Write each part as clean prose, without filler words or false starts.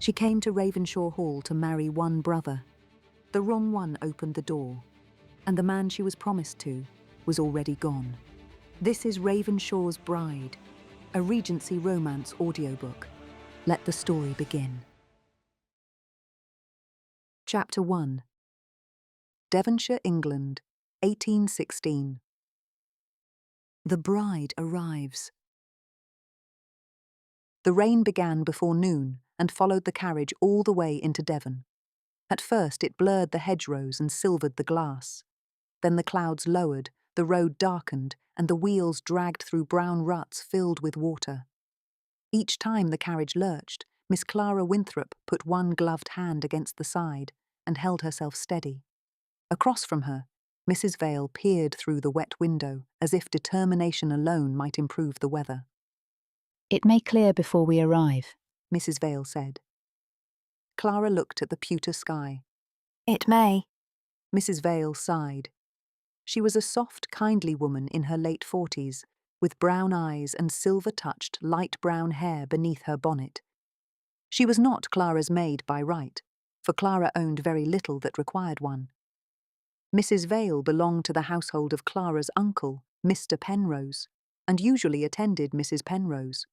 She came to Ravenshaw Hall to marry one brother. The wrong one opened the door, and the man she was promised to was already gone. This is Ravenshaw's Bride, a Regency romance audiobook. Let the story begin. Chapter 1. Devonshire, England, 1816. The bride arrives. The rain began before noon and followed the carriage all the way into Devon. At first it blurred the hedgerows and silvered the glass. Then the clouds lowered, the road darkened, and the wheels dragged through brown ruts filled with water. Each time the carriage lurched, Miss Clara Winthrop put one gloved hand against the side and held herself steady. Across from her, Mrs. Vale peered through the wet window as if determination alone might improve the weather. "It may clear before we arrive," Mrs. Vale said. Clara looked at the pewter sky. "It may." Mrs. Vale sighed. She was a soft, kindly woman in her late 40s, with brown eyes and silver-touched, light brown hair beneath her bonnet. She was not Clara's maid by right, for Clara owned very little that required one. Mrs. Vale belonged to the household of Clara's uncle, Mr. Penrose, and usually attended Mrs. Penrose.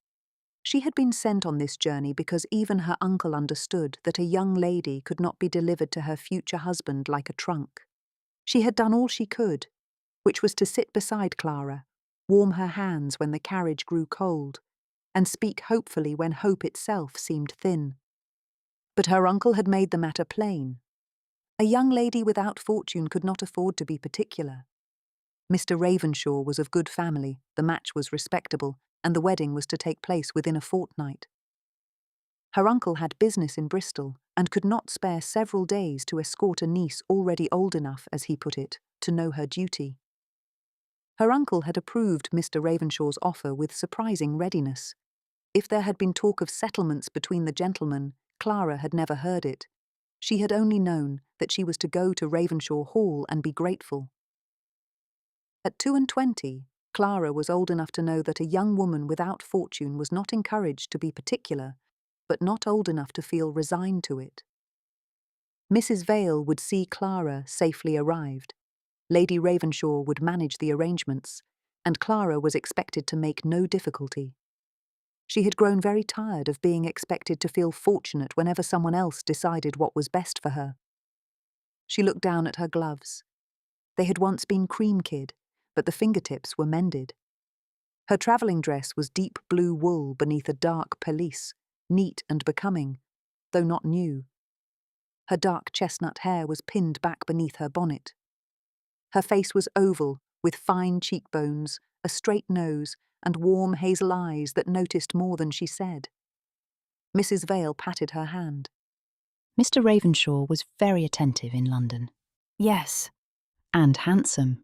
She had been sent on this journey because even her uncle understood that a young lady could not be delivered to her future husband like a trunk. She had done all she could, which was to sit beside Clara, warm her hands when the carriage grew cold, and speak hopefully when hope itself seemed thin. But her uncle had made the matter plain. A young lady without fortune could not afford to be particular. Mr. Ravenshaw was of good family, the match was respectable, and the wedding was to take place within a fortnight. Her uncle had business in Bristol and could not spare several days to escort a niece already old enough, as he put it, to know her duty. Her uncle had approved Mr. Ravenshaw's offer with surprising readiness. If there had been talk of settlements between the gentlemen, Clara had never heard it. She had only known that she was to go to Ravenshaw Hall and be grateful. At 22, Clara was old enough to know that a young woman without fortune was not encouraged to be particular, but not old enough to feel resigned to it. Mrs. Vale would see Clara safely arrived. Lady Ravenshaw would manage the arrangements, and Clara was expected to make no difficulty. She had grown very tired of being expected to feel fortunate whenever someone else decided what was best for her. She looked down at her gloves. They had once been cream-kid, but the fingertips were mended. Her travelling dress was deep blue wool beneath a dark pelisse, neat and becoming, though not new. Her dark chestnut hair was pinned back beneath her bonnet. Her face was oval, with fine cheekbones, a straight nose, and warm hazel eyes that noticed more than she said. Mrs. Vale patted her hand. "Mr. Ravenshaw was very attentive in London. "Yes, And handsome.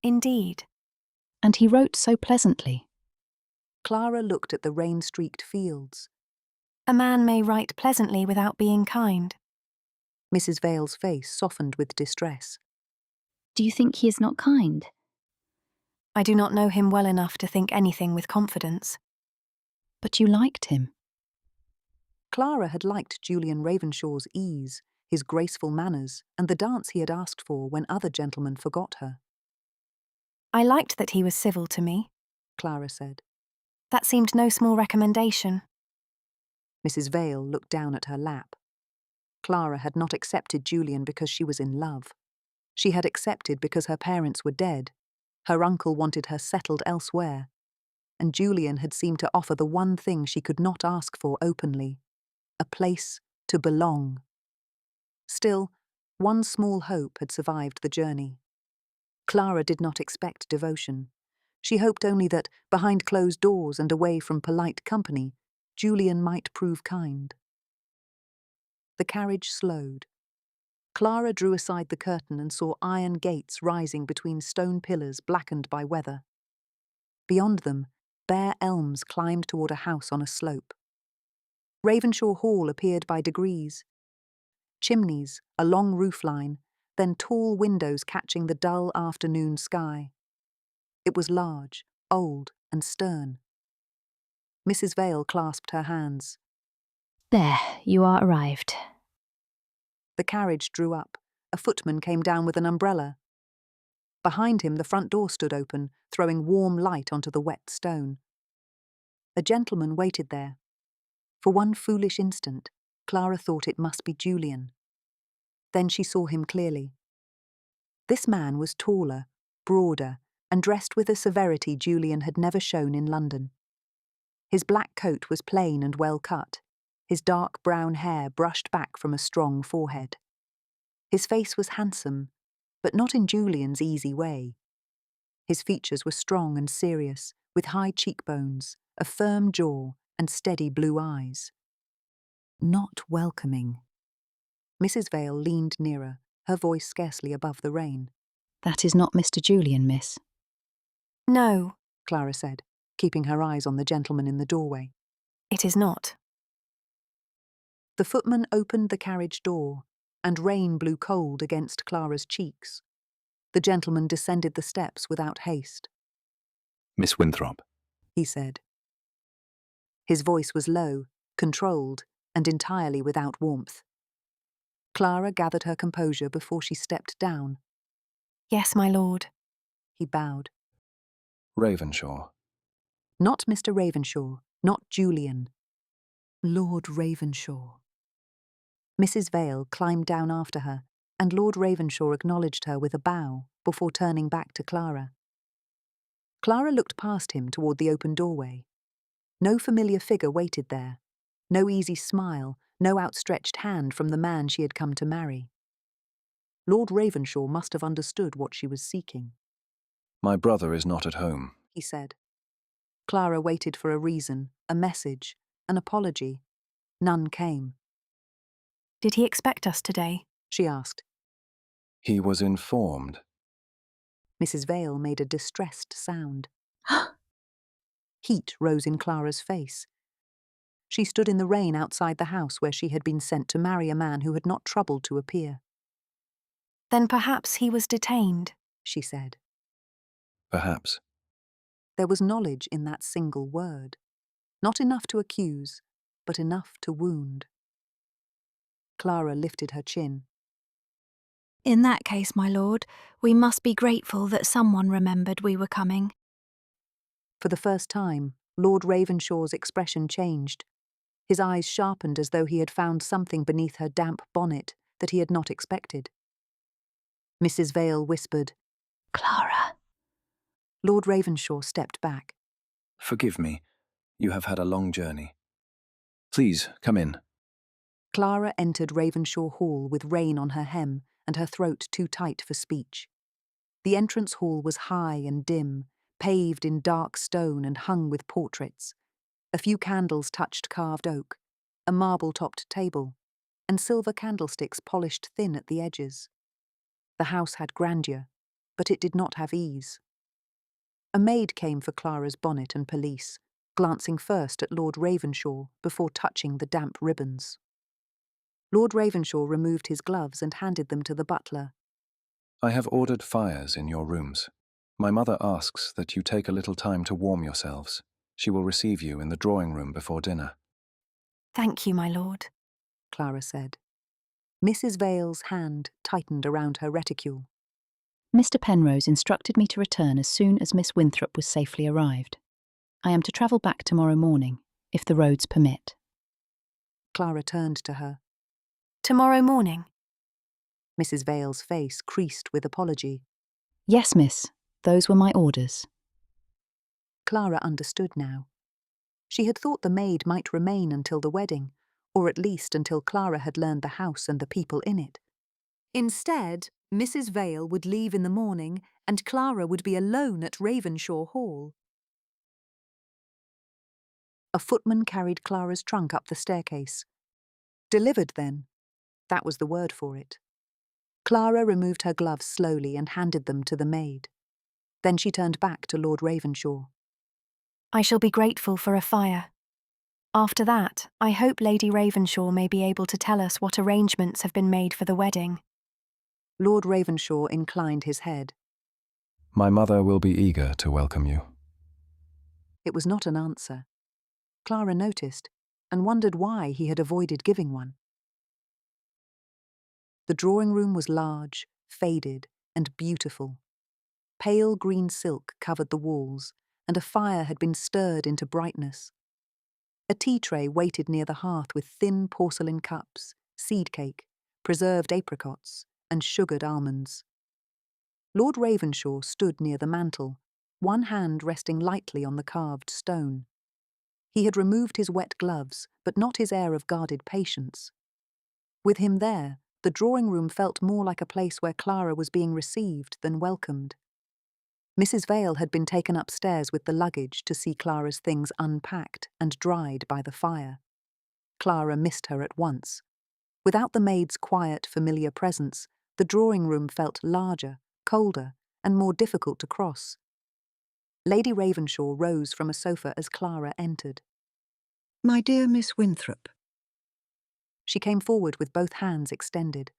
indeed." And he wrote so pleasantly." Clara looked at the rain-streaked fields. "A man may write pleasantly without being kind." Mrs. Vale's face softened with distress. "Do you think he is not kind?" "I do not know him well enough to think anything with confidence." "But you liked him." Clara had liked Julian Ravenshaw's ease, his graceful manners, and the dance he had asked for when other gentlemen forgot her. "I liked that he was civil to me," Clara said. "That seemed no small recommendation." Mrs. Vale looked down at her lap. Clara had not accepted Julian because she was in love. She had accepted because her parents were dead. Her uncle wanted her settled elsewhere. And Julian had seemed to offer the one thing she could not ask for openly: a place to belong. Still, one small hope had survived the journey. Clara did not expect devotion. She hoped only that, behind closed doors and away from polite company, Julian might prove kind. The carriage slowed. Clara drew aside the curtain and saw iron gates rising between stone pillars blackened by weather. Beyond them, bare elms climbed toward a house on a slope. Ravenshaw Hall appeared by degrees. Chimneys, a long roofline, then tall windows catching the dull afternoon sky. It was large, old, and stern. Mrs. Vale clasped her hands. There, you are arrived. The carriage drew up. A footman came down with an umbrella. Behind him, the front door stood open, throwing warm light onto the wet stone. A gentleman waited there. For one foolish instant, Clara thought it must be Julian. Then she saw him clearly. This man was taller, broader, and dressed with a severity Julian had never shown in London. His black coat was plain and well cut, his dark brown hair brushed back from a strong forehead. His face was handsome, but not in Julian's easy way. His features were strong and serious, with high cheekbones, a firm jaw, and steady blue eyes. Not welcoming. Mrs. Vale leaned nearer, her voice scarcely above the rain. That is not Mr. Julian, miss. No, Clara said, keeping her eyes on the gentleman in the doorway. it is not. The footman opened the carriage door, and rain blew cold against Clara's cheeks. The gentleman descended the steps without haste. Miss Winthrop. He said. His voice was low, controlled, and entirely without warmth. Clara gathered her composure before she stepped down. Yes, my lord. He bowed. Ravenshaw. Not Mr. Ravenshaw, not Julian. Lord Ravenshaw. Mrs. Vale climbed down after her, and Lord Ravenshaw acknowledged her with a bow before turning back to Clara. Clara looked past him toward the open doorway. No familiar figure waited there, no easy smile, no outstretched hand from the man she had come to marry. Lord Ravenshaw must have understood what she was seeking. My brother is not at home. He said. Clara waited for a reason, a message, an apology. None came. Did he expect us today? She asked. He was informed. Mrs. Vale made a distressed sound. Heat rose in Clara's face. She stood in the rain outside the house where she had been sent to marry a man who had not troubled to appear. Then perhaps he was detained, She said. Perhaps. There was knowledge in that single word. Not enough to accuse, but enough to wound. Clara lifted her chin. In that case, my lord, we must be grateful that someone remembered we were coming. For the first time, Lord Ravenshaw's expression changed. His eyes sharpened as though he had found something beneath her damp bonnet that he had not expected. Mrs. Vale whispered, Clara. Lord Ravenshaw stepped back. Forgive me. You have had a long journey. Please, come in. Clara entered Ravenshaw Hall with rain on her hem and her throat too tight for speech. The entrance hall was high and dim, paved in dark stone and hung with portraits. A few candles touched carved oak, a marble-topped table, and silver candlesticks polished thin at the edges. The house had grandeur, but it did not have ease. A maid came for Clara's bonnet and pelisse, glancing first at Lord Ravenshaw before touching the damp ribbons. Lord Ravenshaw removed his gloves and handed them to the butler. I have ordered fires in your rooms. My mother asks that you take a little time to warm yourselves. She will receive you in the drawing-room before dinner. Thank you, my lord, Clara said. Mrs. Vale's hand tightened around her reticule. Mr. Penrose instructed me to return as soon as Miss Winthrop was safely arrived. I am to travel back tomorrow morning, if the roads permit. Clara turned to her. Tomorrow morning? Mrs. Vale's face creased with apology. Yes, miss. Those were my orders. Clara understood now. She had thought the maid might remain until the wedding, or at least until Clara had learned the house and the people in it. Instead, Mrs. Vale would leave in the morning and Clara would be alone at Ravenshaw Hall. A footman carried Clara's trunk up the staircase. Delivered, then. That was the word for it. Clara removed her gloves slowly and handed them to the maid. Then she turned back to Lord Ravenshaw. I shall be grateful for a fire. After that, I hope Lady Ravenshaw may be able to tell us what arrangements have been made for the wedding. Lord Ravenshaw inclined his head. My mother will be eager to welcome you. It was not an answer. Clara noticed, and wondered why he had avoided giving one. The drawing room was large, faded, and beautiful. Pale green silk covered the walls, and a fire had been stirred into brightness. A tea tray waited near the hearth with thin porcelain cups, seed cake, preserved apricots, and sugared almonds. Lord Ravenshaw stood near the mantel, one hand resting lightly on the carved stone. He had removed his wet gloves, but not his air of guarded patience. With him there, the drawing-room felt more like a place where Clara was being received than welcomed. Mrs. Vale had been taken upstairs with the luggage to see Clara's things unpacked and dried by the fire. Clara missed her at once. Without the maid's quiet, familiar presence, the drawing-room felt larger, colder, and more difficult to cross. Lady Ravenshaw rose from a sofa as Clara entered. "My dear Miss Winthrop." She came forward with both hands extended.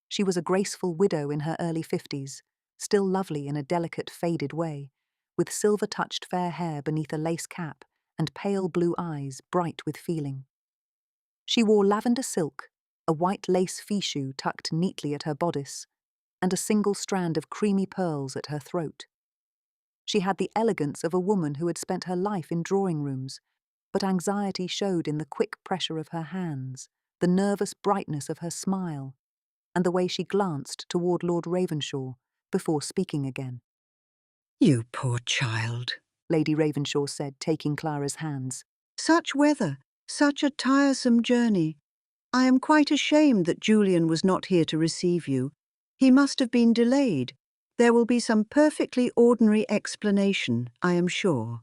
She was a graceful widow in her early 50s, still lovely in a delicate, faded way, with silver-touched fair hair beneath a lace cap and pale blue eyes bright with feeling. She wore lavender silk, a white lace fichu tucked neatly at her bodice, and a single strand of creamy pearls at her throat. She had the elegance of a woman who had spent her life in drawing-rooms, but anxiety showed in the quick pressure of her hands, the nervous brightness of her smile, and the way she glanced toward Lord Ravenshaw before speaking again. "You poor child," Lady Ravenshaw said, taking Clara's hands. "Such weather, such a tiresome journey. I am quite ashamed that Julian was not here to receive you. He must have been delayed. There will be some perfectly ordinary explanation, I am sure."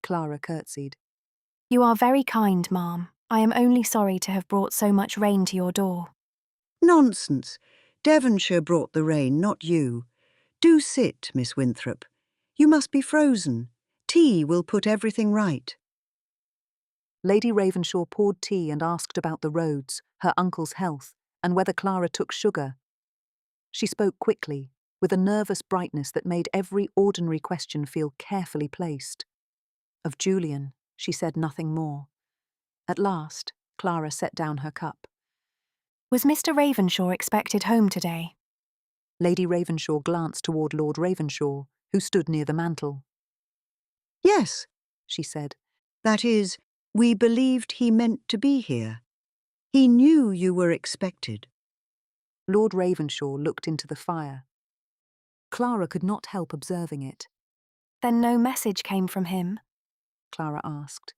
Clara curtsied. You are very kind, ma'am. I am only sorry to have brought so much rain to your door. "Nonsense. Devonshire brought the rain, not you. Do sit, Miss Winthrop. You must be frozen. Tea will put everything right." Lady Ravenshaw poured tea and asked about the roads, her uncle's health, and whether Clara took sugar. She spoke quickly, with a nervous brightness that made every ordinary question feel carefully placed. Of Julian, she said nothing more. At last, Clara set down her cup. Was Mr. Ravenshaw expected home today? Lady Ravenshaw glanced toward Lord Ravenshaw, who stood near the mantel. "Yes," she said. "that is, we believed he meant to be here. He knew you were expected." Lord Ravenshaw looked into the fire. Clara could not help observing it. Then no message came from him? Clara asked.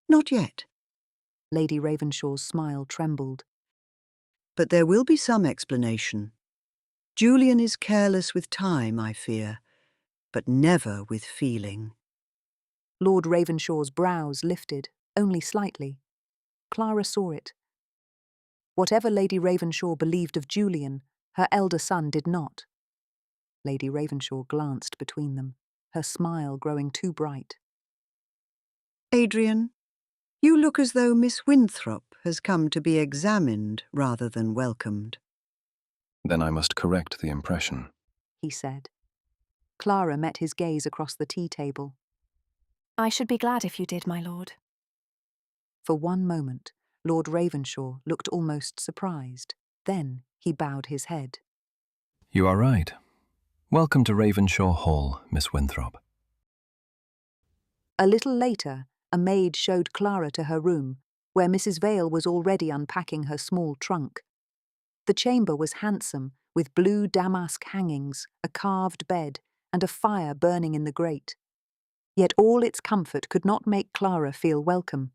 "Not yet. Lady Ravenshaw's smile trembled. But there will be some explanation. Julian is careless with time, I fear, but never with feeling." Lord Ravenshaw's brows lifted, only slightly. Clara saw it. Whatever Lady Ravenshaw believed of Julian, her elder son did not. Lady Ravenshaw glanced between them, her smile growing too bright. "Adrian, you look as though Miss Winthrop has come to be examined rather than welcomed." Then I must correct the impression. He said. Clara met his gaze across the tea table. I should be glad if you did, my lord. For one moment, Lord Ravenshaw looked almost surprised. Then he bowed his head. You are right. Welcome to Ravenshaw Hall, Miss Winthrop. A little later, a maid showed Clara to her room, where Mrs. Vale was already unpacking her small trunk. The chamber was handsome, with blue damask hangings, a carved bed, and a fire burning in the grate. Yet all its comfort could not make Clara feel welcome.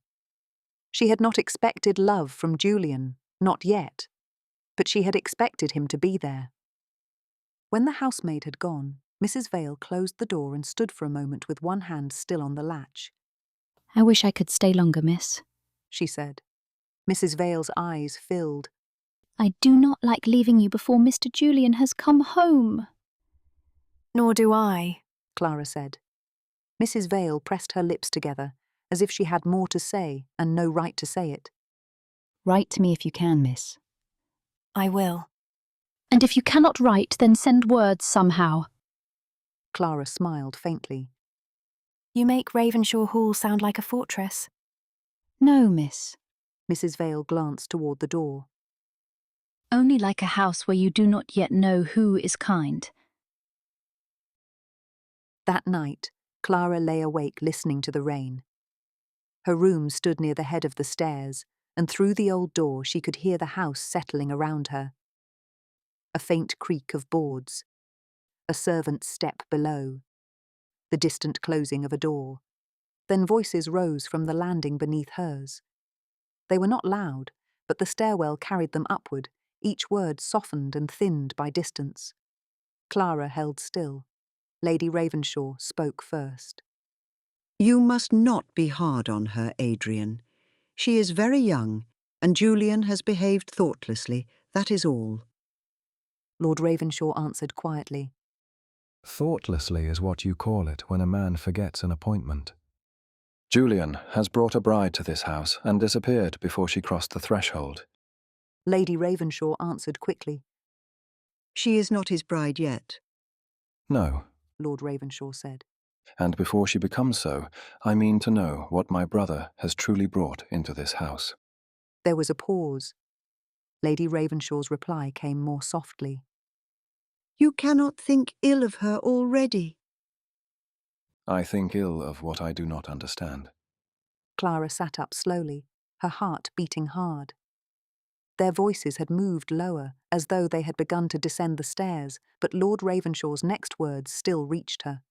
She had not expected love from Julian, not yet, but she had expected him to be there. When the housemaid had gone, Mrs. Vale closed the door and stood for a moment with one hand still on the latch. I wish I could stay longer, miss. She said. Mrs. Vale's eyes filled. I do not like leaving you before Mr. Julian has come home. Nor do I, Clara said. Mrs. Vale pressed her lips together, as if she had more to say and no right to say it. Write to me if you can, miss. I will. And if you cannot write, then send words somehow. Clara smiled faintly. You make Ravenshaw Hall sound like a fortress. No, miss. Mrs. Vale glanced toward the door. Only like a house where you do not yet know who is kind. That night, Clara lay awake listening to the rain. Her room stood near the head of the stairs, and through the old door she could hear the house settling around her. A faint creak of boards, a servant's step below, the distant closing of a door. Then voices rose from the landing beneath hers. They were not loud, but the stairwell carried them upward, each word softened and thinned by distance. Clara held still. Lady Ravenshaw spoke first. You must not be hard on her, Adrian. She is very young, and Julian has behaved thoughtlessly, that is all. Lord Ravenshaw answered quietly. Thoughtlessly is what you call it when a man forgets an appointment. Julian has brought a bride to this house and disappeared before she crossed the threshold. Lady Ravenshaw answered quickly. She is not his bride yet. No, Lord Ravenshaw said. and before she becomes so, I mean to know what my brother has truly brought into this house. There was a pause. Lady Ravenshaw's reply came more softly. You cannot think ill of her already. I think ill of what I do not understand. Clara sat up slowly, her heart beating hard. Their voices had moved lower, as though they had begun to descend the stairs, but Lord Ravenshaw's next words still reached her.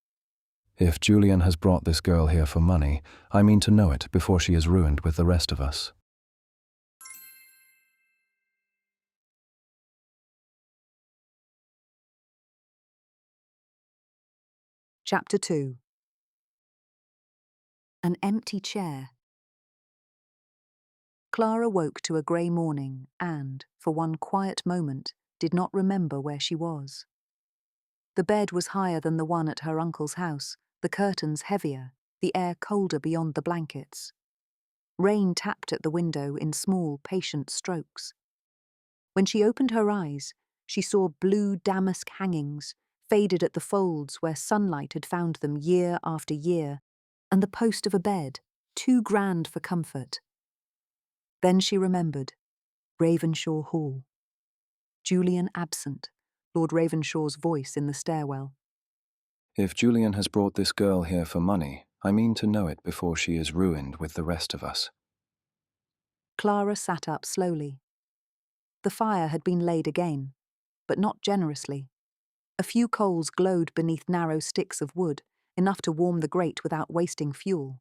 If Julian has brought this girl here for money, I mean to know it before she is ruined with the rest of us. Chapter 2. An empty chair. Clara woke to a grey morning and, for one quiet moment, did not remember where she was. The bed was higher than the one at her uncle's house, the curtains heavier, the air colder beyond the blankets. Rain tapped at the window in small, patient strokes. When she opened her eyes, she saw blue damask hangings, faded at the folds where sunlight had found them year after year, and the post of a bed, too grand for comfort. Then she remembered Ravenshaw Hall. Julian absent, Lord Ravenshaw's voice in the stairwell. If Julian has brought this girl here for money, I mean to know it before she is ruined with the rest of us. Clara sat up slowly. The fire had been laid again, but not generously. A few coals glowed beneath narrow sticks of wood, enough to warm the grate without wasting fuel.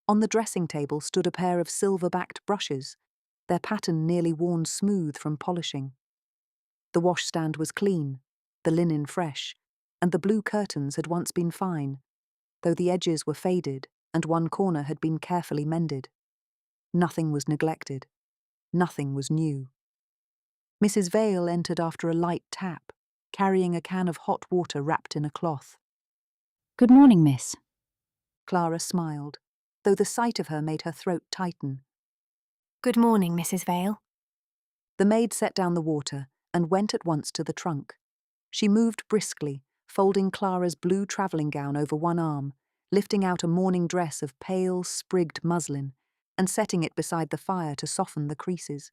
On the dressing table stood a pair of silver-backed brushes, their pattern nearly worn smooth from polishing. The washstand was clean, the linen fresh, and the blue curtains had once been fine, though the edges were faded and one corner had been carefully mended. Nothing was neglected. Nothing was new. Mrs. Vale entered after a light tap, carrying a can of hot water wrapped in a cloth. Good morning, miss. Clara smiled, though the sight of her made her throat tighten. Good morning, Mrs. Vale. The maid set down the water and went at once to the trunk. She moved briskly, folding Clara's blue travelling gown over one arm, lifting out a morning dress of pale, sprigged muslin, and setting it beside the fire to soften the creases.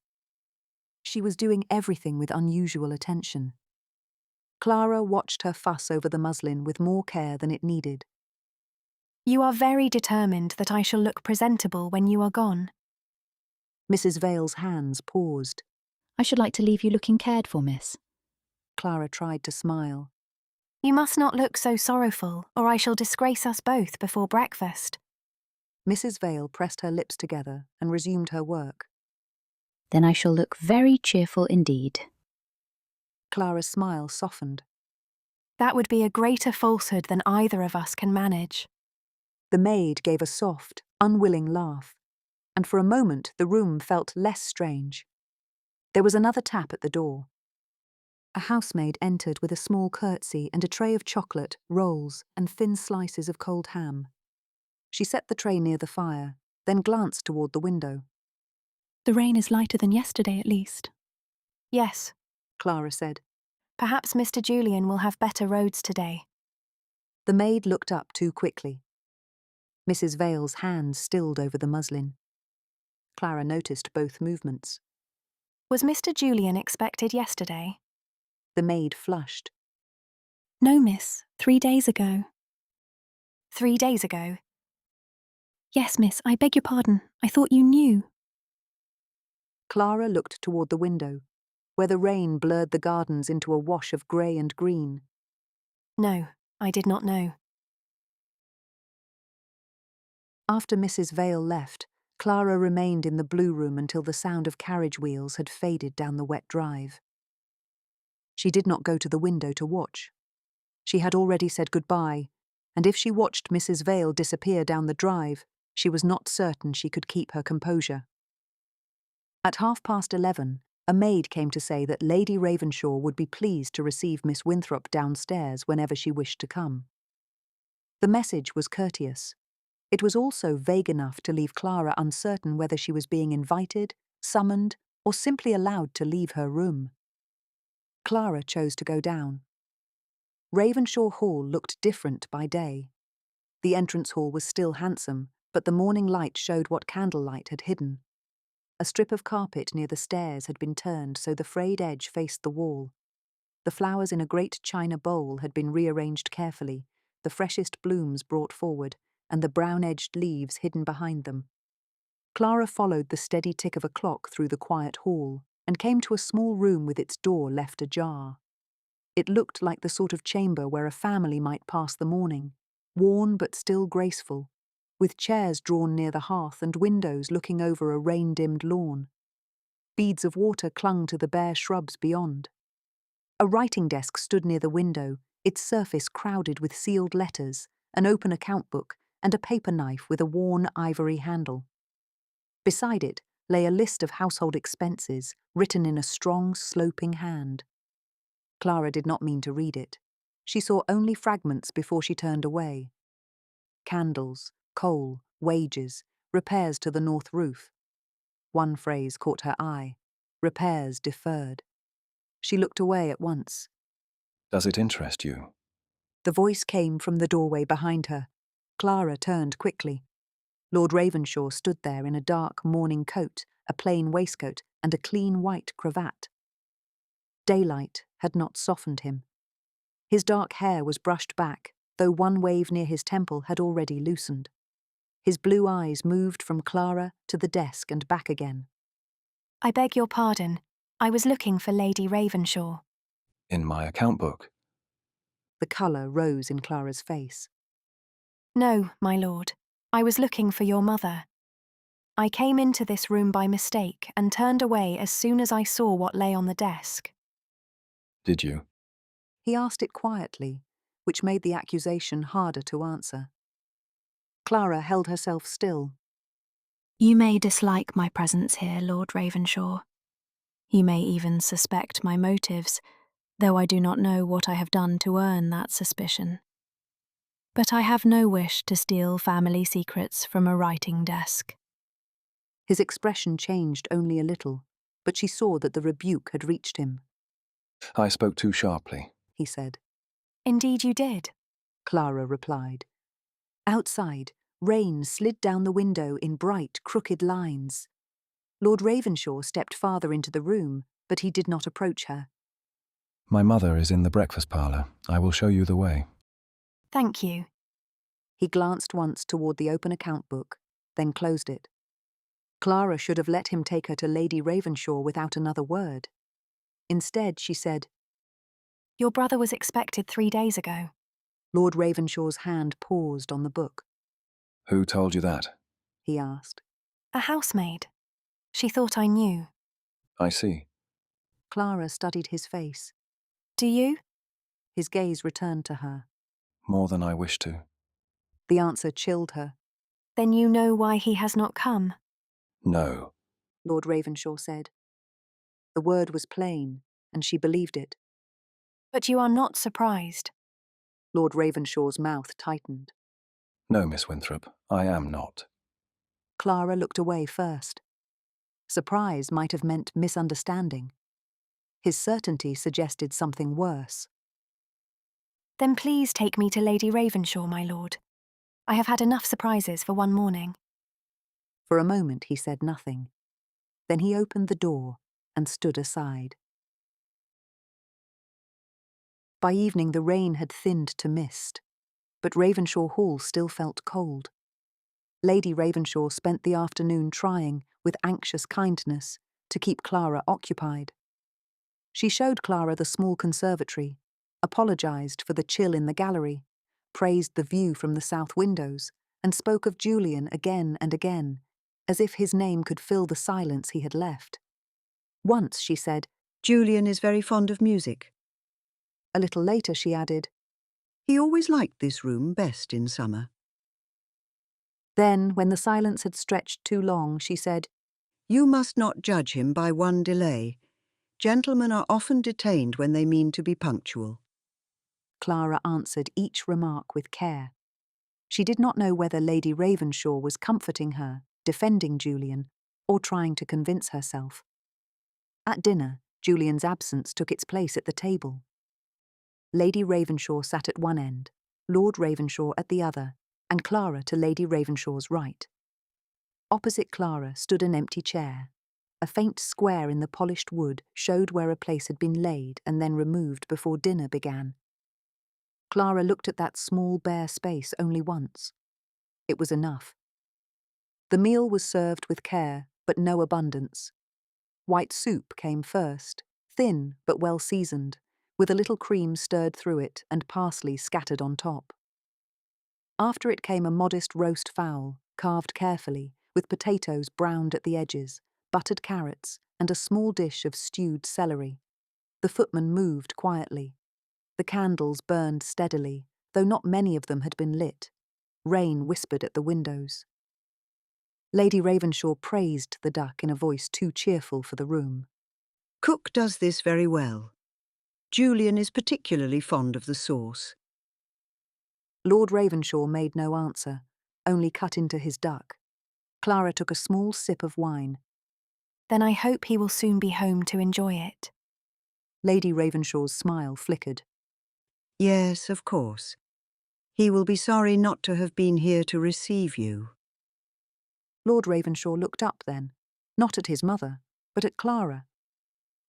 She was doing everything with unusual attention. Clara watched her fuss over the muslin with more care than it needed. You are very determined that I shall look presentable when you are gone. Mrs. Vale's hands paused. I should like to leave you looking cared for, miss. Clara tried to smile. You must not look so sorrowful, or I shall disgrace us both before breakfast. Mrs. Vale pressed her lips together and resumed her work. Then I shall look very cheerful indeed. Clara's smile softened. That would be a greater falsehood than either of us can manage. The maid gave a soft, unwilling laugh, and for a moment the room felt less strange. There was another tap at the door. A housemaid entered with a small curtsy and a tray of chocolate, rolls, and thin slices of cold ham. She set the tray near the fire, then glanced toward the window. The rain is lighter than yesterday, at least. Yes, Clara said. Perhaps Mr. Julian will have better roads today. The maid looked up too quickly. Mrs. Vale's hands stilled over the muslin. Clara noticed both movements. Was Mr. Julian expected yesterday? The maid flushed. No, miss. 3 days ago. 3 days ago. Yes, miss, I beg your pardon. I thought you knew. Clara looked toward the window, where the rain blurred the gardens into a wash of grey and green. No, I did not know. After Mrs. Vale left, Clara remained in the blue room until the sound of carriage wheels had faded down the wet drive. She did not go to the window to watch. She had already said goodbye, and if she watched Mrs. Vale disappear down the drive, she was not certain she could keep her composure. At 11:30, a maid came to say that Lady Ravenshaw would be pleased to receive Miss Winthrop downstairs whenever she wished to come. The message was courteous. It was also vague enough to leave Clara uncertain whether she was being invited, summoned, or simply allowed to leave her room. Clara chose to go down. Ravenshaw Hall looked different by day. The entrance hall was still handsome, but the morning light showed what candlelight had hidden. A strip of carpet near the stairs had been turned so the frayed edge faced the wall. The flowers in a great china bowl had been rearranged carefully, the freshest blooms brought forward, and the brown-edged leaves hidden behind them. Clara followed the steady tick of a clock through the quiet hall and came to a small room with its door left ajar. It looked like the sort of chamber where a family might pass the morning, worn but still graceful, with chairs drawn near the hearth and windows looking over a rain-dimmed lawn. Beads of water clung to the bare shrubs beyond. A writing desk stood near the window, its surface crowded with sealed letters, an open account book, and a paper knife with a worn ivory handle. Beside it lay a list of household expenses, written in a strong, sloping hand. Clara did not mean to read it. She saw only fragments before she turned away. Candles, coal, wages, repairs to the north roof. One phrase caught her eye: repairs deferred. She looked away at once. Does it interest you? The voice came from the doorway behind her. Clara turned quickly. Lord Ravenshaw stood there in a dark morning coat, a plain waistcoat, and a clean white cravat. Daylight had not softened him. His dark hair was brushed back, though one wave near his temple had already loosened. His blue eyes moved from Clara to the desk and back again. I beg your pardon. I was looking for Lady Ravenshaw. In my account book. The colour rose in Clara's face. No, my lord. I was looking for your mother. I came into this room by mistake and turned away as soon as I saw what lay on the desk. Did you? He asked it quietly, which made the accusation harder to answer. Clara held herself still. You may dislike my presence here, Lord Ravenshaw. You may even suspect my motives, though I do not know what I have done to earn that suspicion. But I have no wish to steal family secrets from a writing desk. His expression changed only a little, but she saw that the rebuke had reached him. I spoke too sharply. He said. Indeed you did. Clara replied. Outside, rain slid down the window in bright, crooked lines. Lord Ravenshaw stepped farther into the room, but he did not approach her. My mother is in the breakfast parlour. I will show you the way. Thank you. He glanced once toward the open account book, then closed it. Clara should have let him take her to Lady Ravenshaw without another word. Instead, she said, Your brother was expected 3 days ago. Lord Ravenshaw's hand paused on the book. Who told you that? He asked. A housemaid. She thought I knew. I see. Clara studied his face. Do you? His gaze returned to her. More than I wish to. The answer chilled her. Then you know why he has not come. No. Lord Ravenshaw said. The word was plain, and she believed it. But you are not surprised. Lord Ravenshaw's mouth tightened. No, Miss Winthrop, I am not. Clara looked away first. Surprise might have meant misunderstanding. His certainty suggested something worse. Then please take me to Lady Ravenshaw, my lord. I have had enough surprises for one morning. For a moment he said nothing. Then he opened the door and stood aside. By evening the rain had thinned to mist, but Ravenshaw Hall still felt cold. Lady Ravenshaw spent the afternoon trying, with anxious kindness, to keep Clara occupied. She showed Clara the small conservatory, apologised for the chill in the gallery, praised the view from the south windows, and spoke of Julian again and again, as if his name could fill the silence he had left. Once she said, Julian is very fond of music. A little later she added, He always liked this room best in summer. Then, when the silence had stretched too long, she said, You must not judge him by one delay. Gentlemen are often detained when they mean to be punctual. Clara answered each remark with care. She did not know whether Lady Ravenshaw was comforting her, defending Julian, or trying to convince herself. At dinner, Julian's absence took its place at the table. Lady Ravenshaw sat at one end, Lord Ravenshaw at the other, and Clara to Lady Ravenshaw's right. Opposite Clara stood an empty chair. A faint square in the polished wood showed where a place had been laid and then removed before dinner began. Clara looked at that small bare space only once. It was enough. The meal was served with care, but no abundance. White soup came first, thin but well seasoned, with a little cream stirred through it and parsley scattered on top. After it came a modest roast fowl, carved carefully, with potatoes browned at the edges, buttered carrots, and a small dish of stewed celery. The footman moved quietly. The candles burned steadily, though not many of them had been lit. Rain whispered at the windows. Lady Ravenshaw praised the duck in a voice too cheerful for the room. Cook does this very well. Julian is particularly fond of the sauce. Lord Ravenshaw made no answer, only cut into his duck. Clara took a small sip of wine. Then I hope he will soon be home to enjoy it. Lady Ravenshaw's smile flickered. Yes, of course. He will be sorry not to have been here to receive you. Lord Ravenshaw looked up then, not at his mother, but at Clara.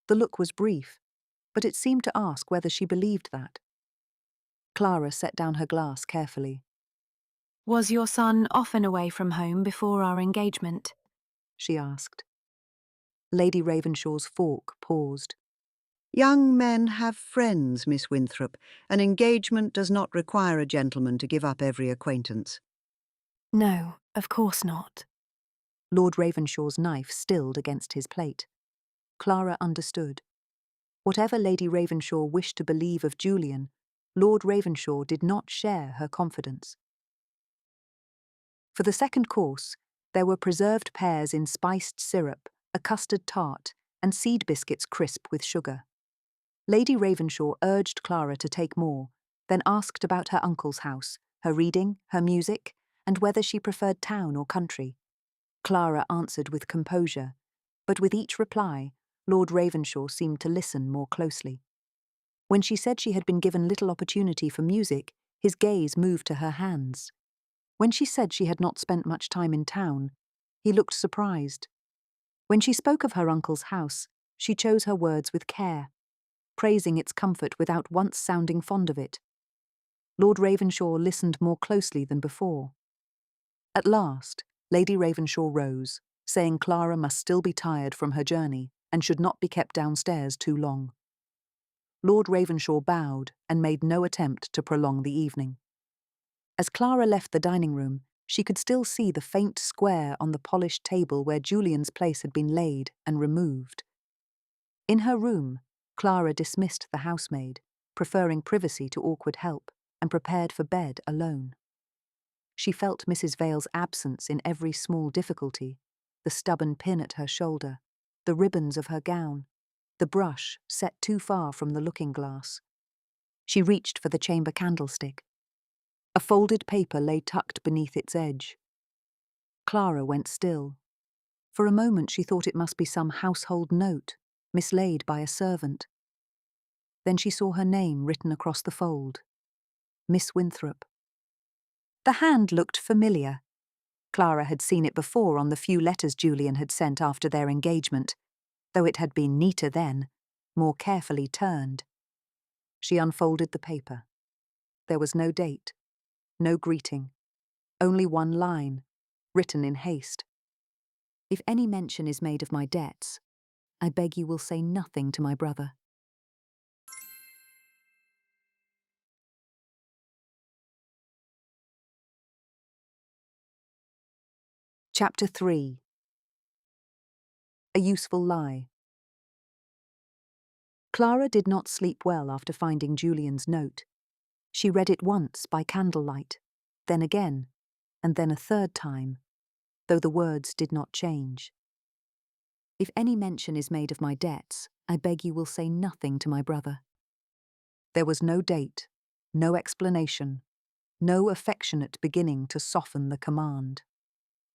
The look was brief, but it seemed to ask whether she believed that. Clara set down her glass carefully. Was your son often away from home before our engagement? She asked. Lady Ravenshaw's fork paused. Young men have friends, Miss Winthrop. An engagement does not require a gentleman to give up every acquaintance. No, of course not. Lord Ravenshaw's knife stilled against his plate. Clara understood. Whatever Lady Ravenshaw wished to believe of Julian, Lord Ravenshaw did not share her confidence. For the second course, there were preserved pears in spiced syrup, a custard tart, and seed biscuits crisp with sugar. Lady Ravenshaw urged Clara to take more, then asked about her uncle's house, her reading, her music, and whether she preferred town or country. Clara answered with composure, but with each reply, Lord Ravenshaw seemed to listen more closely. When she said she had been given little opportunity for music, his gaze moved to her hands. When she said she had not spent much time in town, he looked surprised. When she spoke of her uncle's house, she chose her words with care, praising its comfort without once sounding fond of it. Lord Ravenshaw listened more closely than before. At last, Lady Ravenshaw rose, saying Clara must still be tired from her journey and should not be kept downstairs too long. Lord Ravenshaw bowed and made no attempt to prolong the evening. As Clara left the dining room, she could still see the faint square on the polished table where Julian's place had been laid and removed. In her room, Clara dismissed the housemaid, preferring privacy to awkward help, and prepared for bed alone. She felt Mrs. Vale's absence in every small difficulty, the stubborn pin at her shoulder, the ribbons of her gown, the brush set too far from the looking-glass. She reached for the chamber candlestick. A folded paper lay tucked beneath its edge. Clara went still. For a moment she thought it must be some household note, mislaid by a servant. Then she saw her name written across the fold. Miss Winthrop. The hand looked familiar. Clara had seen it before on the few letters Julian had sent after their engagement, though it had been neater then, more carefully turned. She unfolded the paper. There was no date, no greeting, only one line, written in haste. If any mention is made of my debts, I beg you will say nothing to my brother. Chapter 3. A Useful Lie. Clara did not sleep well after finding Julian's note. She read it once by candlelight, then again, and then a third time, though the words did not change. If any mention is made of my debts, I beg you will say nothing to my brother. There was no date, no explanation, no affectionate beginning to soften the command.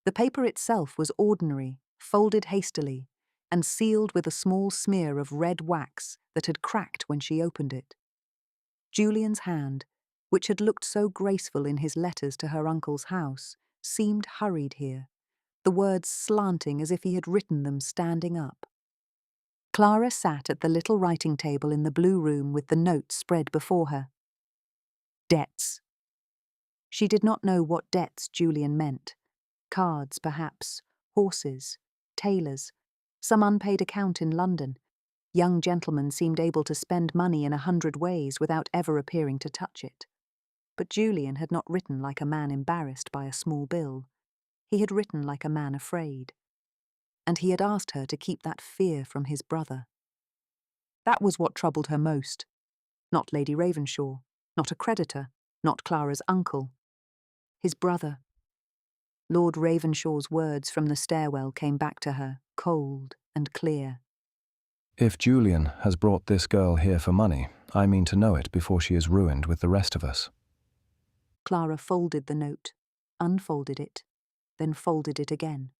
The paper itself was ordinary, folded hastily, and sealed with a small smear of red wax that had cracked when she opened it. Julian's hand, which had looked so graceful in his letters to her uncle's house, seemed hurried here, the words slanting as if he had written them standing up. Clara sat at the little writing table in the blue room with the note spread before her. Debts. She did not know what debts Julian meant. Cards, perhaps, horses, tailors, some unpaid account in London. Young gentlemen seemed able to spend money in 100 ways without ever appearing to touch it. But Julian had not written like a man embarrassed by a small bill. He had written like a man afraid. And he had asked her to keep that fear from his brother. That was what troubled her most. Not Lady Ravenshaw, not a creditor, not Clara's uncle. His brother. Lord Ravenshaw's words from the stairwell came back to her, cold and clear. If Julian has brought this girl here for money, I mean to know it before she is ruined with the rest of us. Clara folded the note, unfolded it, then folded it again.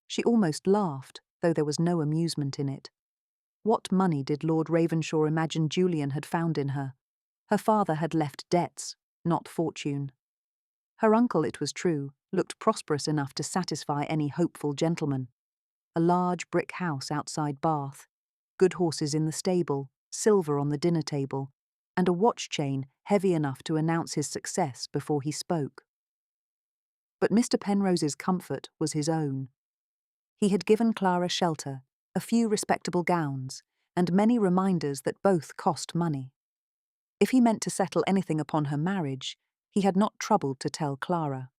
She almost laughed, though there was no amusement in it. What money did Lord Ravenshaw imagine Julian had found in her? Her father had left debts, not fortune. Her uncle, it was true, looked prosperous enough to satisfy any hopeful gentleman. A large brick house outside Bath, good horses in the stable, silver on the dinner table, and a watch chain heavy enough to announce his success before he spoke. But Mr. Penrose's comfort was his own. He had given Clara shelter, a few respectable gowns, and many reminders that both cost money. If he meant to settle anything upon her marriage, he had not troubled to tell Clara.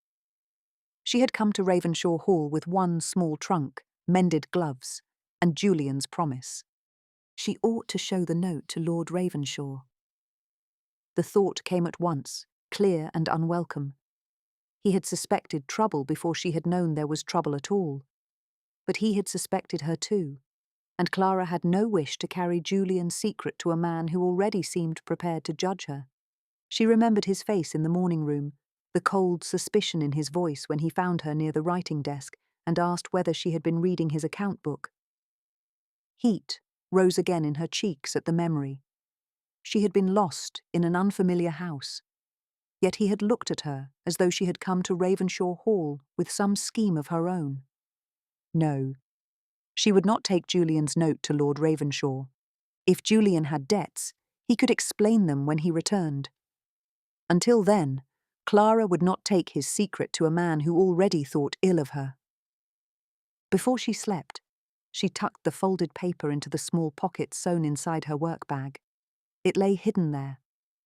She had come to Ravenshaw Hall with one small trunk, mended gloves, and Julian's promise. She ought to show the note to Lord Ravenshaw. The thought came at once, clear and unwelcome. He had suspected trouble before she had known there was trouble at all. But he had suspected her too, and Clara had no wish to carry Julian's secret to a man who already seemed prepared to judge her. She remembered his face in the morning room, the cold suspicion in his voice when he found her near the writing desk and asked whether she had been reading his account book. Heat rose again in her cheeks at the memory. She had been lost in an unfamiliar house, yet he had looked at her as though she had come to Ravenshaw Hall with some scheme of her own. No, she would not take Julian's note to Lord Ravenshaw. If Julian had debts, he could explain them when he returned. Until then, Clara would not take his secret to a man who already thought ill of her. Before she slept, she tucked the folded paper into the small pocket sewn inside her work bag. It lay hidden there,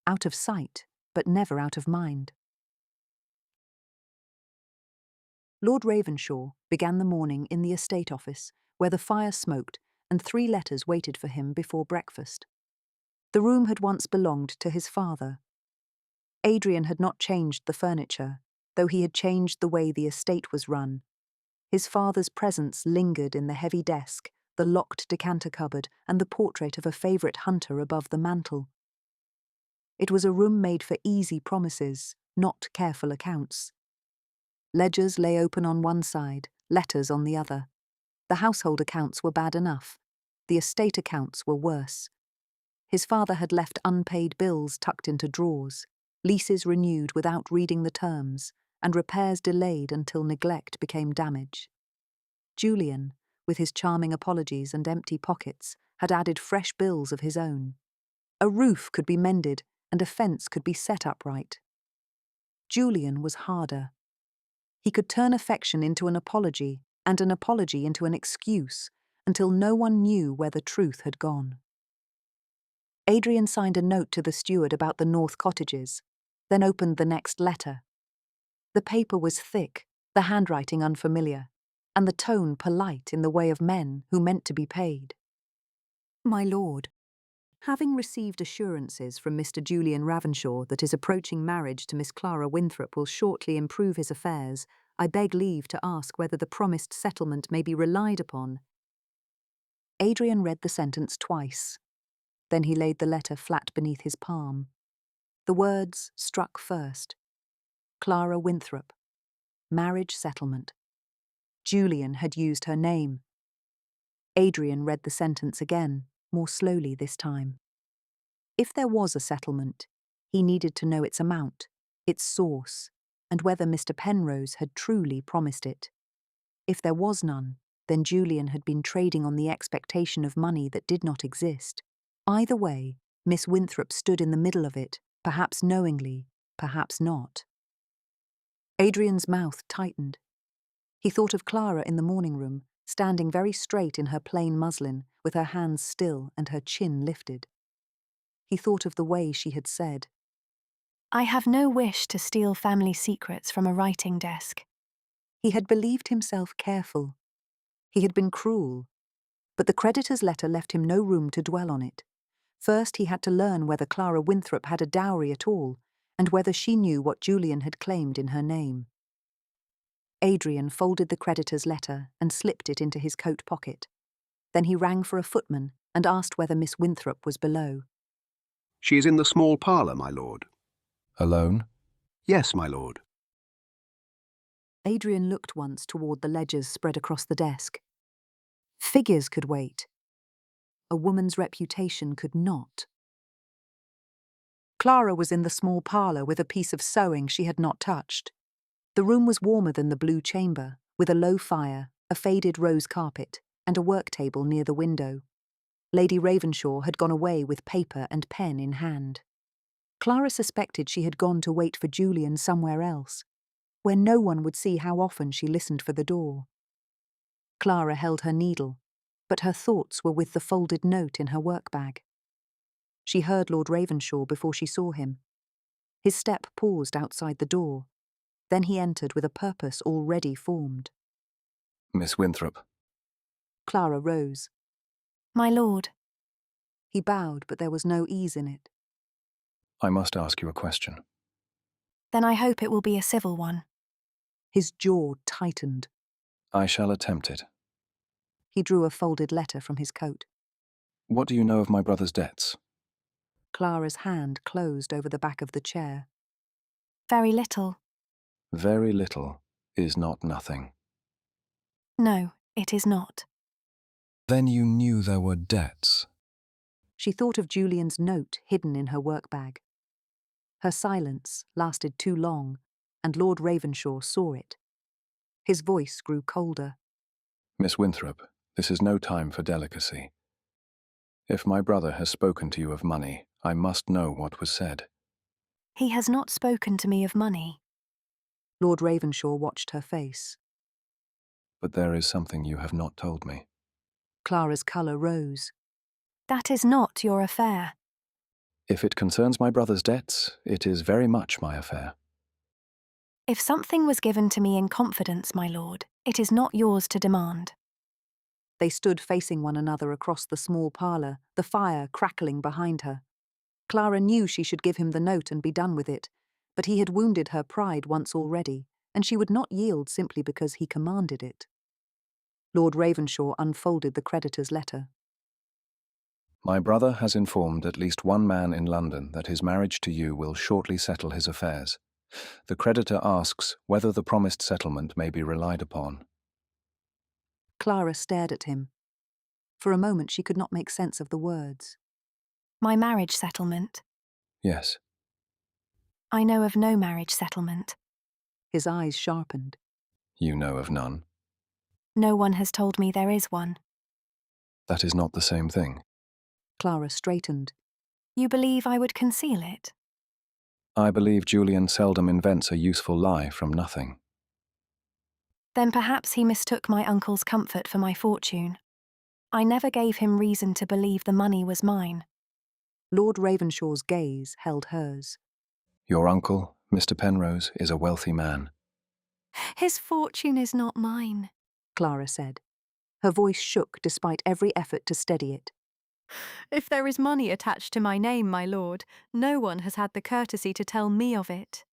out of sight, but never out of mind. Lord Ravenshaw began the morning in the estate office, where the fire smoked and 3 letters waited for him before breakfast. The room had once belonged to his father. Adrian had not changed the furniture, though he had changed the way the estate was run. His father's presence lingered in the heavy desk, the locked decanter cupboard, and the portrait of a favourite hunter above the mantel. It was a room made for easy promises, not careful accounts. Ledgers lay open on one side, letters on the other. The household accounts were bad enough. The estate accounts were worse. His father had left unpaid bills tucked into drawers, leases renewed without reading the terms, and repairs delayed until neglect became damage. Julian, with his charming apologies and empty pockets, had added fresh bills of his own. A roof could be mended and a fence could be set upright. Julian was harder. He could turn affection into an apology and an apology into an excuse until no one knew where the truth had gone. Adrian signed a note to the steward about the North Cottages, then opened the next letter. The paper was thick, the handwriting unfamiliar, and the tone polite in the way of men who meant to be paid. My lord, having received assurances from Mr. Julian Ravenshaw that his approaching marriage to Miss Clara Winthrop will shortly improve his affairs, I beg leave to ask whether the promised settlement may be relied upon. Adrian read the sentence twice. Then he laid the letter flat beneath his palm. The words struck first. Clara Winthrop. Marriage settlement. Julian had used her name. Adrian read the sentence again, more slowly this time. If there was a settlement, he needed to know its amount, its source, and whether Mr. Penrose had truly promised it. If there was none, then Julian had been trading on the expectation of money that did not exist. Either way, Miss Winthrop stood in the middle of it, perhaps knowingly, perhaps not. Adrian's mouth tightened. He thought of Clara in the morning room, standing very straight in her plain muslin, with her hands still and her chin lifted. He thought of the way she had said, I have no wish to steal family secrets from a writing desk. He had believed himself careful. He had been cruel. But the creditor's letter left him no room to dwell on it. First, he had to learn whether Clara Winthrop had a dowry at all, and whether she knew what Julian had claimed in her name. Adrian folded the creditor's letter and slipped it into his coat pocket. Then he rang for a footman and asked whether Miss Winthrop was below. She is in the small parlour, my lord. Alone? Yes, my lord. Adrian looked once toward the ledgers spread across the desk. Figures could wait. A woman's reputation could not. Clara was in the small parlour with a piece of sewing she had not touched. The room was warmer than the blue chamber, with a low fire, a faded rose carpet, and a work table near the window. Lady Ravenshaw had gone away with paper and pen in hand. Clara suspected she had gone to wait for Julian somewhere else, where no one would see how often she listened for the door. Clara held her needle, but her thoughts were with the folded note in her work-bag. She heard Lord Ravenshaw before she saw him. His step paused outside the door. Then he entered with a purpose already formed. Miss Winthrop. Clara rose. My lord. He bowed, but there was no ease in it. I must ask you a question. Then I hope it will be a civil one. His jaw tightened. I shall attempt it. He drew a folded letter from his coat. What do you know of my brother's debts? Clara's hand closed over the back of the chair. Very little. Very little is not nothing. No, it is not. Then you knew there were debts. She thought of Julian's note hidden in her work-bag. Her silence lasted too long, and Lord Ravenshaw saw it. His voice grew colder. Miss Winthrop, this is no time for delicacy. If my brother has spoken to you of money, I must know what was said. He has not spoken to me of money. Lord Ravenshaw watched her face. But there is something you have not told me. Clara's colour rose. That is not your affair. If it concerns my brother's debts, it is very much my affair. If something was given to me in confidence, my lord, it is not yours to demand. They stood facing one another across the small parlour, the fire crackling behind her. Clara knew she should give him the note and be done with it, but he had wounded her pride once already, and she would not yield simply because he commanded it. Lord Ravenshaw unfolded the creditor's letter. My brother has informed at least one man in London that his marriage to you will shortly settle his affairs. The creditor asks whether the promised settlement may be relied upon. Clara stared at him. For a moment she could not make sense of the words. My marriage settlement. Yes. I know of no marriage settlement. His eyes sharpened. You know of none. No one has told me there is one. That is not the same thing. Clara straightened. You believe I would conceal it? I believe Julian seldom invents a useful lie from nothing. Then perhaps he mistook my uncle's comfort for my fortune. I never gave him reason to believe the money was mine. Lord Ravenshaw's gaze held hers. Your uncle, Mr. Penrose, is a wealthy man. His fortune is not mine, Clara said. Her voice shook despite every effort to steady it. If there is money attached to my name, my lord, no one has had the courtesy to tell me of it.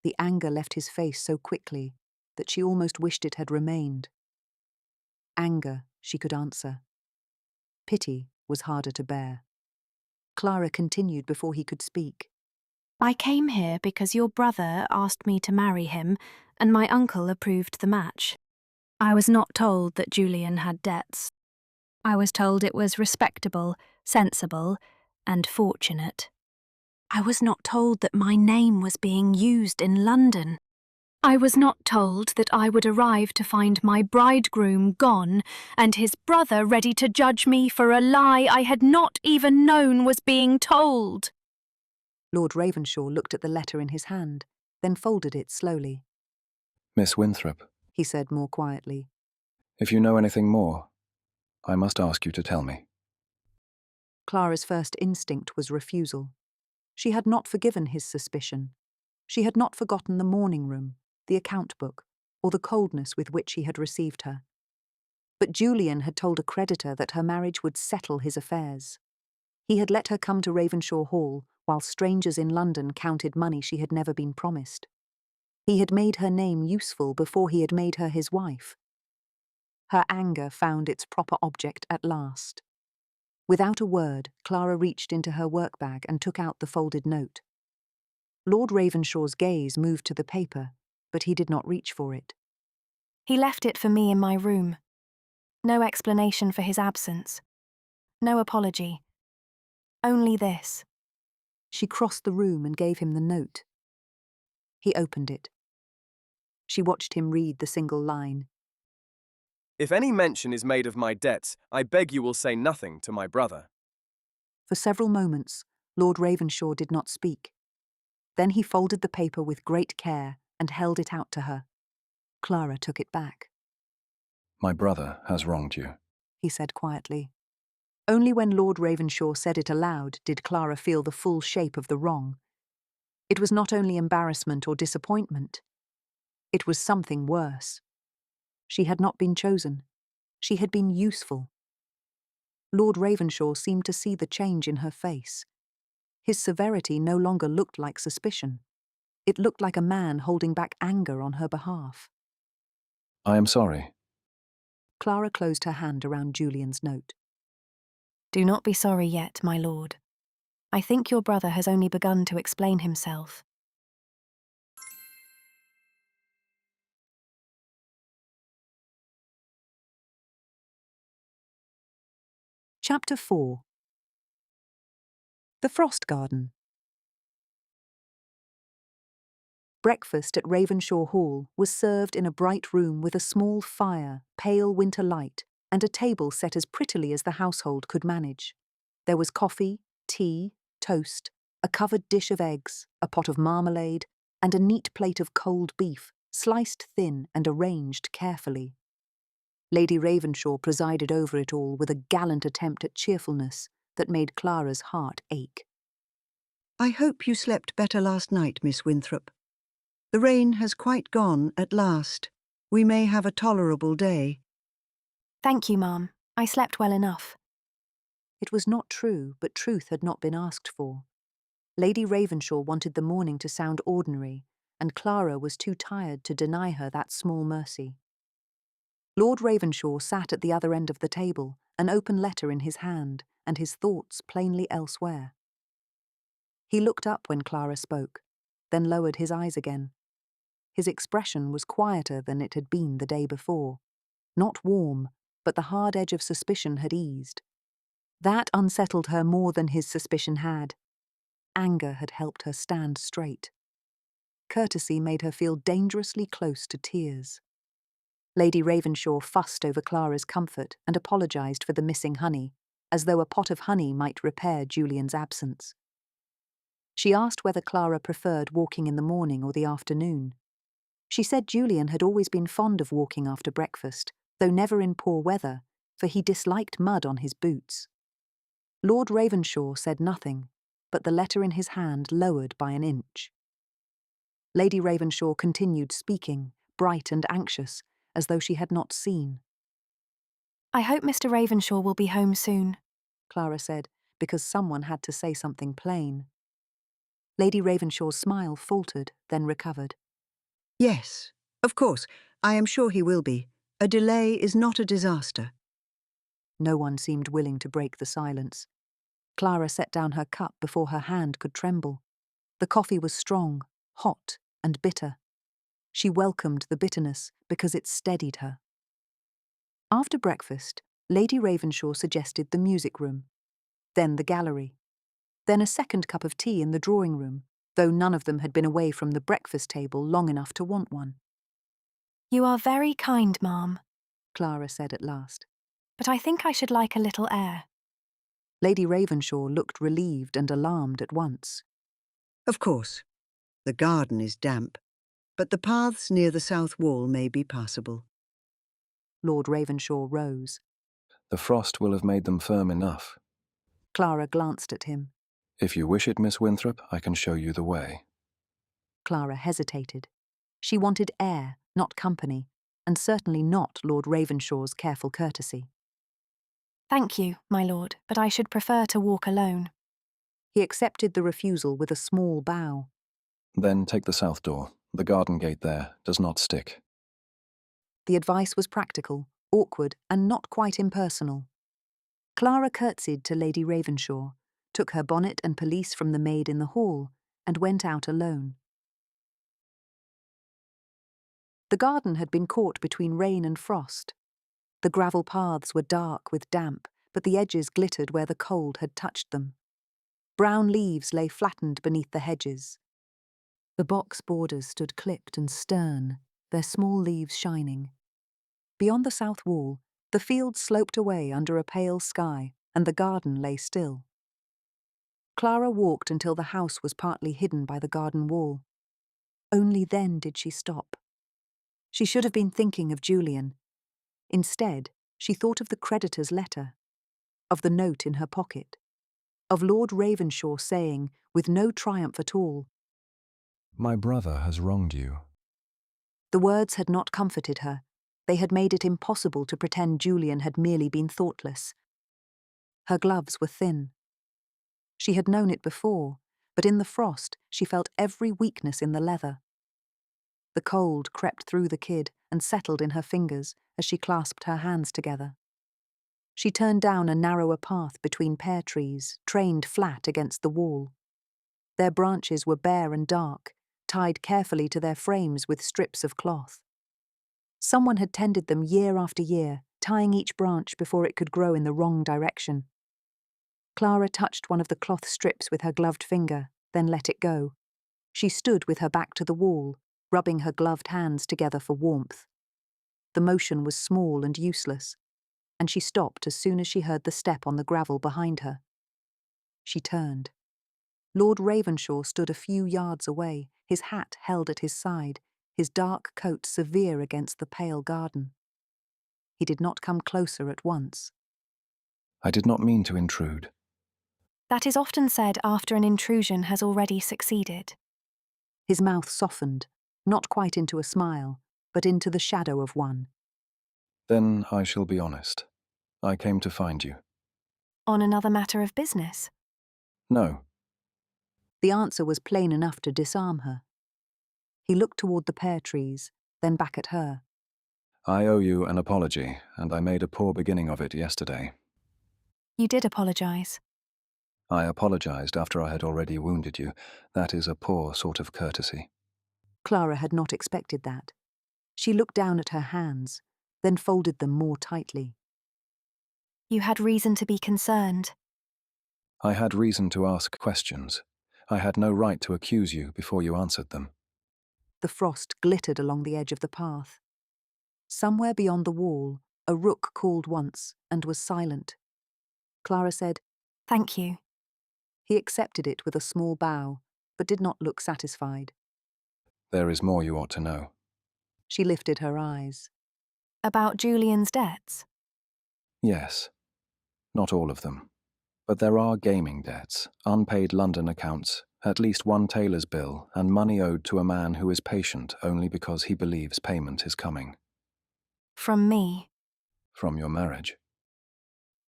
The anger left his face so quickly that she almost wished it had remained. Anger, she could answer. Pity was harder to bear. Clara continued before he could speak. I came here because your brother asked me to marry him, and my uncle approved the match. I was not told that Julian had debts. I was told it was respectable, sensible, and fortunate. I was not told that my name was being used in London. I was not told that I would arrive to find my bridegroom gone and his brother ready to judge me for a lie I had not even known was being told. Lord Ravenshaw looked at the letter in his hand, then folded it slowly. Miss Winthrop, He said more quietly. if you know anything more, I must ask you to tell me. Clara's first instinct was refusal. She had not forgiven his suspicion. She had not forgotten the morning room, the account book, or the coldness with which he had received her. But Julian had told a creditor that her marriage would settle his affairs. He had let her come to Ravenshaw Hall while strangers in London counted money she had never been promised. He had made her name useful before he had made her his wife. Her anger found its proper object at last. Without a word, Clara reached into her workbag and took out the folded note. Lord Ravenshaw's gaze moved to the paper, but he did not reach for it. He left it for me in my room. No explanation for his absence. No apology. Only this. She crossed the room and gave him the note. He opened it. She watched him read the single line. If any mention is made of my debts, I beg you will say nothing to my brother. For several moments, Lord Ravenshaw did not speak. Then he folded the paper with great care and held it out to her. Clara took it back. My brother has wronged you. He said quietly. Only when Lord Ravenshaw said it aloud did Clara feel the full shape of the wrong. It was not only embarrassment or disappointment. It was something worse. She had not been chosen. She had been useful. Lord Ravenshaw seemed to see the change in her face. His severity no longer looked like suspicion. It looked like a man holding back anger on her behalf. I am sorry. Clara closed her hand around Julian's note. Do not be sorry yet, my lord. I think your brother has only begun to explain himself. Chapter 4. The Frost Garden. Breakfast at Ravenshaw Hall was served in a bright room with a small fire, pale winter light, and a table set as prettily as the household could manage. There was coffee, tea, toast, a covered dish of eggs, a pot of marmalade, and a neat plate of cold beef, sliced thin and arranged carefully. Lady Ravenshaw presided over it all with a gallant attempt at cheerfulness that made Clara's heart ache. I hope you slept better last night, Miss Winthrop. The rain has quite gone at last. We may have a tolerable day. Thank you, ma'am. I slept well enough. It was not true, but truth had not been asked for. Lady Ravenshaw wanted the morning to sound ordinary, and Clara was too tired to deny her that small mercy. Lord Ravenshaw sat at the other end of the table, an open letter in his hand, and his thoughts plainly elsewhere. He looked up when Clara spoke, then lowered his eyes again. His expression was quieter than it had been the day before. Not warm, but the hard edge of suspicion had eased. That unsettled her more than his suspicion had. Anger had helped her stand straight. courtesy made her feel dangerously close to tears. Lady Ravenshaw fussed over Clara's comfort and apologised for the missing honey, as though a pot of honey might repair Julian's absence. She asked whether Clara preferred walking in the morning or the afternoon. She said Julian had always been fond of walking after breakfast, though never in poor weather, for he disliked mud on his boots. Lord Ravenshaw said nothing, but the letter in his hand lowered by an inch. Lady Ravenshaw continued speaking, bright and anxious, as though she had not seen. I hope Mr. Ravenshaw will be home soon, Clara said, because someone had to say something plain. Lady Ravenshaw's smile faltered, then recovered. Yes, of course. I am sure he will be. A delay is not a disaster. No one seemed willing to break the silence. Clara set down her cup before her hand could tremble. The coffee was strong, hot, and bitter. She welcomed the bitterness because it steadied her. After breakfast, Lady Ravenshaw suggested the music room, then the gallery, then a second cup of tea in the drawing room, though none of them had been away from the breakfast table long enough to want one. You are very kind, ma'am, Clara said at last. but I think I should like a little air. Lady Ravenshaw looked relieved and alarmed at once. Of course. The garden is damp, but the paths near the south wall may be passable. Lord Ravenshaw rose. The frost will have made them firm enough. Clara glanced at him. If you wish it, Miss Winthrop, I can show you the way. Clara hesitated. She wanted air, not company, and certainly not Lord Ravenshaw's careful courtesy. Thank you, my lord, but I should prefer to walk alone. He accepted the refusal with a small bow. Then take the south door. The garden gate there does not stick. The advice was practical, awkward, and not quite impersonal. Clara curtsied to Lady Ravenshaw, took her bonnet and pelisse from the maid in the hall, and went out alone. The garden had been caught between rain and frost. The gravel paths were dark with damp, but the edges glittered where the cold had touched them. Brown leaves lay flattened beneath the hedges. The box borders stood clipped and stern, their small leaves shining. Beyond the south wall, the field sloped away under a pale sky, and the garden lay still. Clara walked until the house was partly hidden by the garden wall. Only then did she stop. She should have been thinking of Julian. Instead, she thought of the creditor's letter, of the note in her pocket, of Lord Ravenshaw saying, with no triumph at all, My brother has wronged you. The words had not comforted her. They had made it impossible to pretend Julian had merely been thoughtless. Her gloves were thin. She had known it before, but in the frost she felt every weakness in the leather. The cold crept through the kid and settled in her fingers as she clasped her hands together. She turned down a narrower path between pear trees, trained flat against the wall. Their branches were bare and dark, tied carefully to their frames with strips of cloth. Someone had tended them year after year, tying each branch before it could grow in the wrong direction. Clara touched one of the cloth strips with her gloved finger, then let it go. She stood with her back to the wall, rubbing her gloved hands together for warmth. The motion was small and useless, and she stopped as soon as she heard the step on the gravel behind her. She turned. Lord Ravenshaw stood a few yards away, his hat held at his side, his dark coat severe against the pale garden. He did not come closer at once. I did not mean to intrude. That is often said after an intrusion has already succeeded. His mouth softened, not quite into a smile, but into the shadow of one. Then I shall be honest. I came to find you. On another matter of business? No. The answer was plain enough to disarm her. He looked toward the pear trees, then back at her. I owe you an apology, and I made a poor beginning of it yesterday. You did apologise. I apologized after I had already wounded you. That is a poor sort of courtesy. Clara had not expected that. She looked down at her hands, then folded them more tightly. You had reason to be concerned. I had reason to ask questions. I had no right to accuse you before you answered them. The frost glittered along the edge of the path. Somewhere beyond the wall, a rook called once and was silent. Clara said, "Thank you." He accepted it with a small bow, but did not look satisfied. There is more you ought to know. She lifted her eyes. "About Julian's debts?" Yes. Not all of them. But there are gaming debts, unpaid London accounts, at least one tailor's bill, and money owed to a man who is patient only because he believes payment is coming. "From me?" From your marriage.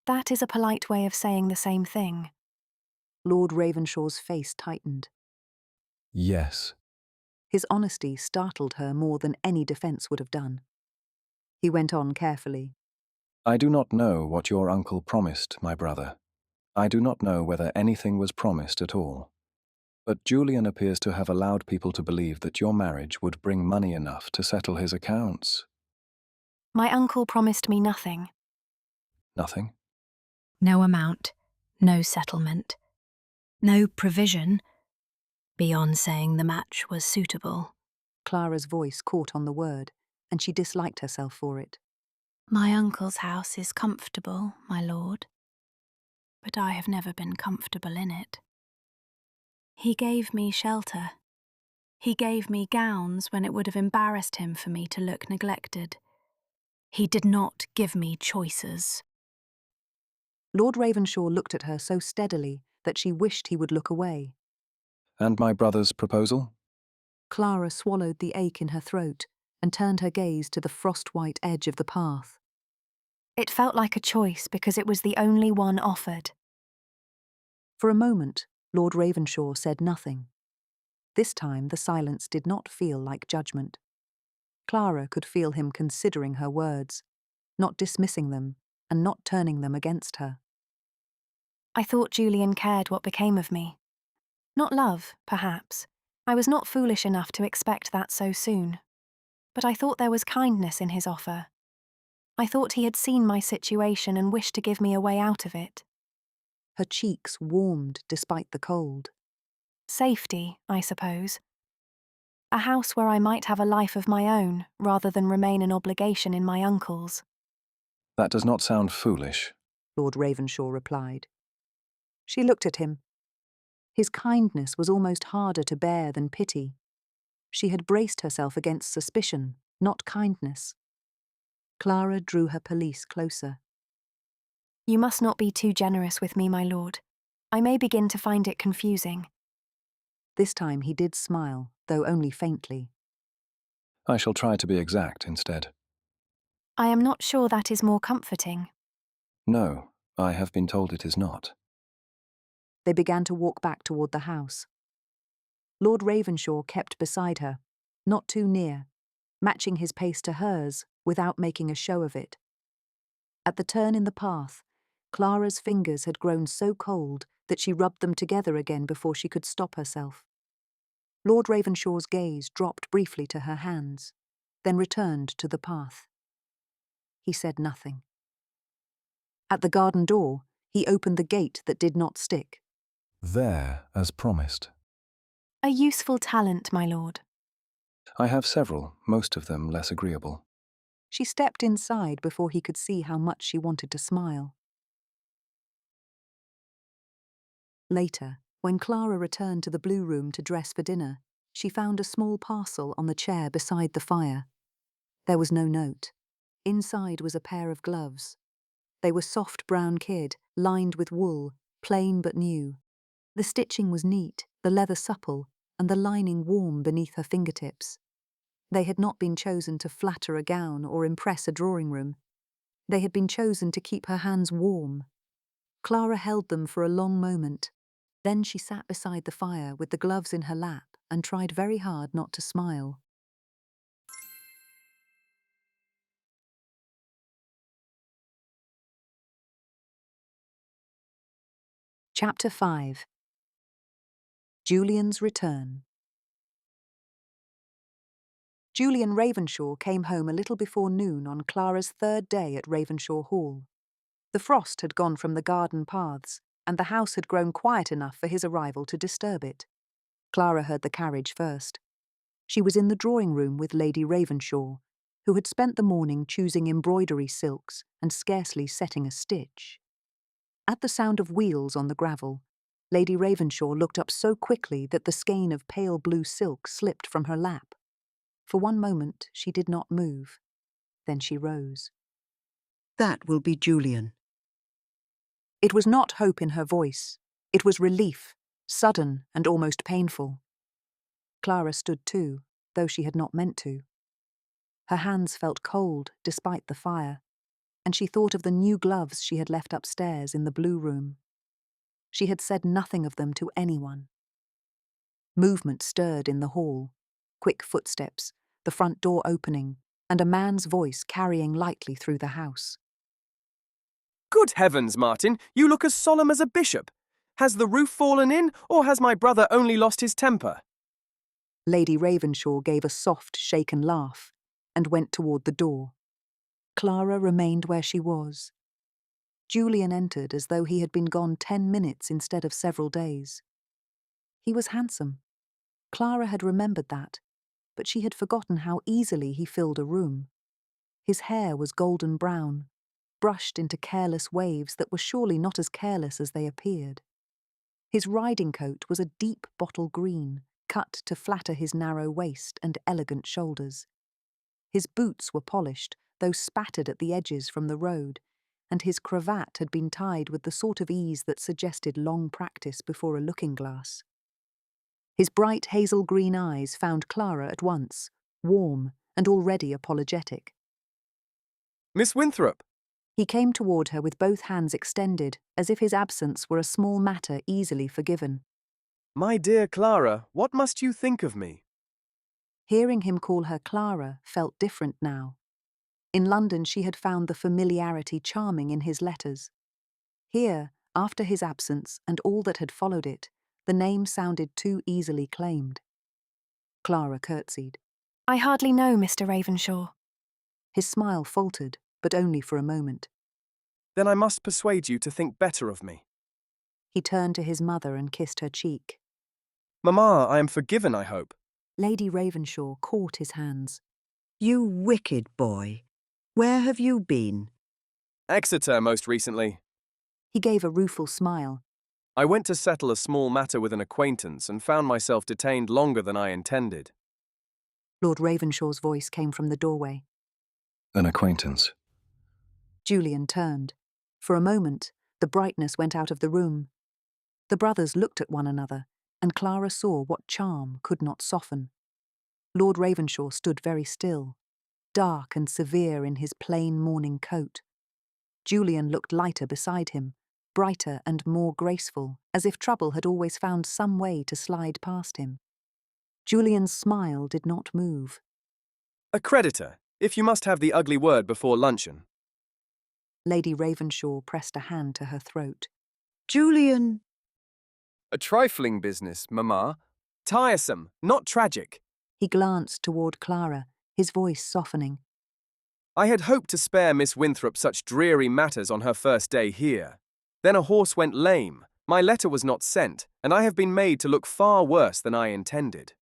That is a polite way of saying the same thing. Lord Ravenshaw's face tightened. Yes. His honesty startled her more than any defence would have done. He went on carefully. I do not know what your uncle promised, my brother. I do not know whether anything was promised at all. But Julian appears to have allowed people to believe that your marriage would bring money enough to settle his accounts. My uncle promised me nothing. Nothing? No amount, no settlement, no provision, beyond saying the match was suitable. Clara's voice caught on the word, and she disliked herself for it. My uncle's house is comfortable, my lord, but I have never been comfortable in it. He gave me shelter. He gave me gowns when it would have embarrassed him for me to look neglected. He did not give me choices. Lord Ravenshaw looked at her so steadily that she wished he would look away. And my brother's proposal? Clara swallowed the ache in her throat and turned her gaze to the frost-white edge of the path. It felt like a choice because it was the only one offered. For a moment, Lord Ravenshaw said nothing. This time the silence did not feel like judgment. Clara could feel him considering her words, not dismissing them and not turning them against her. I thought Julian cared what became of me. Not love, perhaps. I was not foolish enough to expect that so soon. But I thought there was kindness in his offer. I thought he had seen my situation and wished to give me a way out of it. Her cheeks warmed despite the cold. Safety, I suppose. A house where I might have a life of my own rather than remain an obligation in my uncle's. That does not sound foolish, Lord Ravenshaw replied. She looked at him. His kindness was almost harder to bear than pity. She had braced herself against suspicion, not kindness. Clara drew her pelisse closer. You must not be too generous with me, my lord. I may begin to find it confusing. This time he did smile, though only faintly. I shall try to be exact instead. I am not sure that is more comforting. No, I have been told it is not. They began to walk back toward the house. Lord Ravenshaw kept beside her, not too near, matching his pace to hers without making a show of it. At the turn in the path, Clara's fingers had grown so cold that she rubbed them together again before she could stop herself. Lord Ravenshaw's gaze dropped briefly to her hands, then returned to the path. He said nothing. At the garden door, he opened the gate that did not stick. There, as promised. A useful talent, my lord. I have several, most of them less agreeable. She stepped inside before he could see how much she wanted to smile. Later, when Clara returned to the blue room to dress for dinner, she found a small parcel on the chair beside the fire. There was no note. Inside was a pair of gloves. They were soft brown kid, lined with wool, plain but new. The stitching was neat, the leather supple, and the lining warm beneath her fingertips. They had not been chosen to flatter a gown or impress a drawing room. They had been chosen to keep her hands warm. Clara held them for a long moment. Then she sat beside the fire with the gloves in her lap and tried very hard not to smile. Chapter 5. Julian's Return. Julian Ravenshaw came home a little before noon on Clara's third day at Ravenshaw Hall. The frost had gone from the garden paths, and the house had grown quiet enough for his arrival to disturb it. Clara heard the carriage first. She was in the drawing room with Lady Ravenshaw, who had spent the morning choosing embroidery silks and scarcely setting a stitch. At the sound of wheels on the gravel, Lady Ravenshaw looked up so quickly that the skein of pale blue silk slipped from her lap. For one moment she did not move. Then she rose. That will be Julian. It was not hope in her voice. It was relief, sudden and almost painful. Clara stood too, though she had not meant to. Her hands felt cold despite the fire, and she thought of the new gloves she had left upstairs in the blue room. She had said nothing of them to anyone. Movement stirred in the hall, quick footsteps, the front door opening, and a man's voice carrying lightly through the house. Good heavens, Martin, you look as solemn as a bishop. Has the roof fallen in, or has my brother only lost his temper? Lady Ravenshaw gave a soft, shaken laugh and went toward the door. Clara remained where she was. Julian entered as though he had been gone 10 minutes instead of several days. He was handsome. Clara had remembered that, but she had forgotten how easily he filled a room. His hair was golden brown, brushed into careless waves that were surely not as careless as they appeared. His riding coat was a deep bottle green, cut to flatter his narrow waist and elegant shoulders. His boots were polished, though spattered at the edges from the road, and his cravat had been tied with the sort of ease that suggested long practice before a looking-glass. His bright hazel-green eyes found Clara at once, warm and already apologetic. Miss Winthrop! He came toward her with both hands extended, as if his absence were a small matter easily forgiven. My dear Clara, what must you think of me? Hearing him call her Clara felt different now. In London she had found the familiarity charming in his letters. Here, after his absence and all that had followed it, the name sounded too easily claimed. Clara curtsied. I hardly know Mr. Ravenshaw. His smile faltered, but only for a moment. Then I must persuade you to think better of me. He turned to his mother and kissed her cheek. Mamma, I am forgiven, I hope. Lady Ravenshaw caught his hands. You wicked boy. Where have you been? Exeter most recently. He gave a rueful smile. I went to settle a small matter with an acquaintance and found myself detained longer than I intended. Lord Ravenshaw's voice came from the doorway. An acquaintance. Julian turned. For a moment, the brightness went out of the room. The brothers looked at one another, and Clara saw what charm could not soften. Lord Ravenshaw stood very still, dark and severe in his plain morning coat. Julian looked lighter beside him, brighter and more graceful, as if trouble had always found some way to slide past him. Julian's smile did not move. A creditor, if you must have the ugly word before luncheon. Lady Ravenshaw pressed a hand to her throat. Julian. A trifling business, Mamma. Tiresome, not tragic. He glanced toward Clara, his voice softening. I had hoped to spare Miss Winthrop such dreary matters on her first day here. Then a horse went lame, my letter was not sent, and I have been made to look far worse than I intended.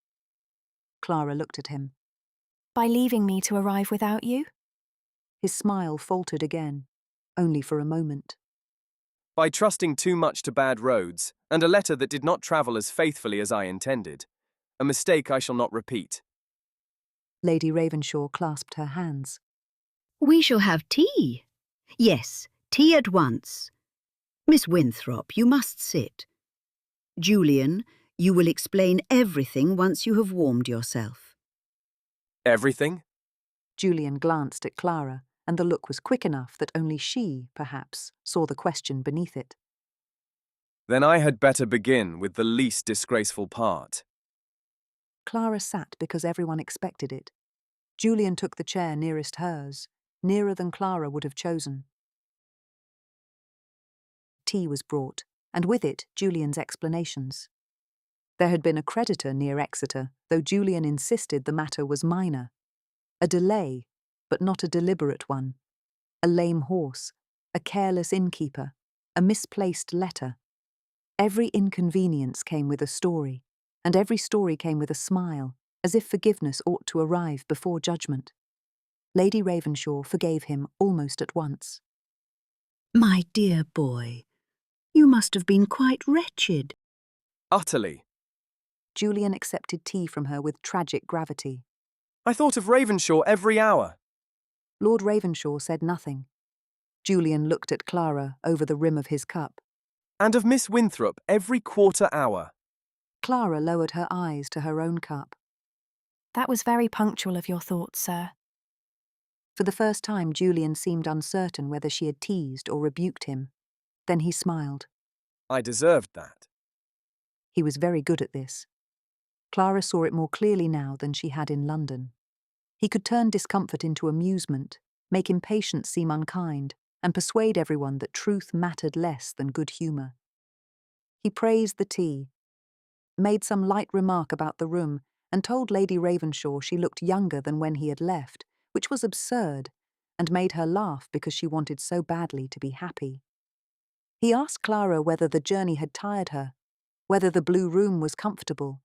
Clara looked at him. By leaving me to arrive without you? His smile faltered again, only for a moment. By trusting too much to bad roads, and a letter that did not travel as faithfully as I intended. A mistake I shall not repeat. Lady Ravenshaw clasped her hands. We shall have tea. Yes, tea at once. Miss Winthrop, you must sit. Julian, you will explain everything once you have warmed yourself. Everything? Julian glanced at Clara, and the look was quick enough that only she, perhaps, saw the question beneath it. Then I had better begin with the least disgraceful part. Clara sat because everyone expected it. Julian took the chair nearest hers, nearer than Clara would have chosen. Tea was brought, and with it Julian's explanations. There had been a creditor near Exeter, though Julian insisted the matter was minor. A delay, but not a deliberate one. A lame horse, a careless innkeeper, a misplaced letter. Every inconvenience came with a story, and every story came with a smile, as if forgiveness ought to arrive before judgment. Lady Ravenshaw forgave him almost at once. My dear boy, you must have been quite wretched. Utterly. Julian accepted tea from her with tragic gravity. I thought of Ravenshaw every hour. Lord Ravenshaw said nothing. Julian looked at Clara over the rim of his cup. And of Miss Winthrop every quarter hour. Clara lowered her eyes to her own cup. That was very punctual of your thoughts, sir. For the first time, Julian seemed uncertain whether she had teased or rebuked him. Then he smiled. I deserved that. He was very good at this. Clara saw it more clearly now than she had in London. He could turn discomfort into amusement, make impatience seem unkind, and persuade everyone that truth mattered less than good humour. He praised the tea, made some light remark about the room, and told Lady Ravenshaw she looked younger than when he had left, which was absurd, and made her laugh because she wanted so badly to be happy. He asked Clara whether the journey had tired her, whether the blue room was comfortable,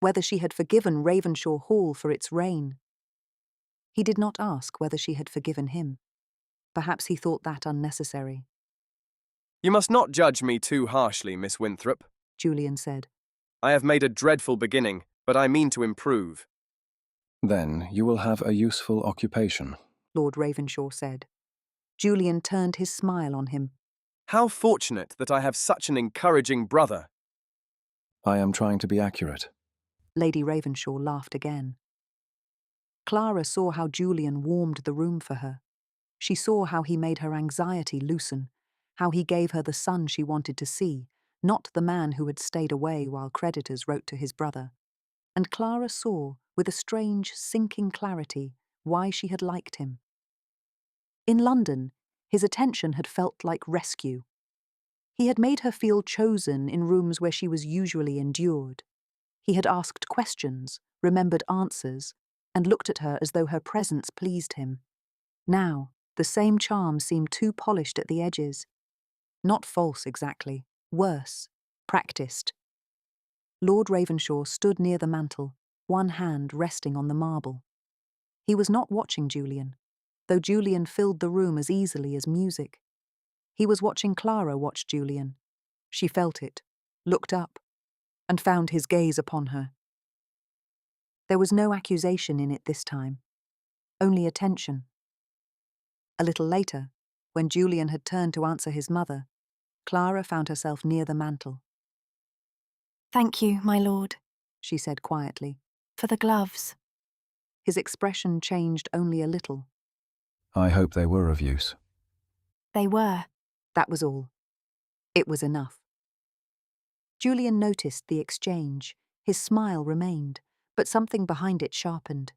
whether she had forgiven Ravenshaw Hall for its rain. He did not ask whether she had forgiven him. Perhaps he thought that unnecessary. You must not judge me too harshly, Miss Winthrop, Julian said. I have made a dreadful beginning, but I mean to improve. Then you will have a useful occupation, Lord Ravenshaw said. Julian turned his smile on him. How fortunate that I have such an encouraging brother. I am trying to be accurate. Lady Ravenshaw laughed again. Clara saw how Julian warmed the room for her. She saw how he made her anxiety loosen, how he gave her the son she wanted to see, not the man who had stayed away while creditors wrote to his brother. And Clara saw, with a strange, sinking clarity, why she had liked him. In London, his attention had felt like rescue. He had made her feel chosen in rooms where she was usually endured. He had asked questions, remembered answers, and looked at her as though her presence pleased him. Now, the same charm seemed too polished at the edges. Not false exactly, worse, practiced. Lord Ravenshaw stood near the mantel, one hand resting on the marble. He was not watching Julian, though Julian filled the room as easily as music. He was watching Clara watch Julian. She felt it, looked up, and found his gaze upon her. There was no accusation in it this time, only attention. A little later, when Julian had turned to answer his mother, Clara found herself near the mantel. Thank you, my lord, She said quietly. for the gloves. His expression changed only a little. I hope they were of use. They were. That was all. It was enough. Julian noticed the exchange. His smile remained, but something behind it sharpened.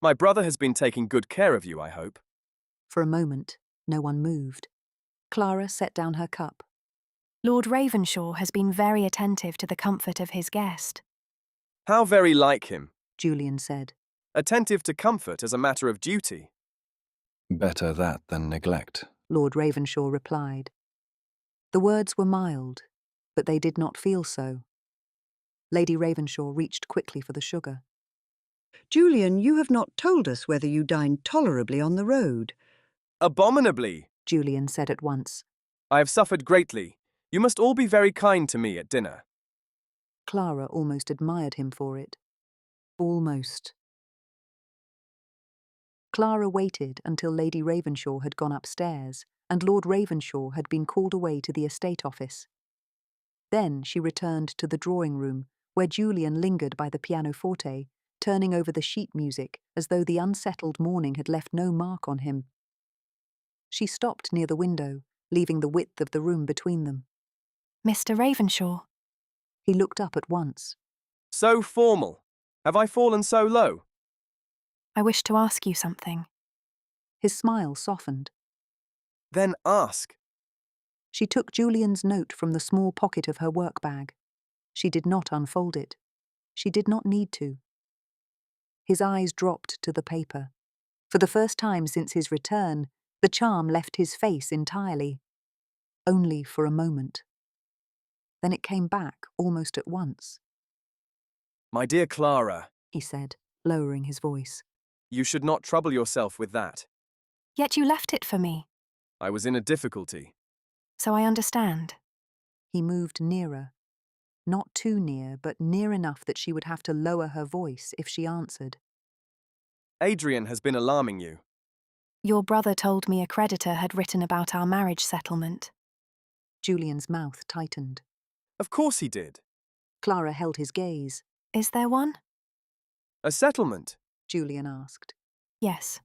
My brother has been taking good care of you, I hope. For a moment, no one moved. Clara set down her cup. Lord Ravenshaw has been very attentive to the comfort of his guest. How very like him. Julian said. Attentive to comfort as a matter of duty. Better that than neglect. Lord Ravenshaw replied. The words were mild, but they did not feel so. Lady Ravenshaw reached quickly for the sugar. Julian, you have not told us whether you dined tolerably on the road. Abominably. Julian said at once. I have suffered greatly. You must all be very kind to me at dinner. Clara almost admired him for it. Almost. Clara waited until Lady Ravenshaw had gone upstairs and Lord Ravenshaw had been called away to the estate office. Then she returned to the drawing room, where Julian lingered by the pianoforte, turning over the sheet music as though the unsettled morning had left no mark on him. She stopped near the window, leaving the width of the room between them. Mr. Ravenshaw. He looked up at once. So formal. Have I fallen so low? I wish to ask you something. His smile softened. Then ask. She took Julian's note from the small pocket of her work bag. She did not unfold it. She did not need to. His eyes dropped to the paper. For the first time since his return, the charm left his face entirely. Only for a moment. Then it came back almost at once. My dear Clara, he said, lowering his voice. You should not trouble yourself with that. Yet you left it for me, I was in a difficulty. so I understand. He moved nearer. Not too near, but near enough that she would have to lower her voice if she answered. Adrian has been alarming you. Your brother told me a creditor had written about our marriage settlement. Julian's mouth tightened. Of course he did. Clara held his gaze. Is there one? A settlement? Julian asked. Yes.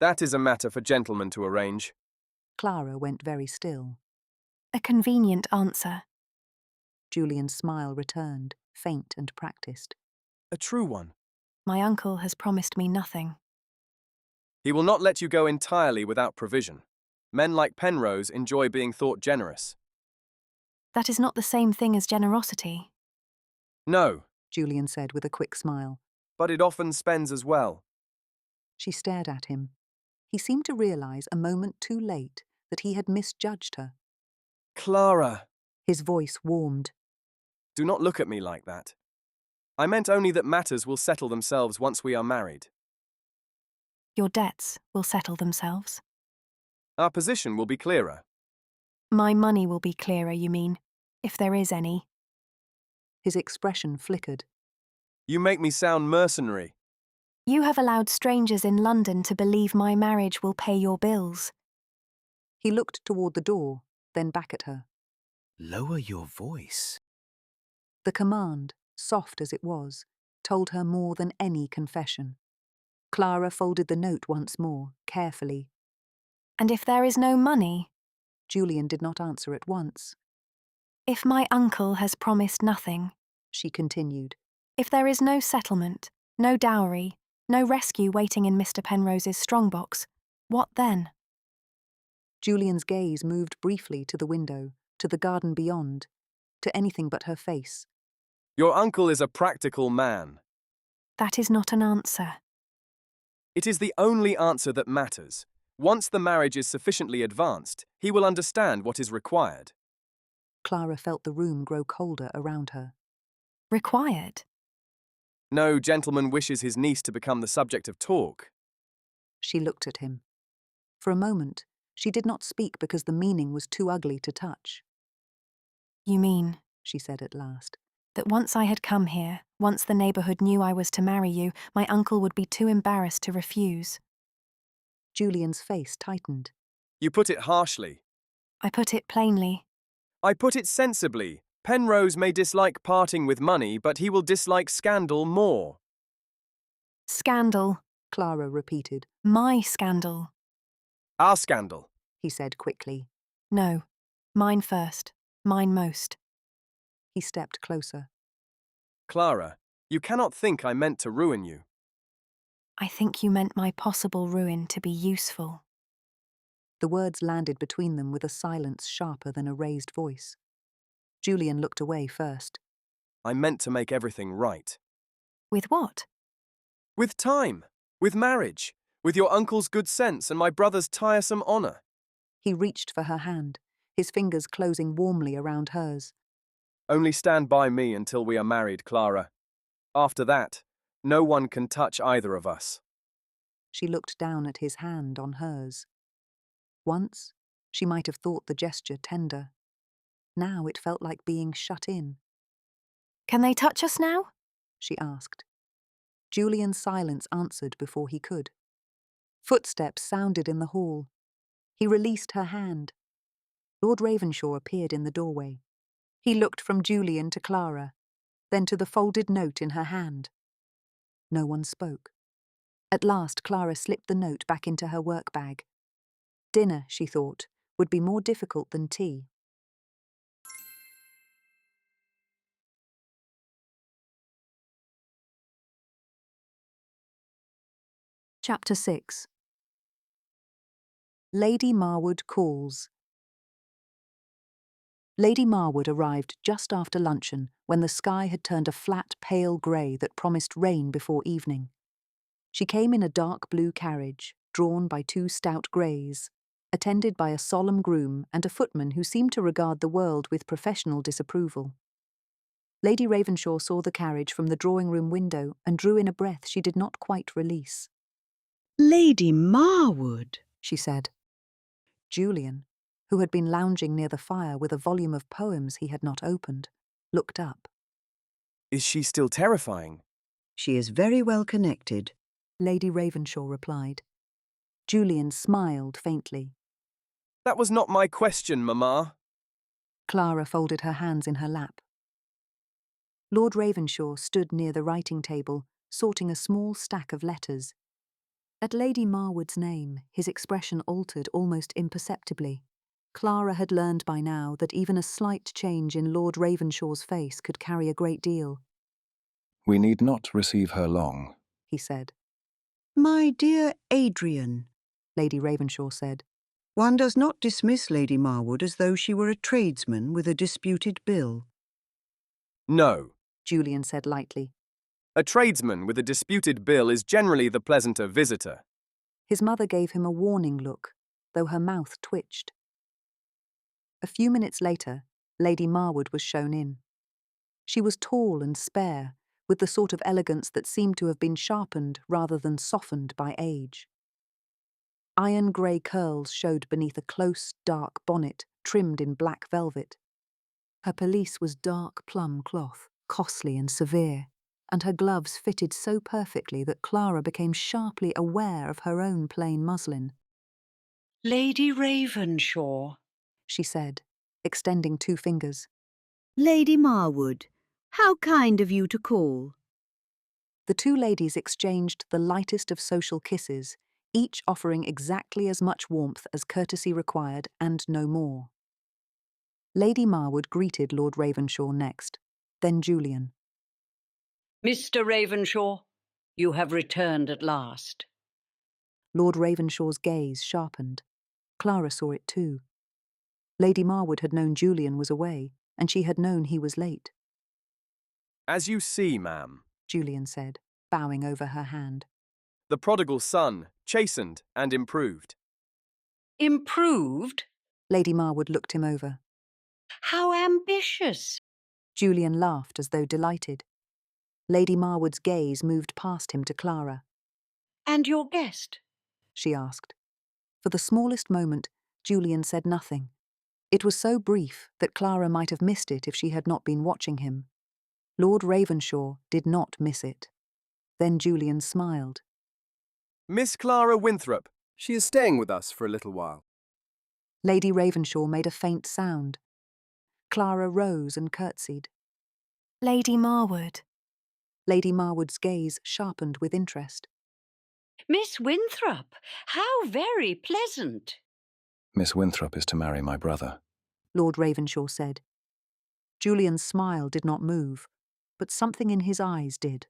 That is a matter for gentlemen to arrange. Clara went very still. A convenient answer. Julian's smile returned, faint and practiced. A true one. My uncle has promised me nothing. He will not let you go entirely without provision. Men like Penrose enjoy being thought generous. That is not the same thing as generosity. No, Julian said with a quick smile. but it often spends as well. She stared at him. He seemed to realize a moment too late that he had misjudged her. Clara, His voice warmed. do not look at me like that. I meant only that matters will settle themselves once we are married. Your debts will settle themselves. Our position will be clearer. My money will be clearer, you mean, if there is any. His expression flickered. You make me sound mercenary. You have allowed strangers in London to believe my marriage will pay your bills. He looked toward the door, then back at her. Lower your voice. The command, soft as it was, told her more than any confession. Clara folded the note once more, carefully. And if there is no money? Julian did not answer at once. If my uncle has promised nothing, She continued. if there is no settlement, no dowry, no rescue waiting in Mr. Penrose's strongbox, what then? Julian's gaze moved briefly to the window, to the garden beyond, to anything but her face. Your uncle is a practical man. That is not an answer. It is the only answer that matters. Once the marriage is sufficiently advanced, he will understand what is required. Clara felt the room grow colder around her. Required? No gentleman wishes his niece to become the subject of talk. She looked at him. For a moment, she did not speak because the meaning was too ugly to touch. You mean, She said at last. that once I had come here, once the neighbourhood knew I was to marry you, my uncle would be too embarrassed to refuse. Julian's face tightened. You put it harshly. I put it plainly. I put it sensibly. Penrose may dislike parting with money, but he will dislike scandal more. Scandal. Clara repeated. My scandal. Our scandal. He said quickly. No. Mine first. Mine most. He stepped closer. Clara, you cannot think I meant to ruin you. I think you meant my possible ruin to be useful. The words landed between them with a silence sharper than a raised voice. Julian looked away first. I meant to make everything right. With what? With time, with marriage, with your uncle's good sense and my brother's tiresome honour. He reached for her hand, his fingers closing warmly around hers. Only stand by me until we are married, Clara. After that, no one can touch either of us. She looked down at his hand on hers. Once, she might have thought the gesture tender. Now it felt like being shut in. Can they touch us now? She asked. Julian's silence answered before he could. Footsteps sounded in the hall. He released her hand. Lord Ravenshaw appeared in the doorway. He looked from Julian to Clara, then to the folded note in her hand. No one spoke. At last, Clara slipped the note back into her work bag. Dinner, she thought, would be more difficult than tea. Chapter 6. Lady Marwood calls. Lady Marwood arrived just after luncheon, when the sky had turned a flat, pale grey that promised rain before evening. She came in a dark blue carriage, drawn by two stout greys, attended by a solemn groom and a footman who seemed to regard the world with professional disapproval. Lady Ravenshaw saw the carriage from the drawing-room window and drew in a breath she did not quite release. Lady Marwood, she said. Julian, who had been lounging near the fire with a volume of poems he had not opened, looked up. Is she still terrifying? She is very well connected, Lady Ravenshaw replied. Julian smiled faintly. That was not my question, Mamma. Clara folded her hands in her lap. Lord Ravenshaw stood near the writing table, sorting a small stack of letters. At Lady Marwood's name, his expression altered almost imperceptibly. Clara had learned by now that even a slight change in Lord Ravenshaw's face could carry a great deal. We need not receive her long, he said. My dear Adrian, Lady Ravenshaw said. One does not dismiss Lady Marwood as though she were a tradesman with a disputed bill. No, Julian said lightly. a tradesman with a disputed bill is generally the pleasanter visitor. His mother gave him a warning look, though her mouth twitched. A few minutes later, Lady Marwood was shown in. She was tall and spare, with the sort of elegance that seemed to have been sharpened rather than softened by age. Iron grey curls showed beneath a close, dark bonnet trimmed in black velvet. Her pelisse was dark plum cloth, costly and severe, and her gloves fitted so perfectly that Clara became sharply aware of her own plain muslin. Lady Ravenshaw, she said, extending 2 fingers. Lady Marwood, how kind of you to call. The 2 ladies exchanged the lightest of social kisses, each offering exactly as much warmth as courtesy required and no more. Lady Marwood greeted Lord Ravenshaw next, then Julian. Mr. Ravenshaw, you have returned at last. Lord Ravenshaw's gaze sharpened. Clara saw it too. Lady Marwood had known Julian was away, and she had known he was late. As you see, ma'am, Julian said, bowing over her hand. The prodigal son, chastened and improved. Improved? Lady Marwood looked him over. How ambitious! Julian laughed as though delighted. Lady Marwood's gaze moved past him to Clara. And your guest? She asked. For the smallest moment, Julian said nothing. It was so brief that Clara might have missed it if she had not been watching him. Lord Ravenshaw did not miss it. Then Julian smiled. Miss Clara Winthrop. She is staying with us for a little while. Lady Ravenshaw made a faint sound. Clara rose and curtsied. Lady Marwood. Lady Marwood's gaze sharpened with interest. Miss Winthrop, how very pleasant. Miss Winthrop is to marry my brother, Lord Ravenshaw said. Julian's smile did not move, but something in his eyes did.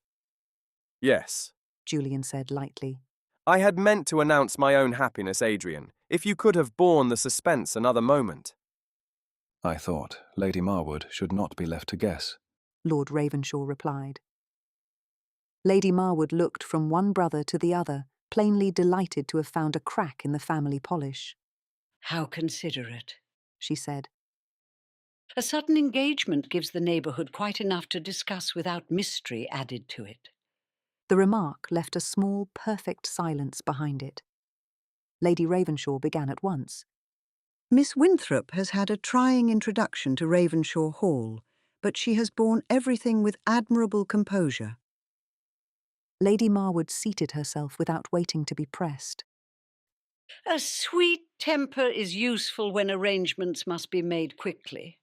Yes, Julian said lightly. I had meant to announce my own happiness, Adrian, if you could have borne the suspense another moment. I thought Lady Marwood should not be left to guess, Lord Ravenshaw replied. Lady Marwood looked from one brother to the other, plainly delighted to have found a crack in the family polish. How considerate, she said. A sudden engagement gives the neighbourhood quite enough to discuss without mystery added to it. The remark left a small, perfect silence behind it. Lady Ravenshaw began at once. Miss Winthrop has had a trying introduction to Ravenshaw Hall, but she has borne everything with admirable composure. Lady Marwood seated herself without waiting to be pressed. A sweet temper is useful when arrangements must be made quickly.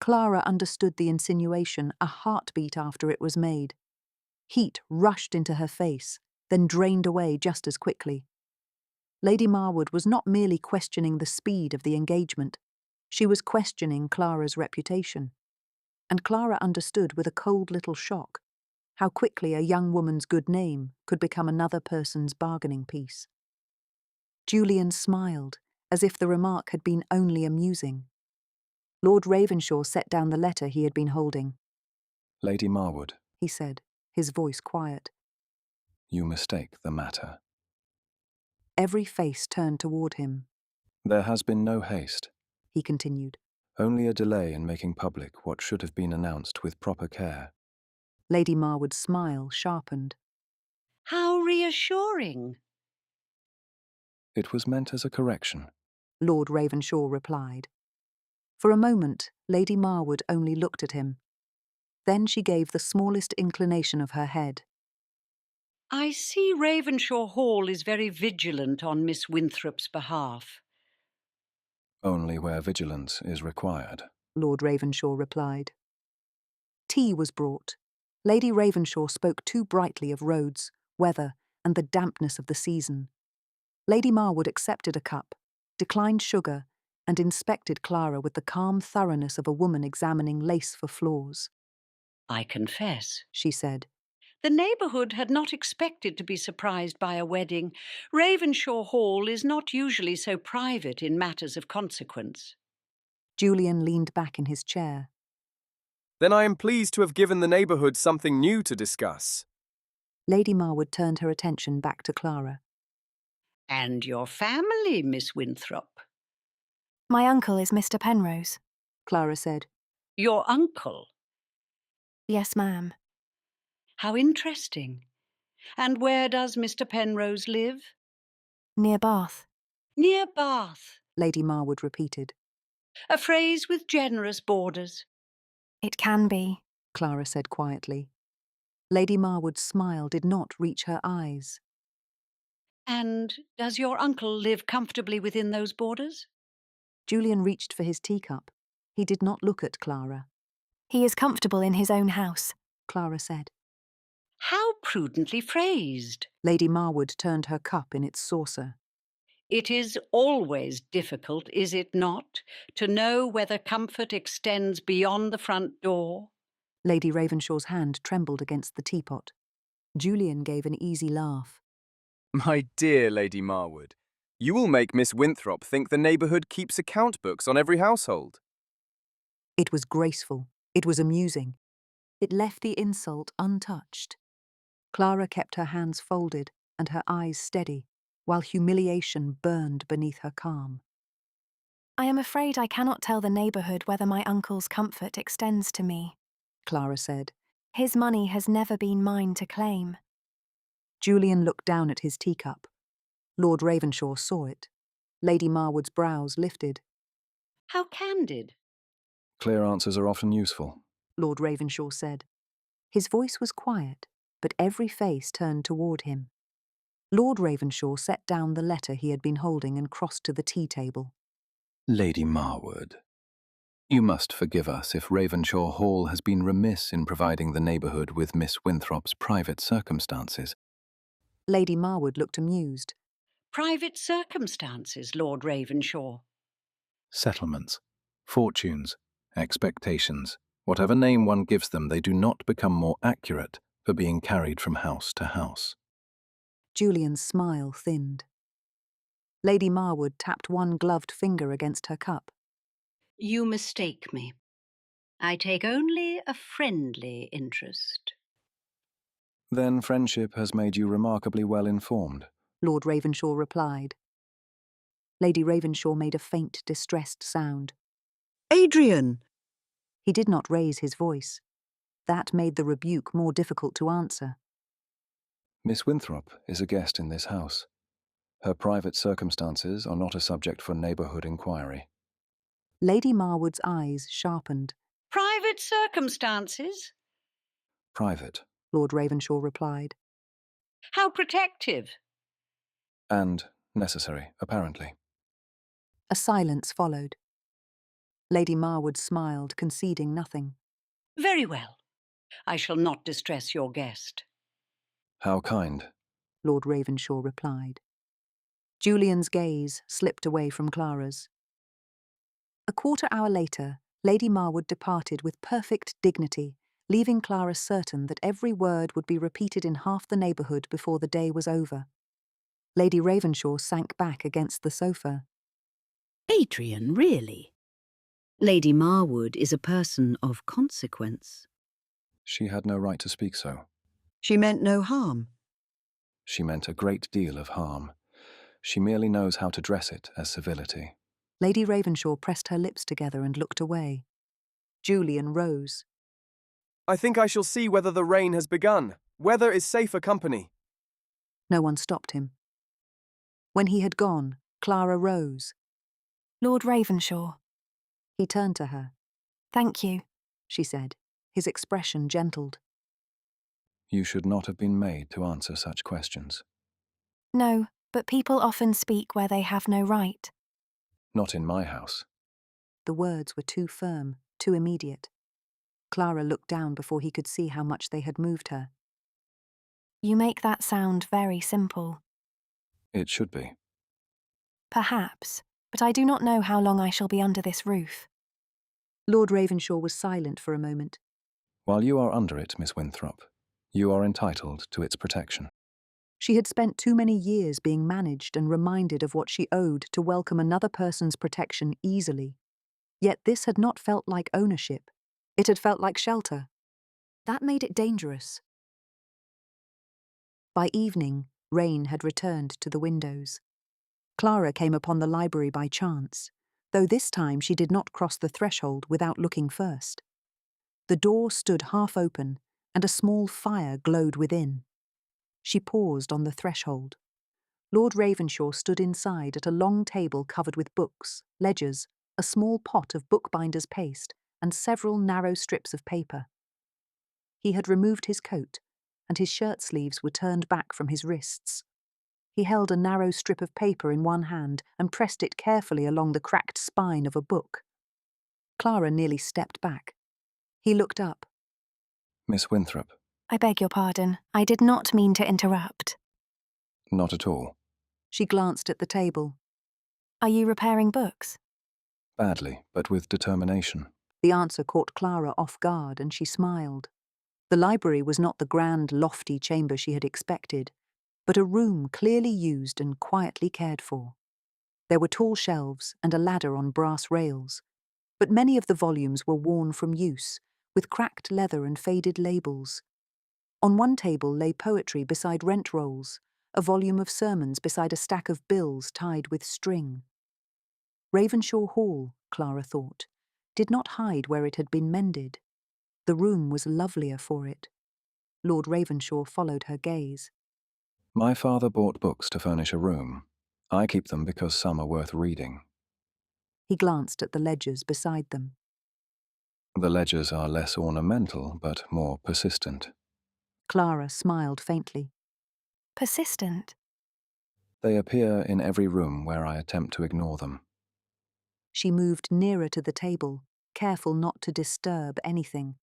Clara understood the insinuation a heartbeat after it was made. Heat rushed into her face, then drained away just as quickly. Lady Marwood was not merely questioning the speed of the engagement. She was questioning Clara's reputation. And Clara understood with a cold little shock how quickly a young woman's good name could become another person's bargaining piece. Julian smiled, as if the remark had been only amusing. Lord Ravenshaw set down the letter he had been holding. Lady Marwood, he said, his voice quiet. You mistake the matter. Every face turned toward him. There has been no haste, he continued. Only a delay in making public what should have been announced with proper care. Lady Marwood's smile sharpened. How reassuring. It was meant as a correction. Lord Ravenshaw replied. For a moment, Lady Marwood only looked at him. Then she gave the smallest inclination of her head. I see Ravenshaw Hall is very vigilant on Miss Winthrop's behalf. Only where vigilance is required, Lord Ravenshaw replied. Tea was brought. Lady Ravenshaw spoke too brightly of roads, weather, and the dampness of the season. Lady Marwood accepted a cup, declined sugar, and inspected Clara with the calm thoroughness of a woman examining lace for flaws. I confess, she said. The neighbourhood had not expected to be surprised by a wedding. Ravenshaw Hall is not usually so private in matters of consequence. Julian leaned back in his chair. Then I am pleased to have given the neighbourhood something new to discuss. Lady Marwood turned her attention back to Clara. And your family, Miss Winthrop? My uncle is Mr. Penrose, Clara said. Your uncle? Yes, ma'am. How interesting. And where does Mr. Penrose live? Near Bath. Near Bath, Lady Marwood repeated. A phrase with generous borders. It can be, Clara said quietly. Lady Marwood's smile did not reach her eyes. And does your uncle live comfortably within those borders? Julian reached for his teacup. He did not look at Clara. He is comfortable in his own house, Clara said. How prudently phrased. Lady Marwood turned her cup in its saucer. It is always difficult, is it not, to know whether comfort extends beyond the front door? Lady Ravenshaw's hand trembled against the teapot. Julian gave an easy laugh. My dear Lady Marwood, you will make Miss Winthrop think the neighbourhood keeps account books on every household. It was graceful. It was amusing. It left the insult untouched. Clara kept her hands folded and her eyes steady, while humiliation burned beneath her calm. I am afraid I cannot tell the neighbourhood whether my uncle's comfort extends to me, Clara said. His money has never been mine to claim. Julian looked down at his teacup. Lord Ravenshaw saw it. Lady Marwood's brows lifted. How candid. Clear answers are often useful, Lord Ravenshaw said. His voice was quiet, but every face turned toward him. Lord Ravenshaw set down the letter he had been holding and crossed to the tea table. Lady Marwood, you must forgive us if Ravenshaw Hall has been remiss in providing the neighbourhood with Miss Winthrop's private circumstances. Lady Marwood looked amused. Private circumstances, Lord Ravenshaw. Settlements, fortunes, expectations, whatever name one gives them, they do not become more accurate for being carried from house to house. Julian's smile thinned. Lady Marwood tapped one gloved finger against her cup. You mistake me. I take only a friendly interest. Then friendship has made you remarkably well informed, Lord Ravenshaw replied. Lady Ravenshaw made a faint, distressed sound. Adrian! He did not raise his voice. That made the rebuke more difficult to answer. Miss Winthrop is a guest in this house. Her private circumstances are not a subject for neighbourhood inquiry. Lady Marwood's eyes sharpened. Private circumstances? Private, Lord Ravenshaw replied. How protective. And necessary, apparently. A silence followed. Lady Marwood smiled, conceding nothing. Very well. I shall not distress your guest. How kind, Lord Ravenshaw replied. Julian's gaze slipped away from Clara's. A quarter-hour later, Lady Marwood departed with perfect dignity, leaving Clara certain that every word would be repeated in half the neighbourhood before the day was over. Lady Ravenshaw sank back against the sofa. Adrian, really? Lady Marwood is a person of consequence. She had no right to speak so. She meant no harm. She meant a great deal of harm. She merely knows how to dress it as civility. Lady Ravenshaw pressed her lips together and looked away. Julian rose. I think I shall see whether the rain has begun. Weather is safer company. No one stopped him. When he had gone, Clara rose. Lord Ravenshaw. He turned to her. Thank you, she said, his expression gentled. You should not have been made to answer such questions. No, but people often speak where they have no right. Not in my house. The words were too firm, too immediate. Clara looked down before he could see how much they had moved her. You make that sound very simple. It should be. Perhaps, but I do not know how long I shall be under this roof. Lord Ravenshaw was silent for a moment. While you are under it, Miss Winthrop, you are entitled to its protection. She had spent too many years being managed and reminded of what she owed to welcome another person's protection easily. Yet this had not felt like ownership. It had felt like shelter. That made it dangerous. By evening, rain had returned to the windows. Clara came upon the library by chance, though this time she did not cross the threshold without looking first. The door stood half open, and a small fire glowed within. She paused on the threshold. Lord Ravenshaw stood inside at a long table covered with books, ledgers, a small pot of bookbinder's paste, and several narrow strips of paper. He had removed his coat, and his shirt sleeves were turned back from his wrists. He held a narrow strip of paper in one hand and pressed it carefully along the cracked spine of a book. Clara nearly stepped back. He looked up. Miss Winthrop. I beg your pardon. I did not mean to interrupt. Not at all. She glanced at the table. Are you repairing books? Badly, but with determination. The answer caught Clara off guard, and she smiled. The library was not the grand, lofty chamber she had expected, but a room clearly used and quietly cared for. There were tall shelves and a ladder on brass rails, but many of the volumes were worn from use, with cracked leather and faded labels. On one table lay poetry beside rent rolls, a volume of sermons beside a stack of bills tied with string. Ravenshaw Hall, Clara thought, did not hide where it had been mended. The room was lovelier for it. Lord Ravenshaw followed her gaze. My father bought books to furnish a room. I keep them because some are worth reading. He glanced at the ledgers beside them. The ledgers are less ornamental, but more persistent. Clara smiled faintly. Persistent? They appear in every room where I attempt to ignore them. She moved nearer to the table, careful not to disturb anything.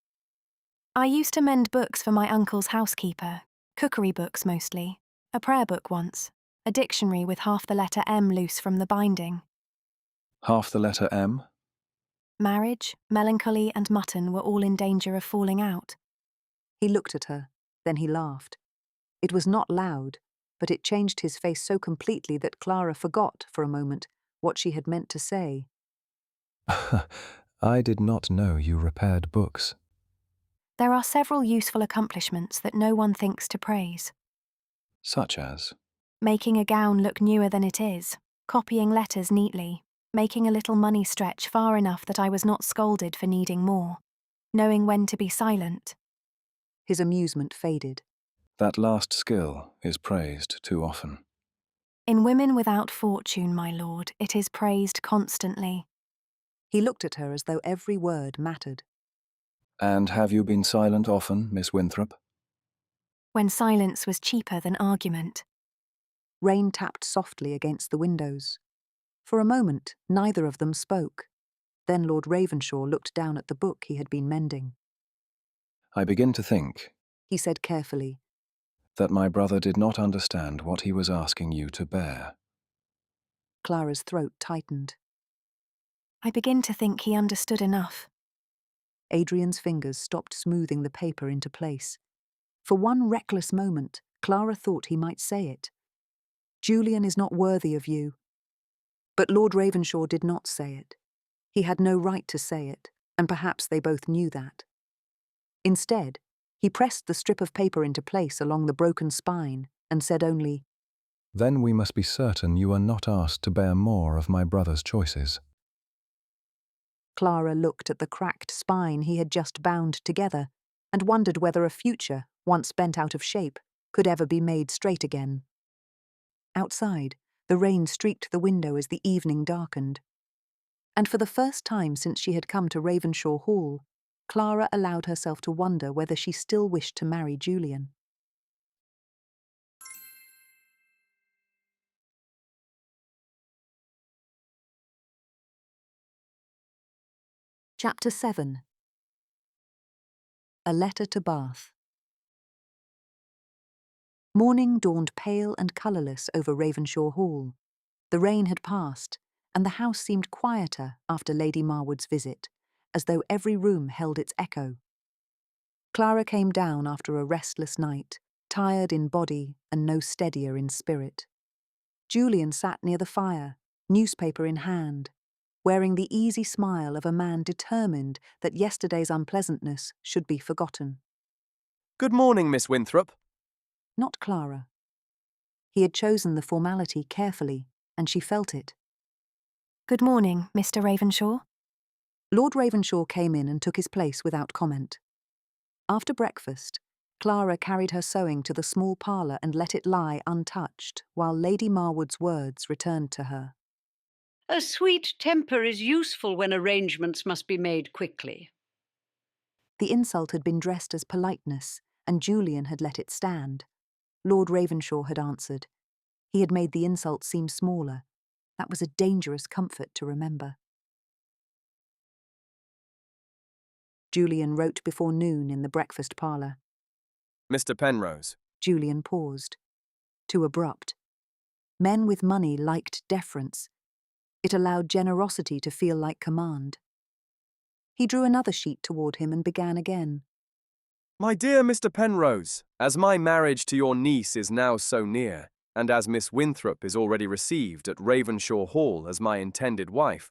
I used to mend books for my uncle's housekeeper, cookery books mostly, a prayer book once, a dictionary with half the letter M loose from the binding. Half the letter M? Marriage, melancholy, and mutton were all in danger of falling out. He looked at her, then he laughed. It was not loud, but it changed his face so completely that Clara forgot, for a moment, what she had meant to say. I did not know you repaired books. There are several useful accomplishments that no one thinks to praise. Such as? Making a gown look newer than it is, copying letters neatly, making a little money stretch far enough that I was not scolded for needing more, knowing when to be silent. His amusement faded. That last skill is praised too often. In women without fortune, my lord, it is praised constantly. He looked at her as though every word mattered. And have you been silent often, Miss Winthrop? When silence was cheaper than argument. Rain tapped softly against the windows. For a moment, neither of them spoke. Then Lord Ravenshaw looked down at the book he had been mending. I begin to think, he said carefully, that my brother did not understand what he was asking you to bear. Clara's throat tightened. I begin to think he understood enough. Adrian's fingers stopped smoothing the paper into place. For one reckless moment, Clara thought he might say it. Julian is not worthy of you. But Lord Ravenshaw did not say it. He had no right to say it, and perhaps they both knew that. Instead, he pressed the strip of paper into place along the broken spine and said only, Then we must be certain you are not asked to bear more of my brother's choices. Clara looked at the cracked spine he had just bound together and wondered whether a future, once bent out of shape, could ever be made straight again. Outside, the rain streaked the window as the evening darkened. And for the first time since she had come to Ravenshaw Hall, Clara allowed herself to wonder whether she still wished to marry Julian. Chapter 7. A Letter to Bath. Morning dawned pale and colourless over Ravenshaw Hall. The rain had passed, and the house seemed quieter after Lady Marwood's visit, as though every room held its echo. Clara came down after a restless night, tired in body and no steadier in spirit. Julian sat near the fire, newspaper in hand, wearing the easy smile of a man determined that yesterday's unpleasantness should be forgotten. Good morning, Miss Winthrop. Not Clara. He had chosen the formality carefully, and she felt it. Good morning, Mr. Ravenshaw. Lord Ravenshaw came in and took his place without comment. After breakfast, Clara carried her sewing to the small parlour and let it lie untouched while Lady Marwood's words returned to her. A sweet temper is useful when arrangements must be made quickly. The insult had been dressed as politeness, and Julian had let it stand. Lord Ravenshaw had answered. He had made the insult seem smaller. That was a dangerous comfort to remember. Julian wrote before noon in the breakfast parlour. Mr. Penrose. Julian paused. Too abrupt. Men with money liked deference. It allowed generosity to feel like command. He drew another sheet toward him and began again. My dear Mr. Penrose, as my marriage to your niece is now so near, and as Miss Winthrop is already received at Ravenshaw Hall as my intended wife,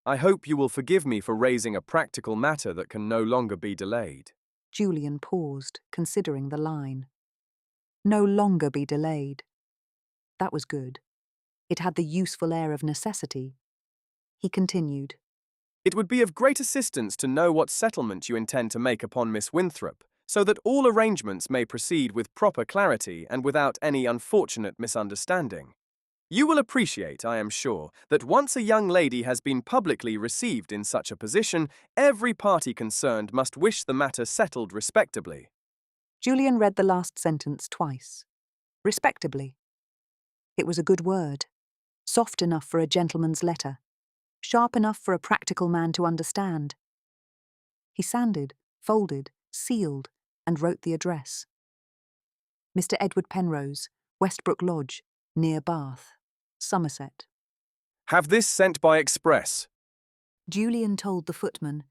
I hope you will forgive me for raising a practical matter that can no longer be delayed. Julian paused, considering the line. No longer be delayed. That was good. It had the useful air of necessity. He continued. It would be of great assistance to know what settlement you intend to make upon Miss Winthrop, so that all arrangements may proceed with proper clarity and without any unfortunate misunderstanding. You will appreciate, I am sure, that once a young lady has been publicly received in such a position, every party concerned must wish the matter settled respectably. Julian read the last sentence twice. Respectably. It was a good word. Soft enough for a gentleman's letter. Sharp enough for a practical man to understand. He sanded, folded, sealed, and wrote the address. Mr. Edward Penrose, Westbrook Lodge, near Bath, Somerset. Have this sent by express. Julian told the footman.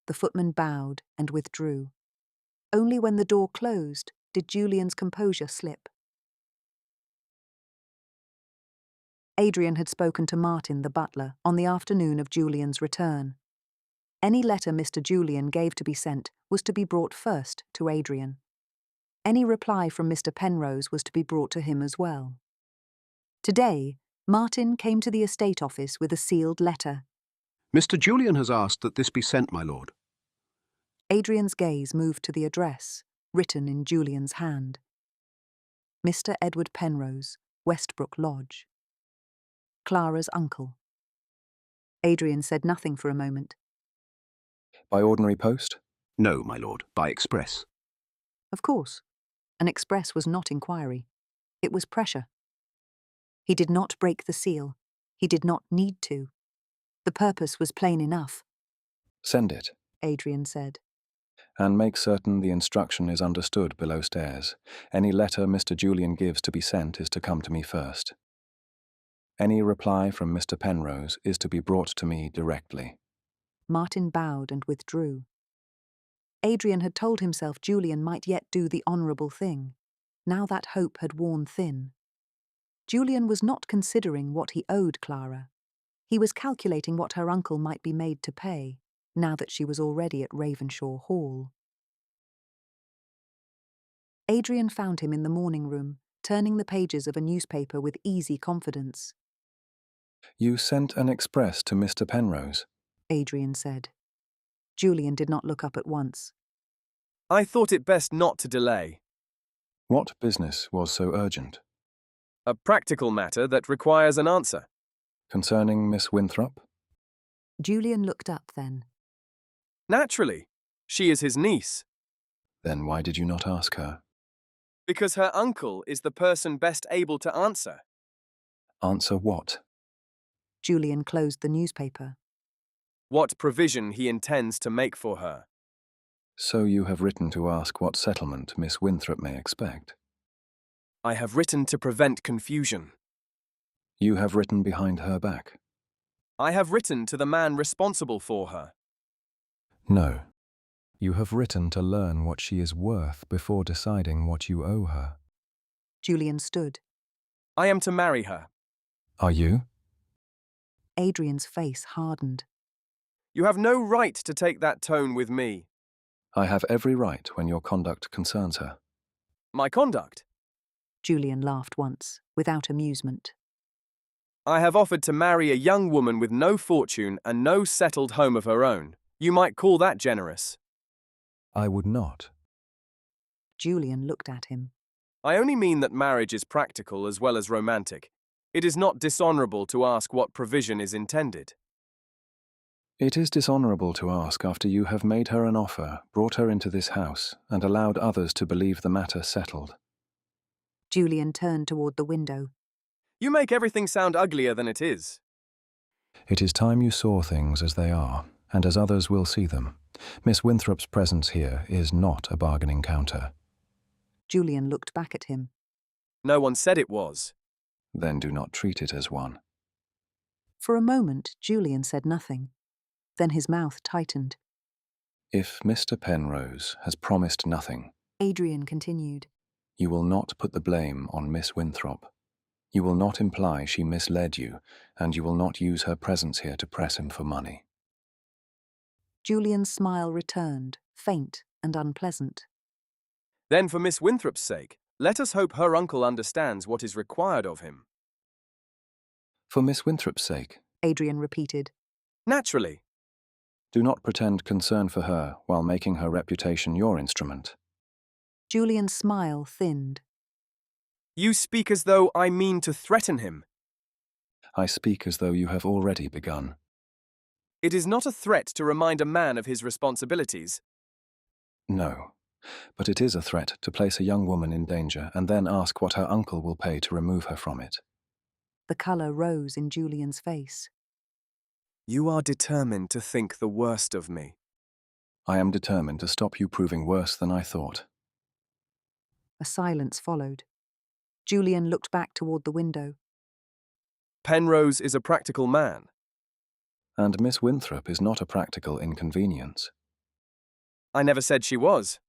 The footman bowed and withdrew. Only when the door closed did Julian's composure slip. Adrian had spoken to Martin, the butler, on the afternoon of Julian's return. Any letter Mr. Julian gave to be sent was to be brought first to Adrian. Any reply from Mr. Penrose was to be brought to him as well. Today, Martin came to the estate office with a sealed letter. Mr. Julian has asked that this be sent, my lord. Adrian's gaze moved to the address, written in Julian's hand. Mr. Edward Penrose, Westbrook Lodge. Clara's uncle. Adrian said nothing for a moment. By ordinary post? No, my lord, by express. Of course. An express was not inquiry. It was pressure. He did not break the seal. He did not need to. The purpose was plain enough. Send it, Adrian said. And make certain the instruction is understood below stairs. Any letter Mr. Julian gives to be sent is to come to me first. Any reply from Mr. Penrose is to be brought to me directly. Martin bowed and withdrew. Adrian had told himself Julian might yet do the honourable thing. Now that hope had worn thin. Julian was not considering what he owed Clara. He was calculating what her uncle might be made to pay, now that she was already at Ravenshaw Hall. Adrian found him in the morning room, turning the pages of a newspaper with easy confidence. You sent an express to Mr. Penrose. Adrian said. Julian did not look up at once. I thought it best not to delay. What business was so urgent? A practical matter that requires an answer. Concerning Miss Winthrop? Julian looked up then. Naturally. She is his niece. Then why did you not ask her? Because her uncle is the person best able to answer. Answer what? Julian closed the newspaper. What provision he intends to make for her. So you have written to ask what settlement Miss Winthrop may expect? I have written to prevent confusion. You have written behind her back? I have written to the man responsible for her. No. You have written to learn what she is worth before deciding what you owe her. Julian stood. I am to marry her. Are you? Adrian's face hardened. You have no right to take that tone with me. I have every right when your conduct concerns her. My conduct? Julian laughed once, without amusement. I have offered to marry a young woman with no fortune and no settled home of her own. You might call that generous. I would not. Julian looked at him. I only mean that marriage is practical as well as romantic. It is not dishonourable to ask what provision is intended. It is dishonourable to ask after you have made her an offer, brought her into this house, and allowed others to believe the matter settled. Julian turned toward the window. You make everything sound uglier than it is. It is time you saw things as they are, and as others will see them. Miss Winthrop's presence here is not a bargaining counter. Julian looked back at him. No one said it was. Then do not treat it as one. For a moment, Julian said nothing. Then his mouth tightened. If Mr. Penrose has promised nothing, Adrian continued, you will not put the blame on Miss Winthrop. You will not imply she misled you, and you will not use her presence here to press him for money. Julian's smile returned, faint and unpleasant. Then for Miss Winthrop's sake, let us hope her uncle understands what is required of him. For Miss Winthrop's sake, Adrian repeated. Naturally. Do not pretend concern for her while making her reputation your instrument. Julian's smile thinned. You speak as though I mean to threaten him. I speak as though you have already begun. It is not a threat to remind a man of his responsibilities. No, but it is a threat to place a young woman in danger and then ask what her uncle will pay to remove her from it. The colour rose in Julian's face. You are determined to think the worst of me. I am determined to stop you proving worse than I thought. A silence followed. Julian looked back toward the window. Penrose is a practical man. And Miss Winthrop is not a practical inconvenience. I never said she was.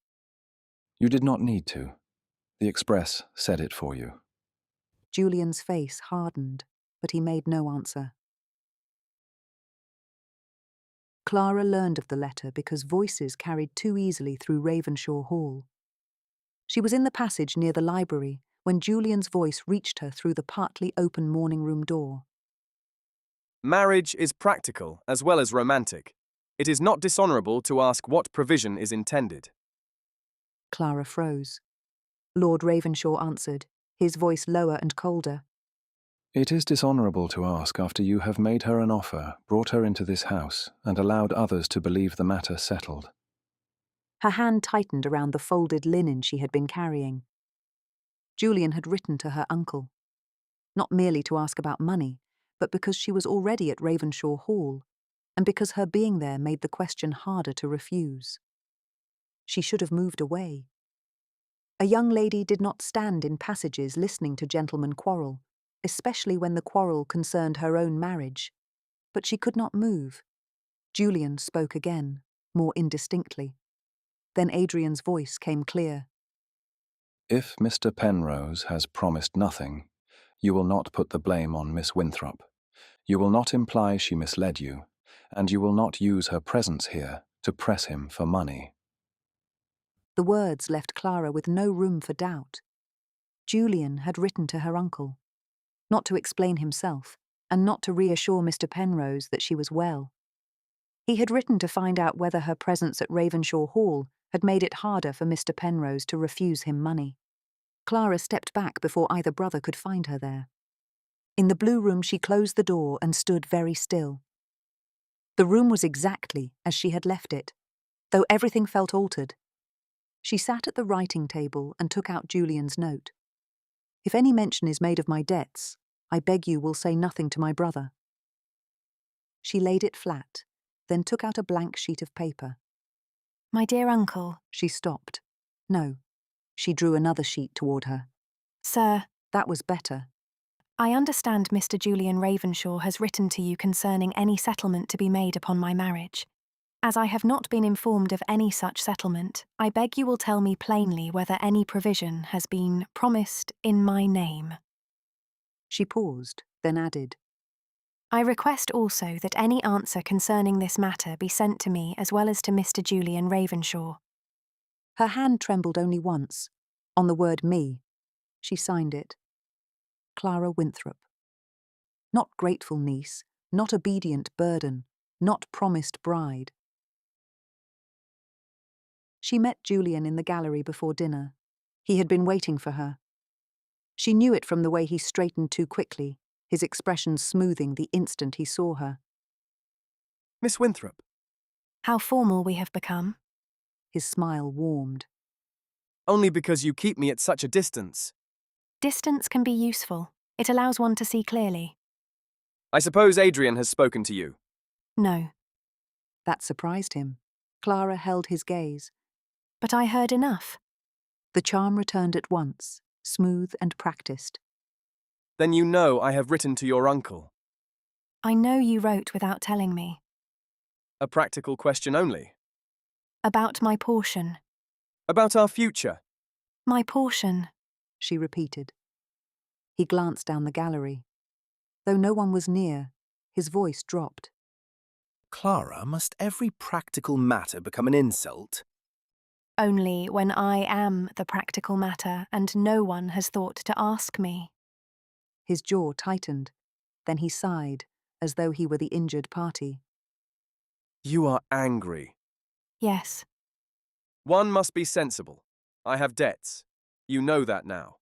You did not need to. The Express said it for you. Julian's face hardened, but he made no answer. Clara learned of the letter because voices carried too easily through Ravenshaw Hall. She was in the passage near the library when Julian's voice reached her through the partly open morning room door. Marriage is practical as well as romantic. It is not dishonourable to ask what provision is intended. Clara froze. Lord Ravenshaw answered, his voice lower and colder. It is dishonourable to ask after you have made her an offer, brought her into this house, and allowed others to believe the matter settled. Her hand tightened around the folded linen she had been carrying. Julian had written to her uncle, not merely to ask about money, but because she was already at Ravenshaw Hall, and because her being there made the question harder to refuse. She should have moved away. A young lady did not stand in passages listening to gentlemen quarrel, especially when the quarrel concerned her own marriage. But she could not move. Julian spoke again, more indistinctly. Then Adrian's voice came clear. If Mr. Penrose has promised nothing, you will not put the blame on Miss Winthrop. You will not imply she misled you, and you will not use her presence here to press him for money. The words left Clara with no room for doubt. Julian had written to her uncle, not to explain himself, and not to reassure Mr. Penrose that she was well. He had written to find out whether her presence at Ravenshaw Hall had made it harder for Mr. Penrose to refuse him money. Clara stepped back before either brother could find her there. In the blue room she closed the door and stood very still. The room was exactly as she had left it, though everything felt altered. She sat at the writing table and took out Julian's note. "If any mention is made of my debts, I beg you will say nothing to my brother." She laid it flat, then took out a blank sheet of paper. My dear uncle. She stopped. No. She drew another sheet toward her. Sir. That was better. I understand Mr. Julian Ravenshaw has written to you concerning any settlement to be made upon my marriage. As I have not been informed of any such settlement, I beg you will tell me plainly whether any provision has been promised in my name. She paused, then added, I request also that any answer concerning this matter be sent to me as well as to Mr. Julian Ravenshaw. Her hand trembled only once, on the word me. She signed it. Clara Winthrop. Not grateful niece, not obedient burden, not promised bride. She met Julian in the gallery before dinner. He had been waiting for her. She knew it from the way he straightened too quickly, his expression smoothing the instant he saw her. Miss Winthrop. How formal we have become. His smile warmed. Only because you keep me at such a distance. Distance can be useful. It allows one to see clearly. I suppose Adrian has spoken to you. No. That surprised him. Clara held his gaze. But I heard enough. The charm returned at once, smooth and practiced. Then you know I have written to your uncle. I know you wrote without telling me. A practical question only. About my portion. About our future. My portion, she repeated. He glanced down the gallery. Though no one was near, his voice dropped. Clara, must every practical matter become an insult? Only when I am the practical matter and no one has thought to ask me. His jaw tightened. Then he sighed, as though he were the injured party. You are angry. Yes. One must be sensible. I have debts. You know that now.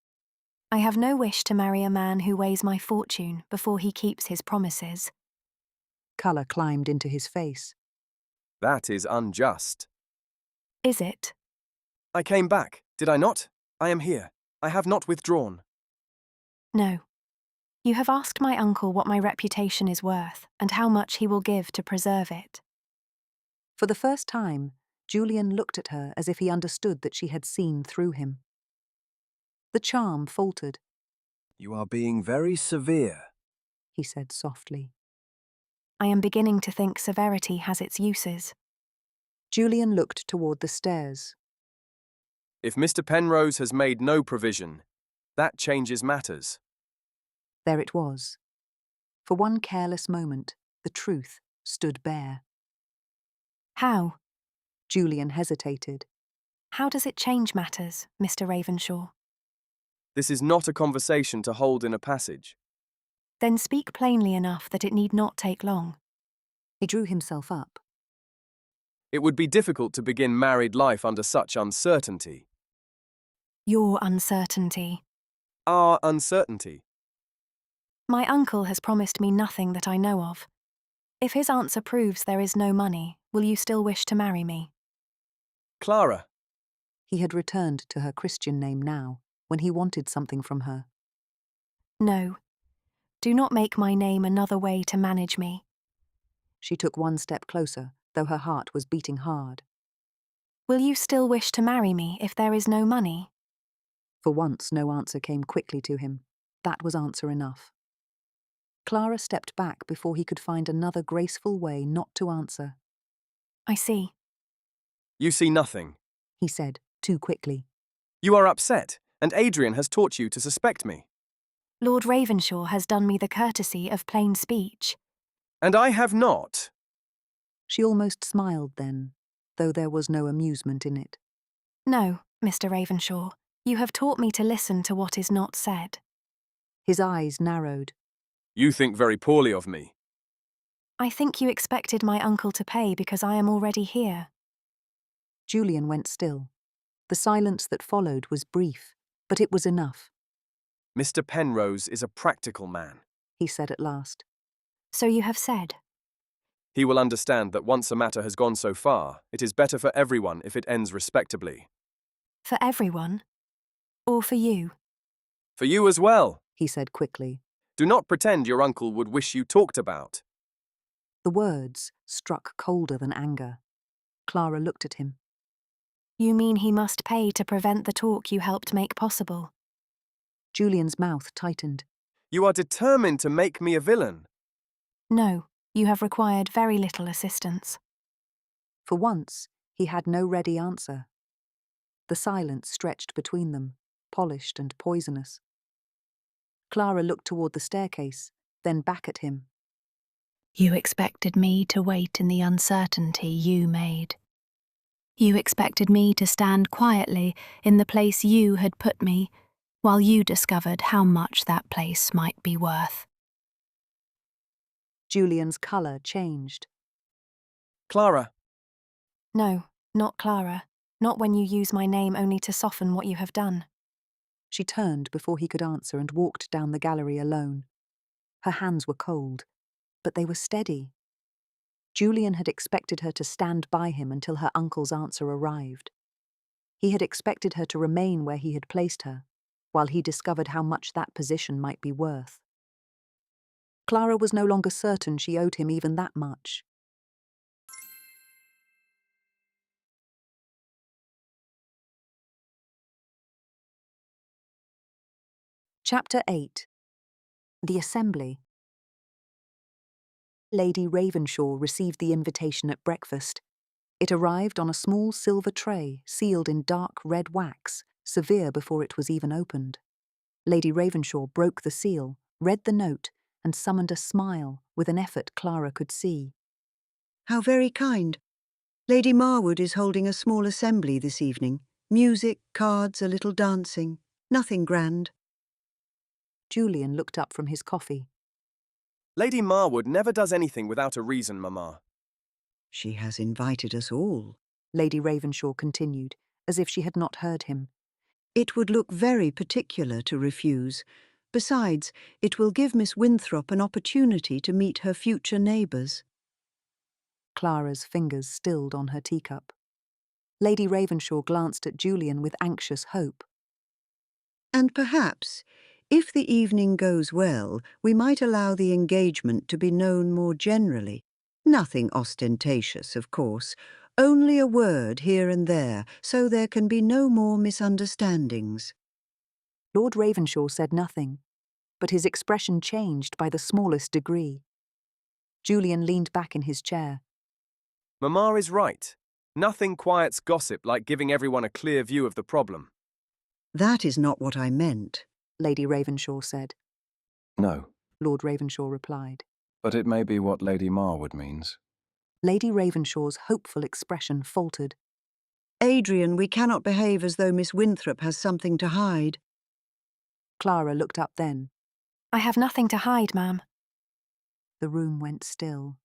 I have no wish to marry a man who weighs my fortune before he keeps his promises. Colour climbed into his face. That is unjust. Is it? I came back, did I not? I am here. I have not withdrawn. No. You have asked my uncle what my reputation is worth and how much he will give to preserve it. For the first time, Julian looked at her as if he understood that she had seen through him. The charm faltered. You are being very severe, he said softly. I am beginning to think severity has its uses. Julian looked toward the stairs. If Mr. Penrose has made no provision, that changes matters. There it was. For one careless moment, the truth stood bare. How? Julian hesitated. How does it change matters, Mr. Ravenshaw? This is not a conversation to hold in a passage. Then speak plainly enough that it need not take long. He drew himself up. It would be difficult to begin married life under such uncertainty. Your uncertainty. Our uncertainty. My uncle has promised me nothing that I know of. If his answer proves there is no money, will you still wish to marry me? Clara. He had returned to her Christian name now, when he wanted something from her. No. Do not make my name another way to manage me. She took one step closer, though her heart was beating hard. Will you still wish to marry me if there is no money? For once no answer came quickly to him. That was answer enough. Clara stepped back before he could find another graceful way not to answer. I see. You see nothing, he said, too quickly. You are upset, and Adrian has taught you to suspect me. Lord Ravenshaw has done me the courtesy of plain speech. And I have not. She almost smiled then, though there was no amusement in it. No, Mr. Ravenshaw. You have taught me to listen to what is not said. His eyes narrowed. You think very poorly of me. I think you expected my uncle to pay because I am already here. Julian went still. The silence that followed was brief, but it was enough. Mr. Penrose is a practical man. He said at last. So you have said. He will understand that once a matter has gone so far, it is better for everyone if it ends respectably. For everyone? Or for you? For you as well, he said quickly. Do not pretend your uncle would wish you talked about. The words struck colder than anger. Clara looked at him. You mean he must pay to prevent the talk you helped make possible? Julian's mouth tightened. You are determined to make me a villain. No, you have required very little assistance. For once, he had no ready answer. The silence stretched between them, polished and poisonous. Clara looked toward the staircase, then back at him. You expected me to wait in the uncertainty you made. You expected me to stand quietly in the place you had put me, while you discovered how much that place might be worth. Julian's colour changed. Clara. No, not Clara. Not when you use my name only to soften what you have done. She turned before he could answer and walked down the gallery alone. Her hands were cold, but they were steady. Julian had expected her to stand by him until her uncle's answer arrived. He had expected her to remain where he had placed her, while he discovered how much that position might be worth. Clara was no longer certain she owed him even that much. Chapter 8. The Assembly. Lady Ravenshaw received the invitation at breakfast. It arrived on a small silver tray sealed in dark red wax, severe before it was even opened. Lady Ravenshaw broke the seal, read the note, and summoned a smile with an effort Clara could see. How very kind. Lady Marwood is holding a small assembly this evening. Music, cards, a little dancing. Nothing grand. Julian looked up from his coffee. Lady Marwood never does anything without a reason, Mamma. She has invited us all, Lady Ravenshaw continued, as if she had not heard him. It would look very particular to refuse. Besides, it will give Miss Winthrop an opportunity to meet her future neighbours. Clara's fingers stilled on her teacup. Lady Ravenshaw glanced at Julian with anxious hope. And perhaps, if the evening goes well, we might allow the engagement to be known more generally. Nothing ostentatious, of course, only a word here and there, so there can be no more misunderstandings. Lord Ravenshaw said nothing, but his expression changed by the smallest degree. Julian leaned back in his chair. Mamma is right. Nothing quiets gossip like giving everyone a clear view of the problem. That is not what I meant, Lady Ravenshaw said. No. Lord Ravenshaw replied. But it may be what Lady Marwood means. Lady Ravenshaw's hopeful expression faltered. Adrian, we cannot behave as though Miss Winthrop has something to hide. Clara looked up then. I have nothing to hide, ma'am. The room went still.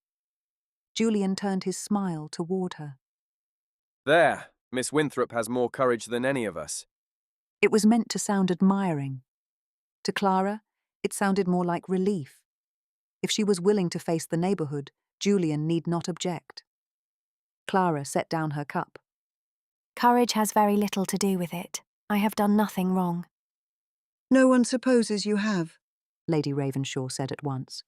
Julian turned his smile toward her. There, Miss Winthrop has more courage than any of us. It was meant to sound admiring. To Clara, it sounded more like relief. If she was willing to face the neighbourhood, Julian need not object. Clara set down her cup. Courage has very little to do with it. I have done nothing wrong. No one supposes you have, Lady Ravenshaw said at once.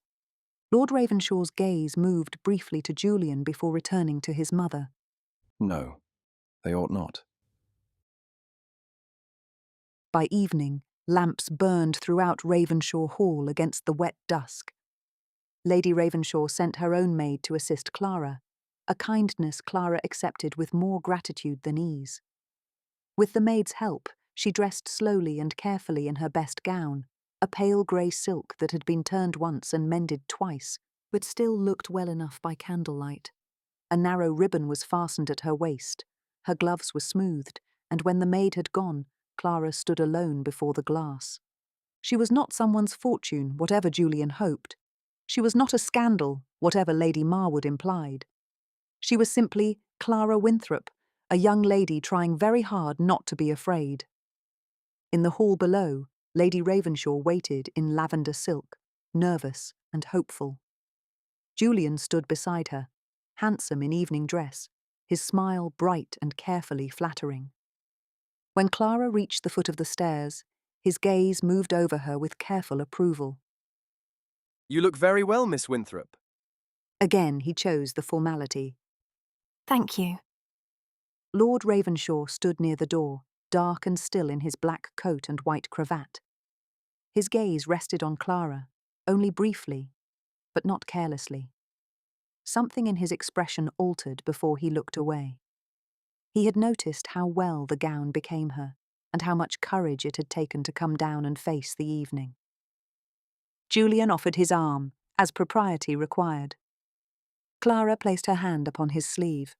Lord Ravenshaw's gaze moved briefly to Julian before returning to his mother. No, they ought not. By evening, lamps burned throughout Ravenshaw Hall against the wet dusk. Lady Ravenshaw sent her own maid to assist Clara, a kindness Clara accepted with more gratitude than ease. With the maid's help, she dressed slowly and carefully in her best gown, a pale grey silk that had been turned once and mended twice, but still looked well enough by candlelight. A narrow ribbon was fastened at her waist, her gloves were smoothed, and when the maid had gone, Clara stood alone before the glass. She was not someone's fortune, whatever Julian hoped. She was not a scandal, whatever Lady Marwood implied. She was simply Clara Winthrop, a young lady trying very hard not to be afraid. In the hall below, Lady Ravenshaw waited in lavender silk, nervous and hopeful. Julian stood beside her, handsome in evening dress, his smile bright and carefully flattering. When Clara reached the foot of the stairs, his gaze moved over her with careful approval. You look very well, Miss Winthrop. Again he chose the formality. Thank you. Lord Ravenshaw stood near the door, dark and still in his black coat and white cravat. His gaze rested on Clara, only briefly, but not carelessly. Something in his expression altered before he looked away. He had noticed how well the gown became her, and how much courage it had taken to come down and face the evening. Julian offered his arm, as propriety required. Clara placed her hand upon his sleeve.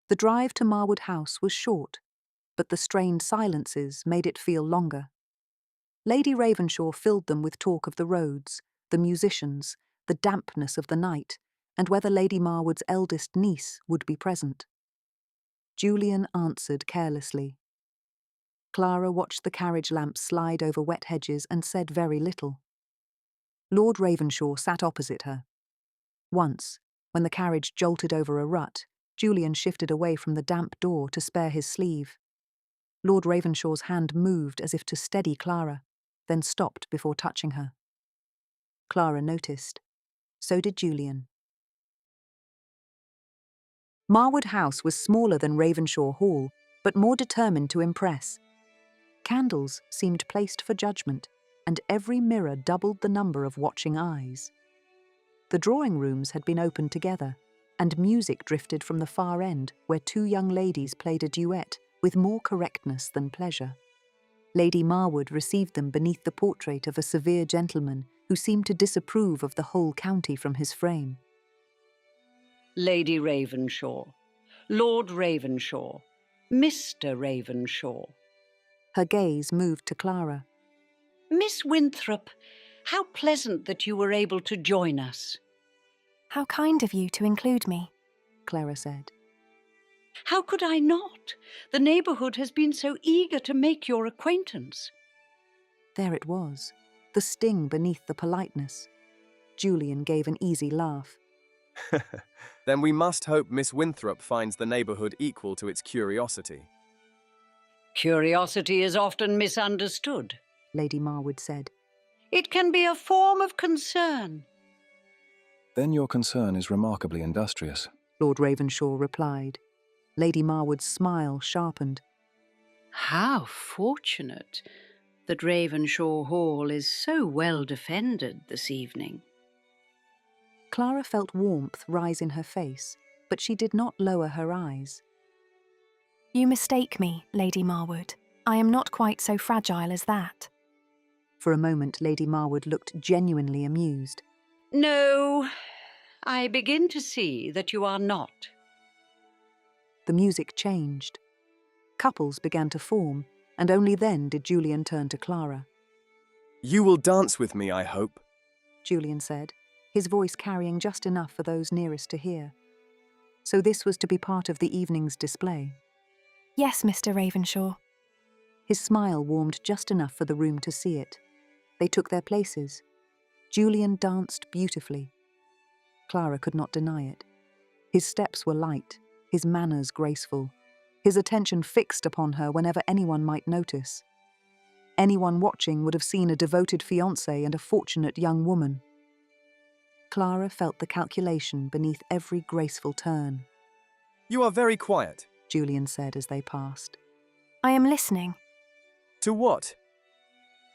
The drive to Marwood House was short, but the strained silences made it feel longer. Lady Ravenshaw filled them with talk of the roads, the musicians, the dampness of the night, and whether Lady Marwood's eldest niece would be present. Julian answered carelessly. Clara watched the carriage lamps slide over wet hedges and said very little. Lord Ravenshaw sat opposite her. Once, when the carriage jolted over a rut, Julian shifted away from the damp door to spare his sleeve. Lord Ravenshaw's hand moved as if to steady Clara, then stopped before touching her. Clara noticed. So did Julian. Marwood House was smaller than Ravenshaw Hall, but more determined to impress. Candles seemed placed for judgment, and every mirror doubled the number of watching eyes. The drawing rooms had been opened together, and music drifted from the far end where two young ladies played a duet with more correctness than pleasure. Lady Marwood received them beneath the portrait of a severe gentleman who seemed to disapprove of the whole county from his frame. Lady Ravenshaw, Lord Ravenshaw, Mr. Ravenshaw. Her gaze moved to Clara. Miss Winthrop, how pleasant that you were able to join us. How kind of you to include me, Clara said. How could I not? The neighbourhood has been so eager to make your acquaintance. There it was, the sting beneath the politeness. Julian gave an easy laugh. Then we must hope Miss Winthrop finds the neighbourhood equal to its curiosity. Curiosity is often misunderstood, Lady Marwood said. It can be a form of concern. Then your concern is remarkably industrious, Lord Ravenshaw replied. Lady Marwood's smile sharpened. How fortunate that Ravenshaw Hall is so well defended this evening. Clara felt warmth rise in her face, but she did not lower her eyes. You mistake me, Lady Marwood. I am not quite so fragile as that. For a moment, Lady Marwood looked genuinely amused. No, I begin to see that you are not. The music changed. Couples began to form, and only then did Julian turn to Clara. You will dance with me, I hope, Julian said, his voice carrying just enough for those nearest to hear. So this was to be part of the evening's display. Yes, Mr. Ravenshaw. His smile warmed just enough for the room to see it. They took their places. Julian danced beautifully. Clara could not deny it. His steps were light, his manners graceful, his attention fixed upon her whenever anyone might notice. Anyone watching would have seen a devoted fiancé and a fortunate young woman. Clara felt the calculation beneath every graceful turn. You are very quiet, Julian said as they passed. I am listening. To what?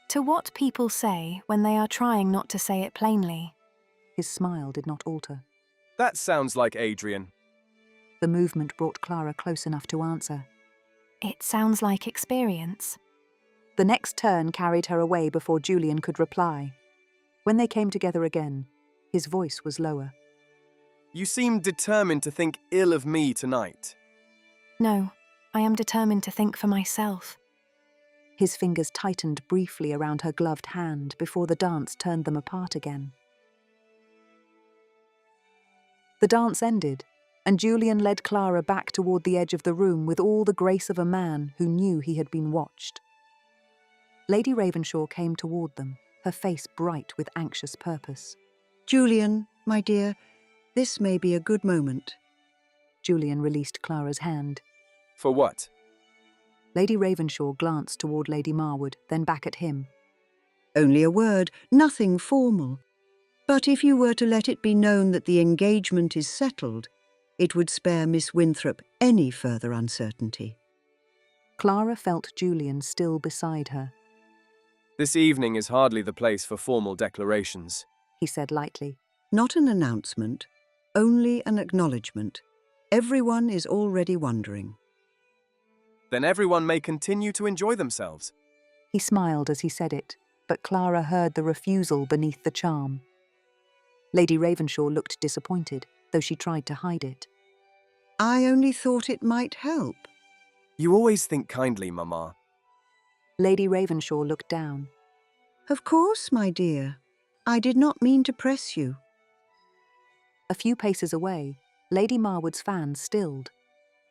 To what people say when they are trying not to say it plainly. His smile did not alter. That sounds like Adrian. The movement brought Clara close enough to answer. It sounds like experience. The next turn carried her away before Julian could reply. When they came together again, his voice was lower. You seem determined to think ill of me tonight. No, I am determined to think for myself. His fingers tightened briefly around her gloved hand before the dance turned them apart again. The dance ended, and Julian led Clara back toward the edge of the room with all the grace of a man who knew he had been watched. Lady Ravenshaw came toward them, her face bright with anxious purpose. Julian, my dear, this may be a good moment. Julian released Clara's hand. For what? Lady Ravenshaw glanced toward Lady Marwood, then back at him. Only a word, nothing formal. But if you were to let it be known that the engagement is settled, it would spare Miss Winthrop any further uncertainty. Clara felt Julian still beside her. This evening is hardly the place for formal declarations, he said lightly. Not an announcement, only an acknowledgement. Everyone is already wondering. Then everyone may continue to enjoy themselves. He smiled as he said it, but Clara heard the refusal beneath the charm. Lady Ravenshaw looked disappointed, though she tried to hide it. I only thought it might help. You always think kindly, Mamma. Lady Ravenshaw looked down. Of course, my dear. I did not mean to press you. A few paces away, Lady Marwood's fan stilled.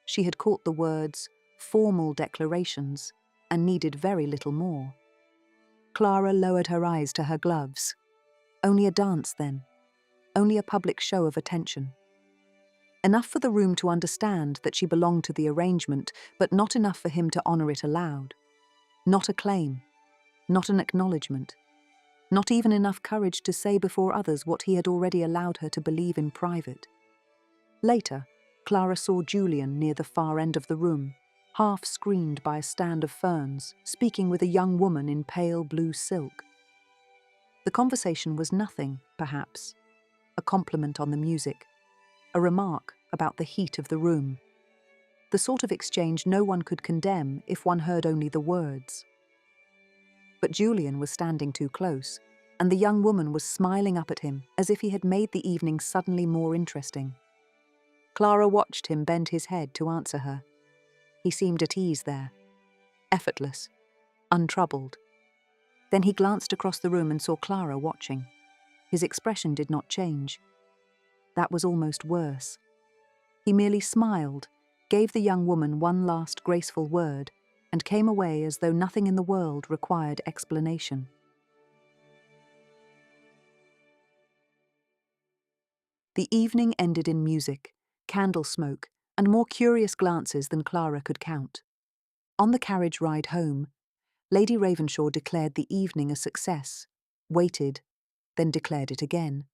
She had caught the words, formal declarations, and needed very little more. Clara lowered her eyes to her gloves. Only a dance, then. Only a public show of attention. Enough for the room to understand that she belonged to the arrangement, but not enough for him to honour it aloud. Not a claim. Not an acknowledgement. Not even enough courage to say before others what he had already allowed her to believe in private. Later, Clara saw Julian near the far end of the room, half screened by a stand of ferns, speaking with a young woman in pale blue silk. The conversation was nothing, perhaps. A compliment on the music, a remark about the heat of the room. The sort of exchange no one could condemn if one heard only the words. But Julian was standing too close, and the young woman was smiling up at him as if he had made the evening suddenly more interesting. Clara watched him bend his head to answer her. He seemed at ease there, effortless, untroubled. Then he glanced across the room and saw Clara watching. His expression did not change. That was almost worse. He merely smiled, gave the young woman one last graceful word, and came away as though nothing in the world required explanation. The evening ended in music, candle smoke, and more curious glances than Clara could count. On the carriage ride home, Lady Ravenshaw declared the evening a success, waited, then declared it again.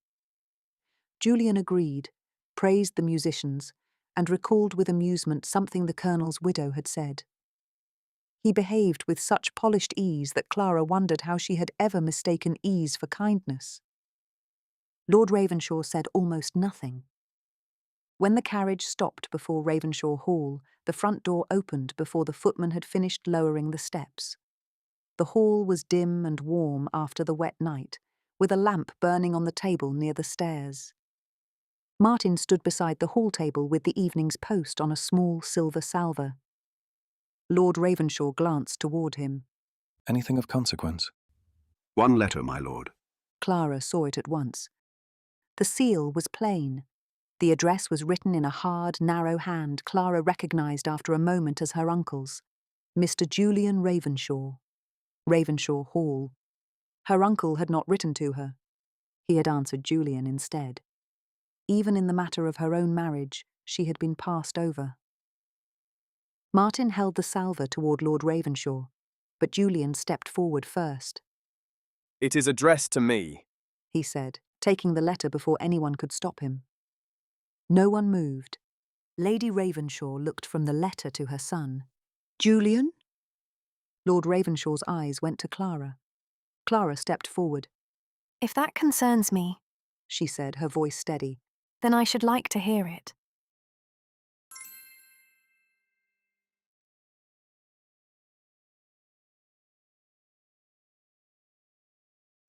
Julian agreed, praised the musicians, and recalled with amusement something the Colonel's widow had said. He behaved with such polished ease that Clara wondered how she had ever mistaken ease for kindness. Lord Ravenshaw said almost nothing. When the carriage stopped before Ravenshaw Hall, the front door opened before the footman had finished lowering the steps. The hall was dim and warm after the wet night, with a lamp burning on the table near the stairs. Martin stood beside the hall table with the evening's post on a small silver salver. Lord Ravenshaw glanced toward him. Anything of consequence? One letter, my lord. Clara saw it at once. The seal was plain. The address was written in a hard, narrow hand Clara recognised after a moment as her uncle's. Mr. Julian Ravenshaw. Ravenshaw Hall. Her uncle had not written to her. He had answered Julian instead. Even in the matter of her own marriage, she had been passed over. Martin held the salver toward Lord Ravenshaw, but Julian stepped forward first. It is addressed to me, he said, taking the letter before anyone could stop him. No one moved. Lady Ravenshaw looked from the letter to her son. Julian? Lord Ravenshaw's eyes went to Clara. Clara stepped forward. If that concerns me, she said, her voice steady, then I should like to hear it.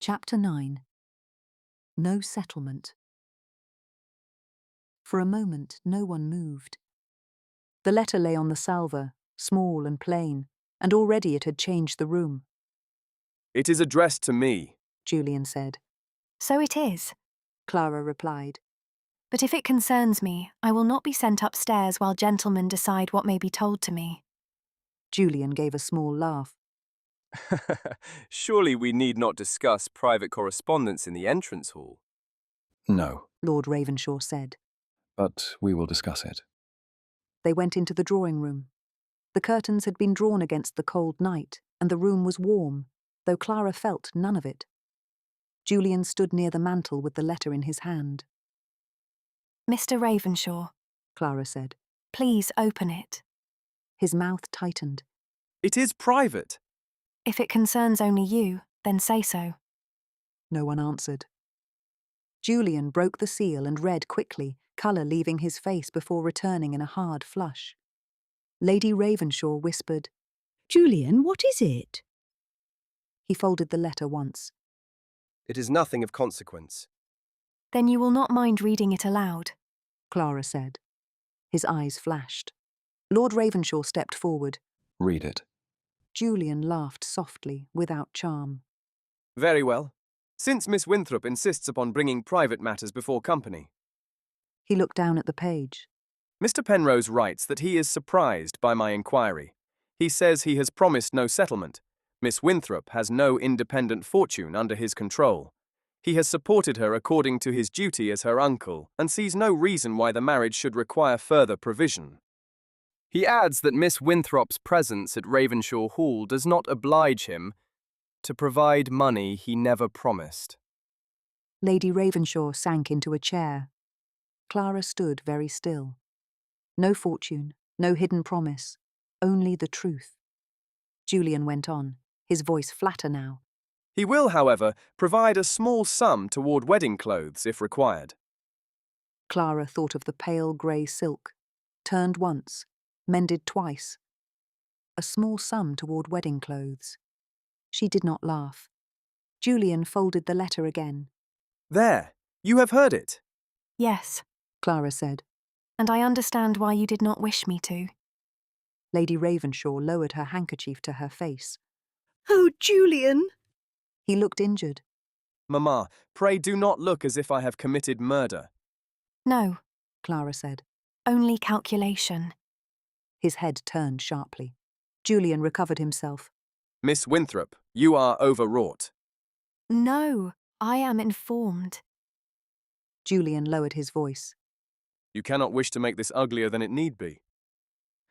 Chapter 9. No settlement. For a moment, no one moved. The letter lay on the salver, small and plain, and already it had changed the room. It is addressed to me, Julian said. So it is. Clara replied. But if it concerns me, I will not be sent upstairs while gentlemen decide what may be told to me. Julian gave a small laugh. Surely we need not discuss private correspondence in the entrance hall. No, Lord Ravenshaw said. but we will discuss it. They went into the drawing room. The curtains had been drawn against the cold night, and the room was warm, though Clara felt none of it. Julian stood near the mantel with the letter in his hand. Mr. Ravenshaw, Clara said. please open it. His mouth tightened. It is private. If it concerns only you, then say so. No one answered. Julian broke the seal and read quickly, colour leaving his face before returning in a hard flush. Lady Ravenshaw whispered, Julian, what is it? He folded the letter once. It is nothing of consequence. Then you will not mind reading it aloud, Clara said. His eyes flashed. Lord Ravenshaw stepped forward. Read it. Julian laughed softly, without charm. Very well. Since Miss Winthrop insists upon bringing private matters before company. He looked down at the page. Mr. Penrose writes that he is surprised by my inquiry. He says he has promised no settlement. Miss Winthrop has no independent fortune under his control. He has supported her according to his duty as her uncle and sees no reason why the marriage should require further provision. He adds that Miss Winthrop's presence at Ravenshaw Hall does not oblige him to provide money he never promised. Lady Ravenshaw sank into a chair. Clara stood very still. No fortune, no hidden promise, only the truth. Julian went on, his voice flatter now. He will, however, provide a small sum toward wedding clothes if required. Clara thought of the pale grey silk, turned once, mended twice. A small sum toward wedding clothes. She did not laugh. Julian folded the letter again. There, you have heard it. Yes, Clara said. and I understand why you did not wish me to. Lady Ravenshaw lowered her handkerchief to her face. Oh, Julian! He looked injured. Mamma, pray do not look as if I have committed murder. No, Clara said. only calculation. His head turned sharply. Julian recovered himself. Miss Winthrop, you are overwrought. No, I am informed. Julian lowered his voice. You cannot wish to make this uglier than it need be.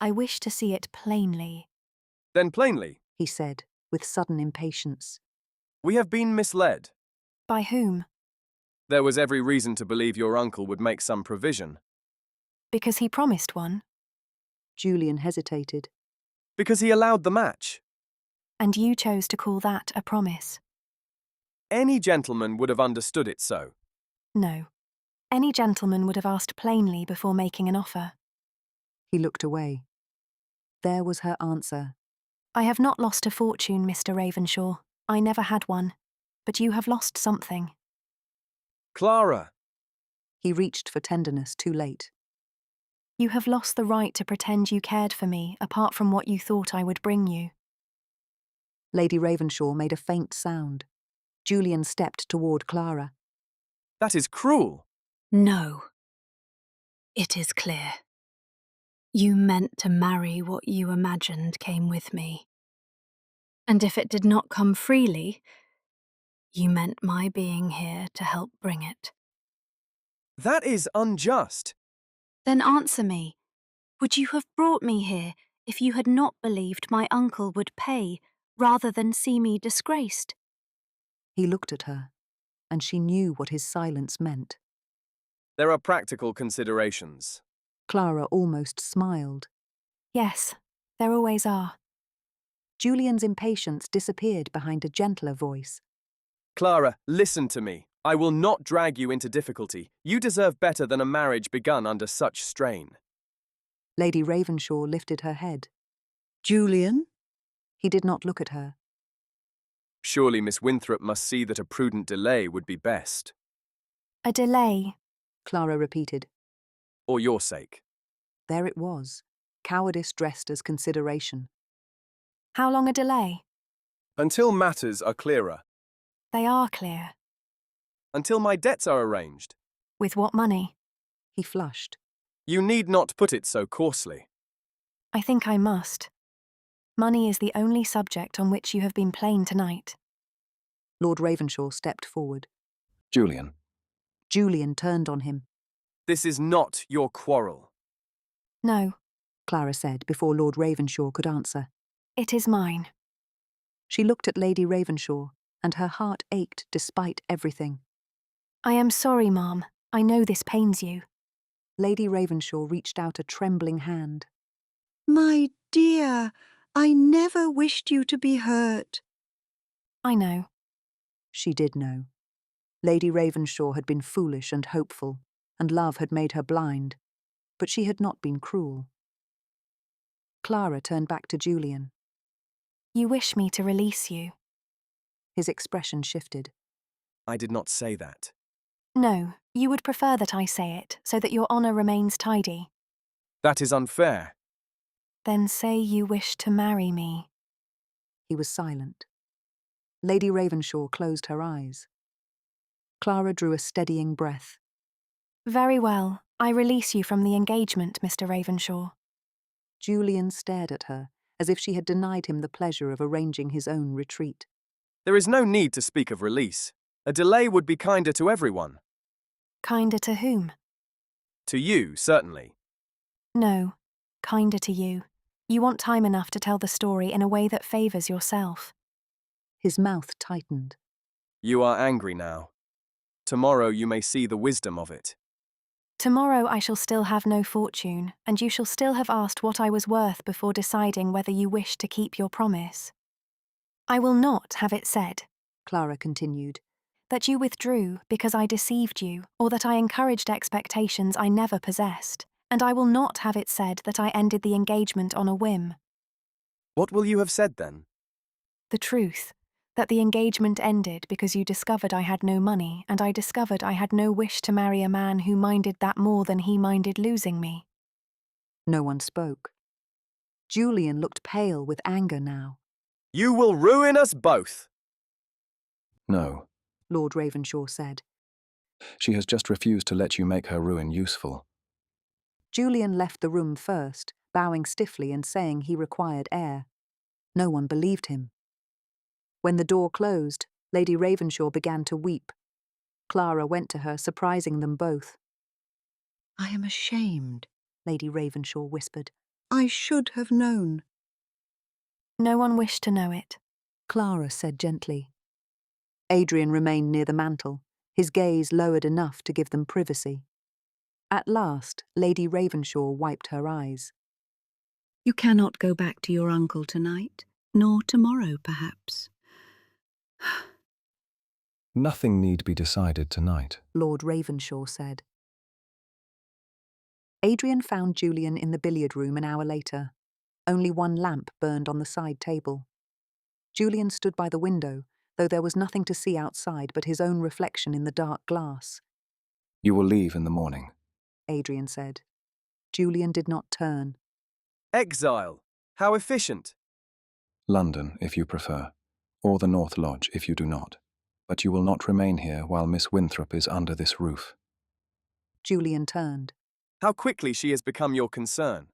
I wish to see it plainly. Then plainly, He said, with sudden impatience. we have been misled. By whom? There was every reason to believe your uncle would make some provision. Because he promised one, Julian hesitated. Because he allowed the match. and you chose to call that a promise. Any gentleman would have understood it so. No. Any gentleman would have asked plainly before making an offer. He looked away. There was her answer. I have not lost a fortune, Mr. Ravenshaw. I never had one. But you have lost something. Clara! He reached for tenderness too late. You have lost the right to pretend you cared for me apart from what you thought I would bring you. Lady Ravenshaw made a faint sound. Julian stepped toward Clara. That is cruel. No. It is clear. You meant to marry what you imagined came with me. And if it did not come freely, you meant my being here to help bring it. That is unjust. Then answer me. Would you have brought me here if you had not believed my uncle would pay, rather than see me disgraced? He looked at her, and she knew what his silence meant. There are practical considerations. Clara almost smiled. Yes, there always are. Julian's impatience disappeared behind a gentler voice. Clara, listen to me. I will not drag you into difficulty. You deserve better than a marriage begun under such strain. Lady Ravenshaw lifted her head. Julian? He did not look at her. Surely Miss Winthrop must see that a prudent delay would be best. A delay. Clara repeated. For your sake. There it was. cowardice dressed as consideration. How long a delay? Until matters are clearer. They are clear. Until my debts are arranged. With what money? He flushed. You need not put it so coarsely. I think I must. Money is the only subject on which you have been plain tonight. Lord Ravenshaw stepped forward. Julian. Julian turned on him. This is not your quarrel. No, Clara said before Lord Ravenshaw could answer. it is mine. She looked at Lady Ravenshaw, and her heart ached despite everything. I am sorry, Ma'am. I know this pains you. Lady Ravenshaw reached out a trembling hand. My dear, I never wished you to be hurt. I know. She did know. Lady Ravenshaw had been foolish and hopeful, and love had made her blind, but she had not been cruel. Clara turned back to Julian. You wish me to release you. His expression shifted. I did not say that. No, you would prefer that I say it, so that your honour remains tidy. That is unfair. Then say you wish to marry me. He was silent. Lady Ravenshaw closed her eyes. Clara drew a steadying breath. Very well, I release you from the engagement, Mr. Ravenshaw. Julian stared at her, as if she had denied him the pleasure of arranging his own retreat. There is no need to speak of release. A delay would be kinder to everyone. Kinder to whom? To you, certainly. No, kinder to you. You want time enough to tell the story in a way that favours yourself. His mouth tightened. You are angry now. Tomorrow you may see the wisdom of it. Tomorrow I shall still have no fortune, and you shall still have asked what I was worth before deciding whether you wish to keep your promise. I will not have it said, Clara continued, that you withdrew because I deceived you, or that I encouraged expectations I never possessed, and I will not have it said that I ended the engagement on a whim. What will you have said then? The truth, that the engagement ended because you discovered I had no money, and I discovered I had no wish to marry a man who minded that more than he minded losing me. No one spoke. Julian looked pale with anger now. You will ruin us both. No. Lord Ravenshaw said. She has just refused to let you make her ruin useful. Julian left the room first, bowing stiffly and saying he required air. No one believed him. When the door closed, Lady Ravenshaw began to weep. Clara went to her, surprising them both. I am ashamed, Lady Ravenshaw whispered. I should have known. No one wished to know it, Clara said gently. Adrian remained near the mantel, his gaze lowered enough to give them privacy. At last, Lady Ravenshaw wiped her eyes. You cannot go back to your uncle tonight, nor tomorrow, perhaps. Nothing need be decided tonight, Lord Ravenshaw said. Adrian found Julian in the billiard room an hour later. Only one lamp burned on the side table. Julian stood by the window, though there was nothing to see outside but his own reflection in the dark glass. You will leave in the morning, Adrian said. Julian did not turn. Exile. How efficient. London, if you prefer, or the North Lodge, if you do not. But you will not remain here while Miss Winthrop is under this roof. Julian turned. How quickly she has become your concern.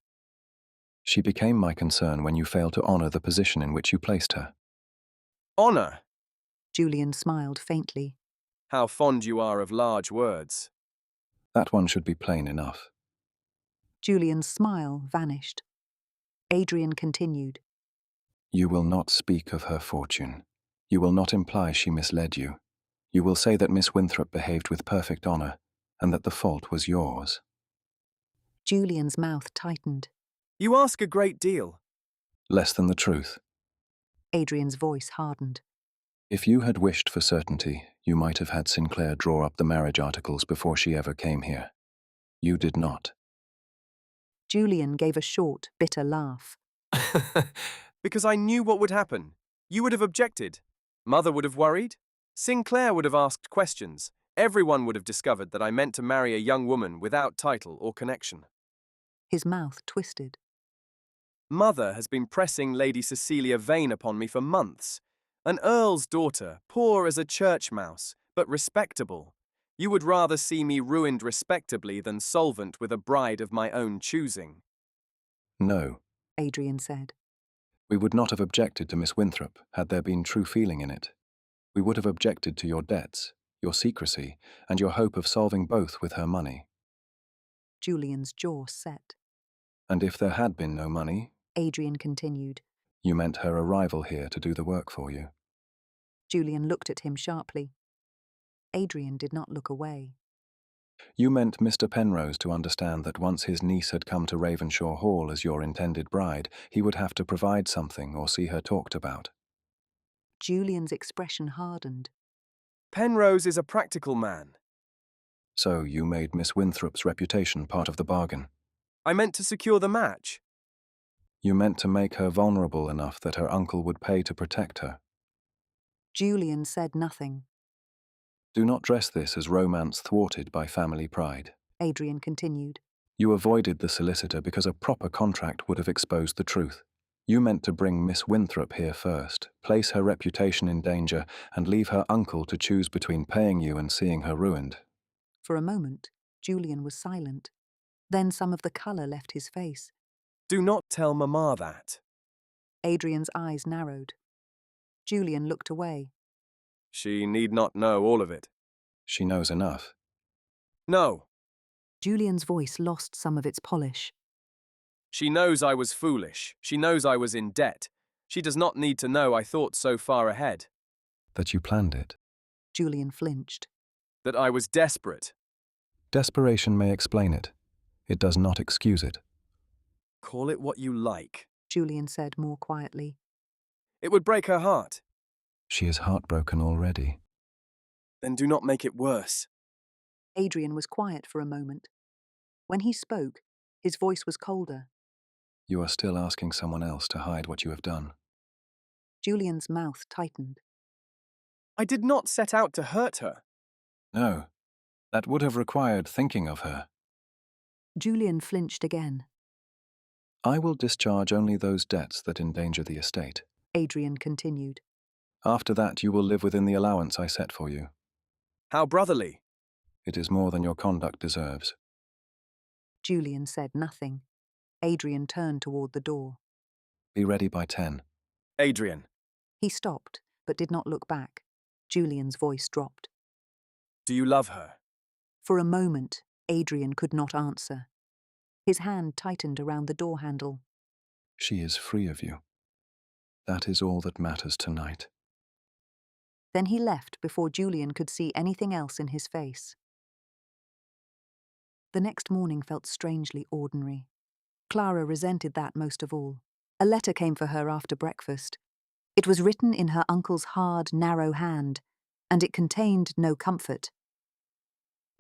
She became my concern when you failed to honour the position in which you placed her. Honour. Julian smiled faintly. How fond you are of large words. That one should be plain enough. Julian's smile vanished. Adrian continued. You will not speak of her fortune. You will not imply she misled you. You will say that Miss Winthrop behaved with perfect honour, and that the fault was yours. Julian's mouth tightened. You ask a great deal. Less than the truth. Adrian's voice hardened. If you had wished for certainty, you might have had Sinclair draw up the marriage articles before she ever came here. You did not. Julian gave a short, bitter laugh. Because I knew what would happen. You would have objected. Mother would have worried. Sinclair would have asked questions. Everyone would have discovered that I meant to marry a young woman without title or connection. His mouth twisted. Mother has been pressing Lady Cecilia Vane upon me for months. An earl's daughter, poor as a church mouse, but respectable. You would rather see me ruined respectably than solvent with a bride of my own choosing. No, Adrian said. we would not have objected to Miss Winthrop had there been true feeling in it. We would have objected to your debts, your secrecy, and your hope of solving both with her money. Julian's jaw set. And if there had been no money, Adrian continued. you meant her arrival here to do the work for you. Julian looked at him sharply. Adrian did not look away. You meant Mr. Penrose to understand that once his niece had come to Ravenshaw Hall as your intended bride, he would have to provide something or see her talked about. Julian's expression hardened. Penrose is a practical man. So you made Miss Winthrop's reputation part of the bargain. I meant to secure the match. You meant to make her vulnerable enough that her uncle would pay to protect her. Julian said nothing. Do not dress this as romance thwarted by family pride. Adrian continued. You avoided the solicitor because a proper contract would have exposed the truth. You meant to bring Miss Winthrop here first, place her reputation in danger, and leave her uncle to choose between paying you and seeing her ruined. For a moment, Julian was silent. Then some of the colour left his face. Do not tell Mamma that. Adrian's eyes narrowed. Julian looked away. She need not know all of it. She knows enough. No. Julian's voice lost some of its polish. She knows I was foolish. She knows I was in debt. She does not need to know I thought so far ahead. That you planned it. Julian flinched. That I was desperate. Desperation may explain it. It does not excuse it. Call it what you like, Julian said more quietly. It would break her heart. She is heartbroken already. Then do not make it worse. Adrian was quiet for a moment. When he spoke, his voice was colder. You are still asking someone else to hide what you have done. Julian's mouth tightened. I did not set out to hurt her. No, that would have required thinking of her. Julian flinched again. I will discharge only those debts that endanger the estate. Adrian continued. After that, you will live within the allowance I set for you. How brotherly. It is more than your conduct deserves. Julian said nothing. Adrian turned toward the door. Be ready by 10. Adrian. He stopped, but did not look back. Julian's voice dropped. Do you love her? For a moment, Adrian could not answer. His hand tightened around the door handle. She is free of you. That is all that matters tonight. Then he left before Julian could see anything else in his face. The next morning felt strangely ordinary. Clara resented that most of all. A letter came for her after breakfast. It was written in her uncle's hard, narrow hand, and it contained no comfort.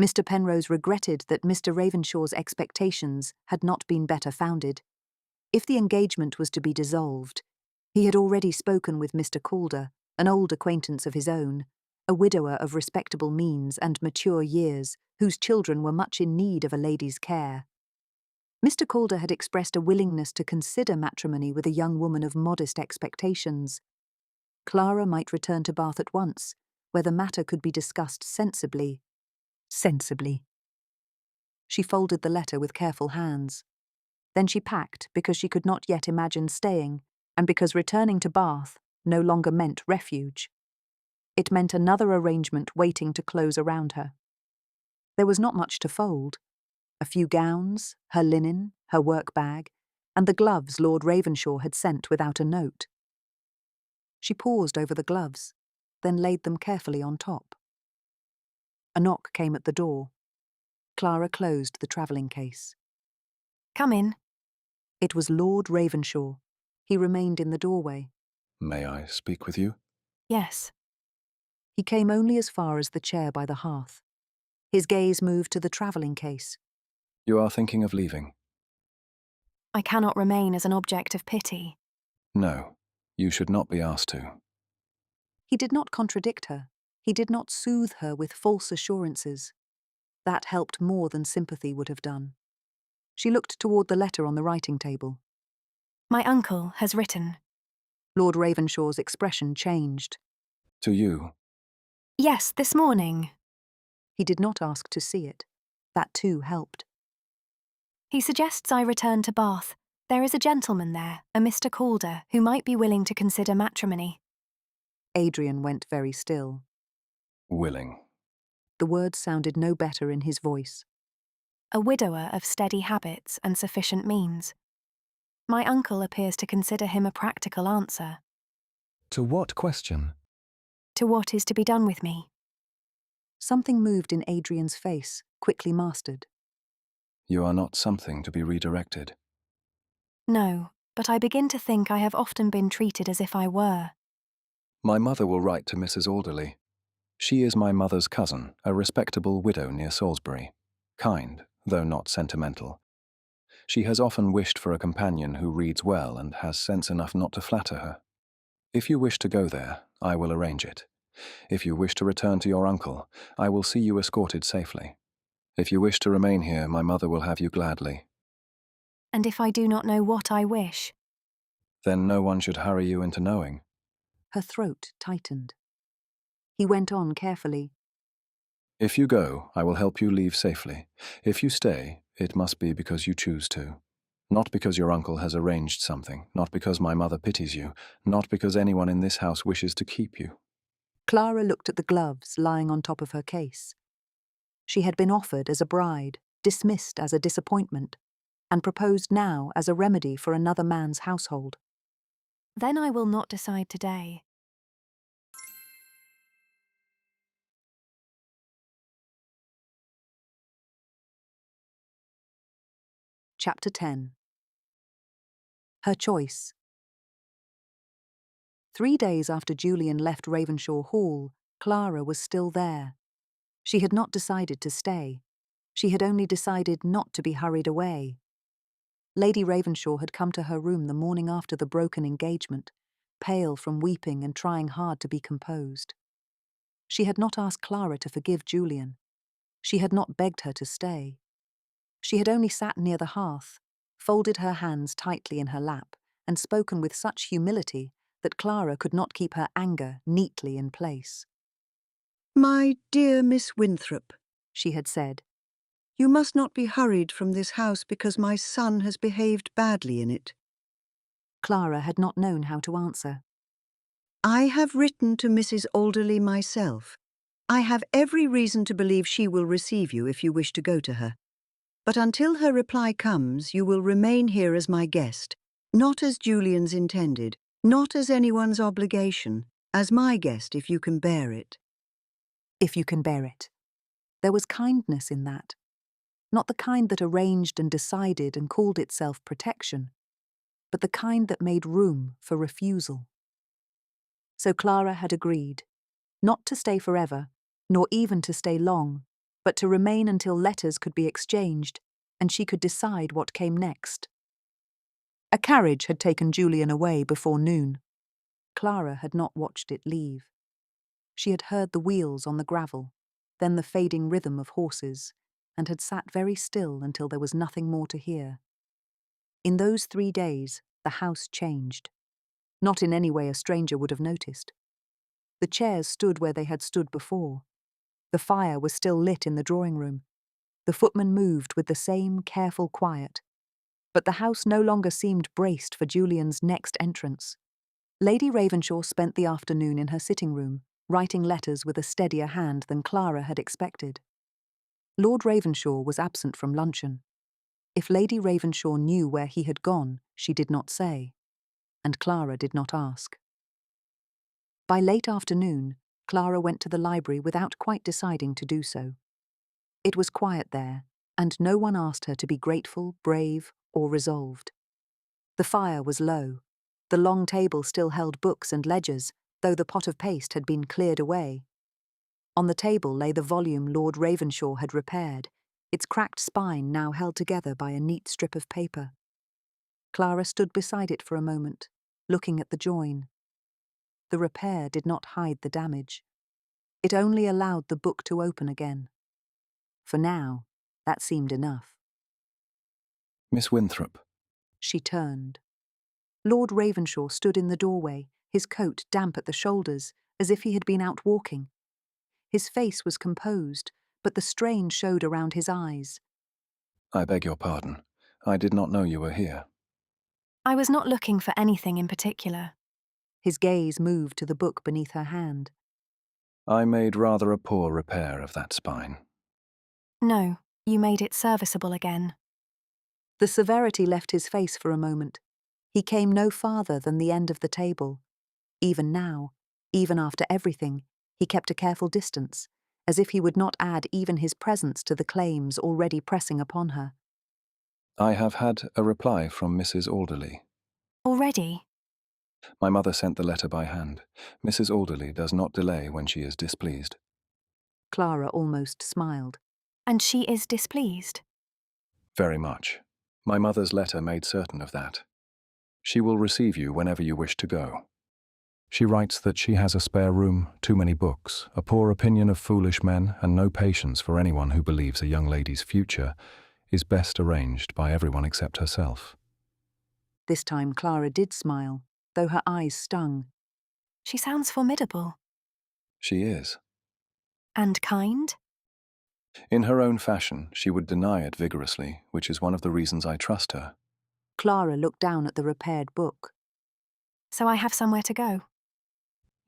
Mr. Penrose regretted that Mr. Ravenshaw's expectations had not been better founded. If the engagement was to be dissolved, he had already spoken with Mr. Calder, an old acquaintance of his own, a widower of respectable means and mature years, whose children were much in need of a lady's care. Mr. Calder had expressed a willingness to consider matrimony with a young woman of modest expectations. Clara might return to Bath at once, where the matter could be discussed sensibly. Sensibly. She folded the letter with careful hands. Then she packed because she could not yet imagine staying, and because returning to Bath no longer meant refuge. It meant another arrangement waiting to close around her. There was not much to fold. A few gowns, her linen, her work bag, and the gloves Lord Ravenshaw had sent without a note. She paused over the gloves, then laid them carefully on top. A knock came at the door. Clara closed the travelling case. Come in. It was Lord Ravenshaw. He remained in the doorway. May I speak with you? Yes. He came only as far as the chair by the hearth. His gaze moved to the travelling case. You are thinking of leaving? I cannot remain as an object of pity. No, you should not be asked to. He did not contradict her. He did not soothe her with false assurances. That helped more than sympathy would have done. She looked toward the letter on the writing table. My uncle has written. Lord Ravenshaw's expression changed. To you. Yes, this morning. He did not ask to see it. That too helped. He suggests I return to Bath. There is a gentleman there, a Mr. Calder, who might be willing to consider matrimony. Adrian went very still. Willing. The words sounded no better in his voice. A widower of steady habits and sufficient means. My uncle appears to consider him a practical answer. To what question? To what is to be done with me? Something moved in Adrian's face, quickly mastered. You are not something to be redirected. No, but I begin to think I have often been treated as if I were. My mother will write to Mrs. Alderley. She is my mother's cousin, a respectable widow near Salisbury. Kind, though not sentimental. She has often wished for a companion who reads well and has sense enough not to flatter her. If you wish to go there, I will arrange it. If you wish to return to your uncle, I will see you escorted safely. If you wish to remain here, my mother will have you gladly. And if I do not know what I wish? Then no one should hurry you into knowing. Her throat tightened. He went on carefully. If you go, I will help you leave safely. If you stay, it must be because you choose to. Not because your uncle has arranged something, not because my mother pities you, not because anyone in this house wishes to keep you. Clara looked at the gloves lying on top of her case. She had been offered as a bride, dismissed as a disappointment, and proposed now as a remedy for another man's household. Then I will not decide today. Chapter 10. Her choice. 3 days after Julian left Ravenshaw Hall, Clara was still there. She had not decided to stay. She had only decided not to be hurried away. Lady Ravenshaw had come to her room the morning after the broken engagement, pale from weeping and trying hard to be composed. She had not asked Clara to forgive Julian. She had not begged her to stay. She had only sat near the hearth, folded her hands tightly in her lap, and spoken with such humility that Clara could not keep her anger neatly in place. My dear Miss Winthrop, She had said, you must not be hurried from this house because my son has behaved badly in it. Clara had not known how to answer. I have written to Mrs. Alderley myself. I have every reason to believe she will receive you if you wish to go to her. But until her reply comes, you will remain here as my guest, not as Julian's intended, not as anyone's obligation, as my guest if you can bear it. If you can bear it. There was kindness in that. Not the kind that arranged and decided and called itself protection, but the kind that made room for refusal. So Clara had agreed, not to stay forever, nor even to stay long, but to remain until letters could be exchanged and she could decide what came next. A carriage had taken Julian away before noon. Clara had not watched it leave. She had heard the wheels on the gravel, then the fading rhythm of horses, and had sat very still until there was nothing more to hear. In those 3 days, the house changed. Not in any way a stranger would have noticed. The chairs stood where they had stood before. The fire was still lit in the drawing room. The footman moved with the same careful quiet. But the house no longer seemed braced for Julian's next entrance. Lady Ravenshaw spent the afternoon in her sitting room, writing letters with a steadier hand than Clara had expected. Lord Ravenshaw was absent from luncheon. If Lady Ravenshaw knew where he had gone, she did not say, and Clara did not ask. By late afternoon, Clara went to the library without quite deciding to do so. It was quiet there, and no one asked her to be grateful, brave, or resolved. The fire was low. The long table still held books and ledgers, though the pot of paste had been cleared away. On the table lay the volume Lord Ravenshaw had repaired, its cracked spine now held together by a neat strip of paper. Clara stood beside it for a moment, looking at the join. The repair did not hide the damage. It only allowed the book to open again. For now, that seemed enough. Miss Winthrop. She turned. Lord Ravenshaw stood in the doorway, his coat damp at the shoulders, as if he had been out walking. His face was composed, but the strain showed around his eyes. I beg your pardon. I did not know you were here. I was not looking for anything in particular. His gaze moved to the book beneath her hand. I made rather a poor repair of that spine. No, you made it serviceable again. The severity left his face for a moment. He came no farther than the end of the table. Even now, even after everything, he kept a careful distance, as if he would not add even his presence to the claims already pressing upon her. I have had a reply from Mrs. Alderley. Already? My mother sent the letter by hand. Mrs. Alderley does not delay when she is displeased. Clara almost smiled. And she is displeased? Very much. My mother's letter made certain of that. She will receive you whenever you wish to go. She writes that she has a spare room, too many books, a poor opinion of foolish men, and no patience for anyone who believes a young lady's future is best arranged by everyone except herself. This time Clara did smile, though her eyes stung. She sounds formidable. She is. And kind? In her own fashion, she would deny it vigorously, which is one of the reasons I trust her. Clara looked down at the repaired book. So I have somewhere to go?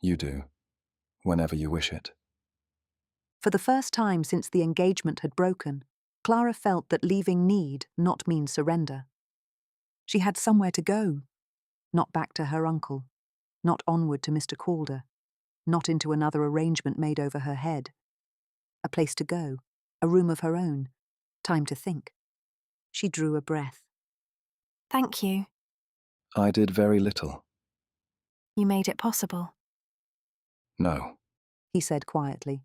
You do, whenever you wish it. For the first time since the engagement had broken, Clara felt that leaving need not mean surrender. She had somewhere to go, not back to her uncle, not onward to Mr. Calder, not into another arrangement made over her head. A place to go, a room of her own, time to think. She drew a breath. Thank you. I did very little. You made it possible. No. He said quietly.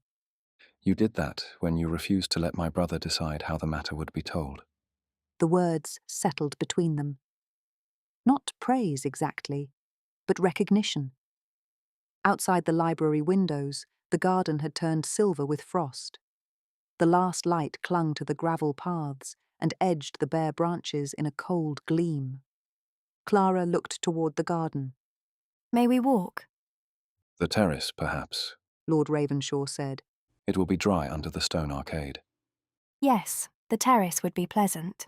You did that when you refused to let my brother decide how the matter would be told. The words settled between them. Not praise exactly, but recognition. Outside the library windows, the garden had turned silver with frost. The last light clung to the gravel paths and edged the bare branches in a cold gleam. Clara looked toward the garden. May we walk? The terrace, perhaps, Lord Ravenshaw said. It will be dry under the stone arcade. Yes, the terrace would be pleasant.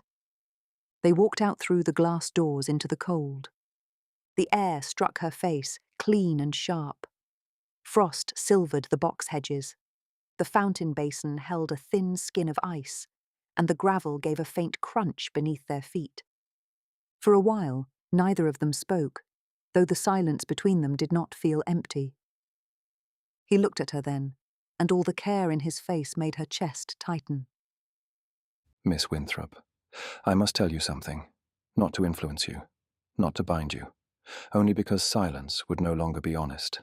They walked out through the glass doors into the cold. The air struck her face, clean and sharp. Frost silvered the box hedges. The fountain basin held a thin skin of ice, and the gravel gave a faint crunch beneath their feet. For a while, neither of them spoke, though the silence between them did not feel empty. He looked at her then, and all the care in his face made her chest tighten. Miss Winthrop, I must tell you something, not to influence you, not to bind you, only because silence would no longer be honest.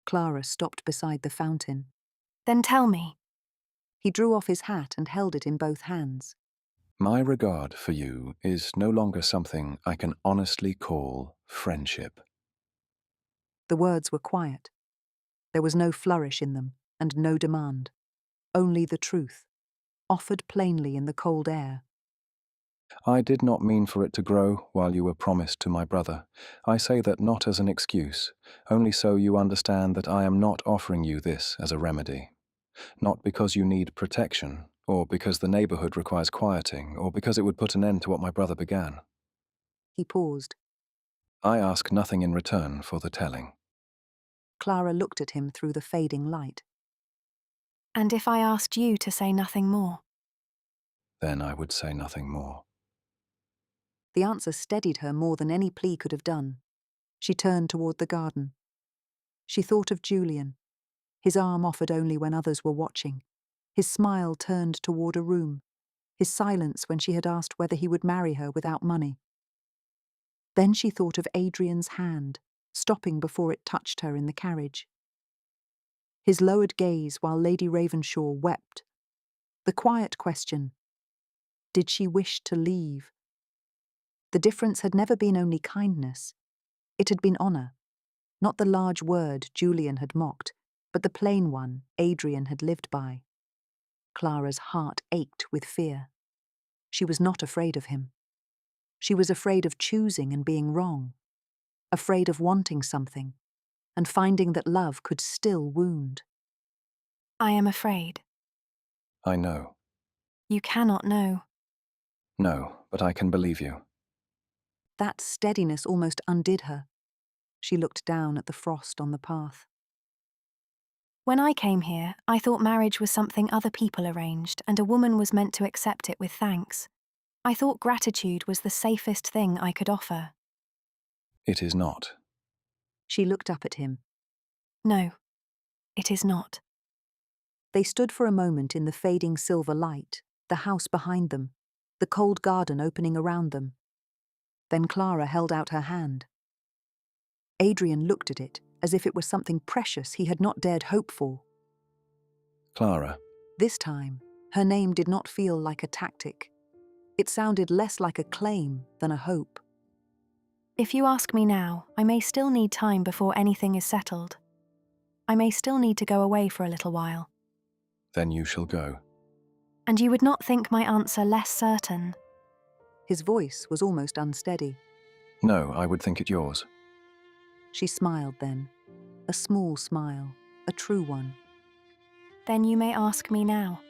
Clara stopped beside the fountain. Then tell me. He drew off his hat and held it in both hands. My regard for you is no longer something I can honestly call friendship. The words were quiet. There was no flourish in them, and no demand. Only the truth, offered plainly in the cold air. I did not mean for it to grow while you were promised to my brother. I say that not as an excuse, only so you understand that I am not offering you this as a remedy. Not because you need protection, or because the neighborhood requires quieting, or because it would put an end to what my brother began. He paused. I ask nothing in return for the telling. Clara looked at him through the fading light. And if I asked you to say nothing more? Then I would say nothing more. The answer steadied her more than any plea could have done. She turned toward the garden. She thought of Julian, his arm offered only when others were watching, his smile turned toward a room, his silence when she had asked whether he would marry her without money. Then she thought of Adrian's hand, stopping before it touched her in the carriage. His lowered gaze while Lady Ravenshaw wept. The quiet question, did she wish to leave? The difference had never been only kindness. It had been honour. Not the large word Julian had mocked, but the plain one Adrian had lived by. Clara's heart ached with fear. She was not afraid of him. She was afraid of choosing and being wrong, afraid of wanting something, and finding that love could still wound. I am afraid. I know. You cannot know. No, but I can believe you. That steadiness almost undid her. She looked down at the frost on the path. When I came here, I thought marriage was something other people arranged and a woman was meant to accept it with thanks. I thought gratitude was the safest thing I could offer. It is not. She looked up at him. No, it is not. They stood for a moment in the fading silver light, the house behind them, the cold garden opening around them. Then Clara held out her hand. Adrian looked at it as if it was something precious he had not dared hope for. Clara. This time, her name did not feel like a tactic. It sounded less like a claim than a hope. If you ask me now, I may still need time before anything is settled. I may still need to go away for a little while. Then you shall go. And you would not think my answer less certain? His voice was almost unsteady. No, I would think it yours. She smiled then, a small smile, a true one. Then you may ask me now.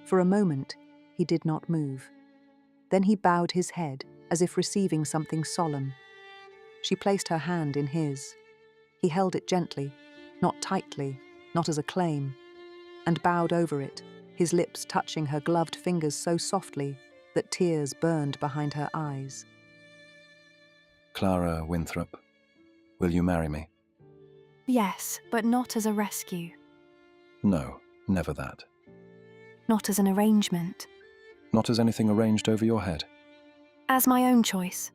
For a moment, he did not move. Then he bowed his head as if receiving something solemn. She placed her hand in his. He held it gently, not tightly, not as a claim, and bowed over it, his lips touching her gloved fingers so softly that tears burned behind her eyes. Clara Winthrop, will you marry me? Yes, but not as a rescue. No, never that. Not as an arrangement. Not as anything arranged over your head. As my own choice.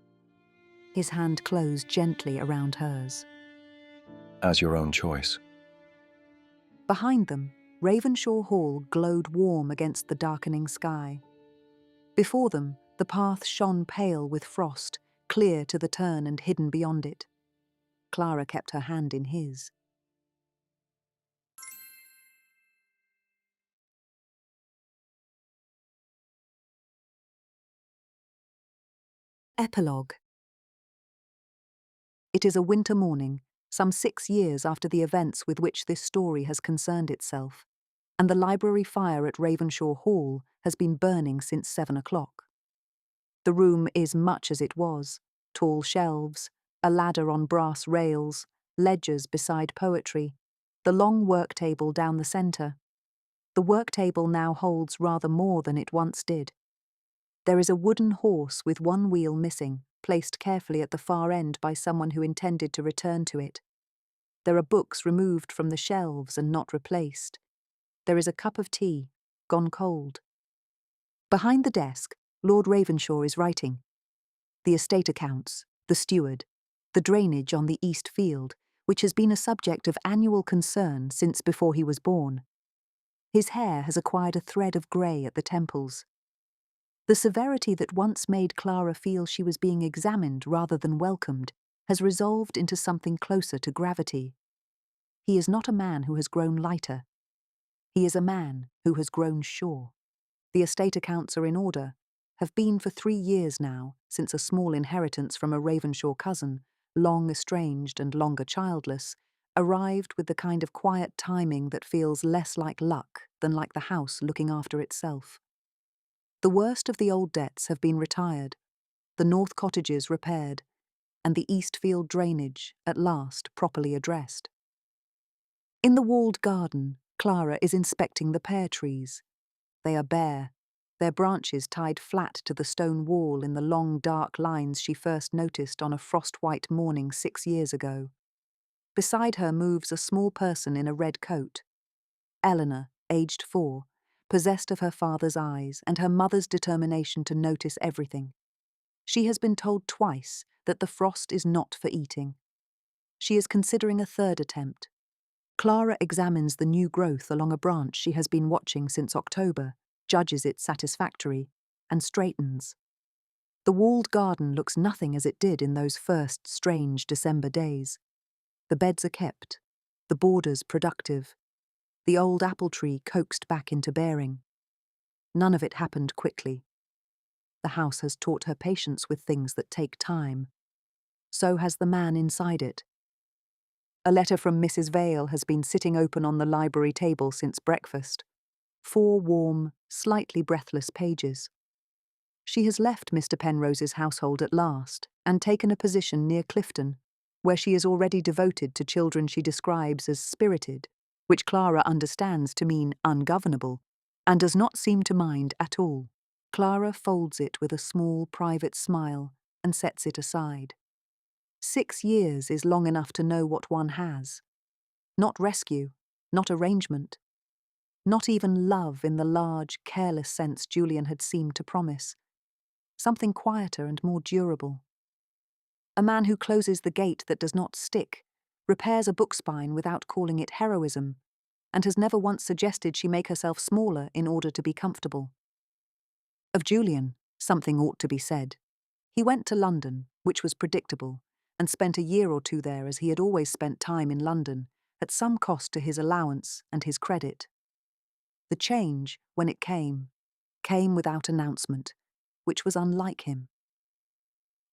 His hand closed gently around hers. As your own choice. Behind them, Ravenshaw Hall glowed warm against the darkening sky. Before them, the path shone pale with frost, clear to the turn and hidden beyond it. Clara kept her hand in his. Epilogue. It is a winter morning, some 6 years after the events with which this story has concerned itself, and the library fire at Ravenshaw Hall has been burning since 7 o'clock. The room is much as it was: tall shelves, a ladder on brass rails, ledgers beside poetry, the long work table down the centre. The work table now holds rather more than it once did. There is a wooden horse with one wheel missing, placed carefully at the far end by someone who intended to return to it. There are books removed from the shelves and not replaced. There is a cup of tea, gone cold. Behind the desk, Lord Ravenshaw is writing. The estate accounts, the steward, the drainage on the east field, which has been a subject of annual concern since before he was born. His hair has acquired a thread of grey at the temples. The severity that once made Clara feel she was being examined rather than welcomed has resolved into something closer to gravity. He is not a man who has grown lighter. He is a man who has grown sure. The estate accounts are in order, have been for 3 years now, since a small inheritance from a Ravenshaw cousin, long estranged and longer childless, arrived with the kind of quiet timing that feels less like luck than like the house looking after itself. The worst of the old debts have been retired, the north cottages repaired, and the east field drainage at last properly addressed. In the walled garden, Clara is inspecting the pear trees. They are bare, their branches tied flat to the stone wall in the long dark lines she first noticed on a frost-white morning 6 years ago. Beside her moves a small person in a red coat. Eleanor, aged 4, possessed of her father's eyes and her mother's determination to notice everything. She has been told twice that the frost is not for eating. She is considering a third attempt. Clara examines the new growth along a branch she has been watching since October, judges it satisfactory, and straightens. The walled garden looks nothing as it did in those first strange December days. The beds are kept, the borders productive, the old apple tree coaxed back into bearing. None of it happened quickly. The house has taught her patience with things that take time. So has the man inside it. A letter from Mrs. Vale has been sitting open on the library table since breakfast. 4 warm, slightly breathless pages. She has left Mr. Penrose's household at last and taken a position near Clifton, where she is already devoted to children she describes as spirited, which Clara understands to mean ungovernable, and does not seem to mind at all. Clara folds it with a small, private smile and sets it aside. 6 years is long enough to know what one has. Not rescue, not arrangement, not even love in the large, careless sense Julian had seemed to promise. Something quieter and more durable. A man who closes the gate that does not stick, repairs a book spine without calling it heroism, and has never once suggested she make herself smaller in order to be comfortable. Of Julian, something ought to be said. He went to London, which was predictable, and spent a year or 2 there as he had always spent time in London, at some cost to his allowance and his credit. The change, when it came without announcement, which was unlike him.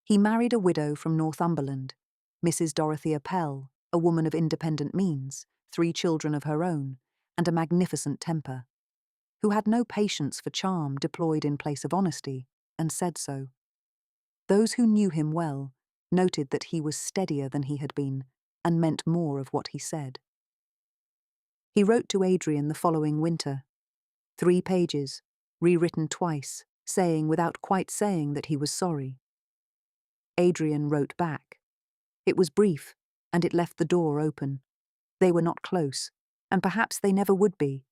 He married a widow from Northumberland, Mrs. Dorothea Pell, a woman of independent means, 3 children of her own, and a magnificent temper, who had no patience for charm deployed in place of honesty, and said so. Those who knew him well noted that he was steadier than he had been, and meant more of what he said. He wrote to Adrian the following winter. 3 pages, rewritten twice, saying without quite saying that he was sorry. Adrian wrote back. It was brief, and it left the door open. They were not close, and perhaps they never would be.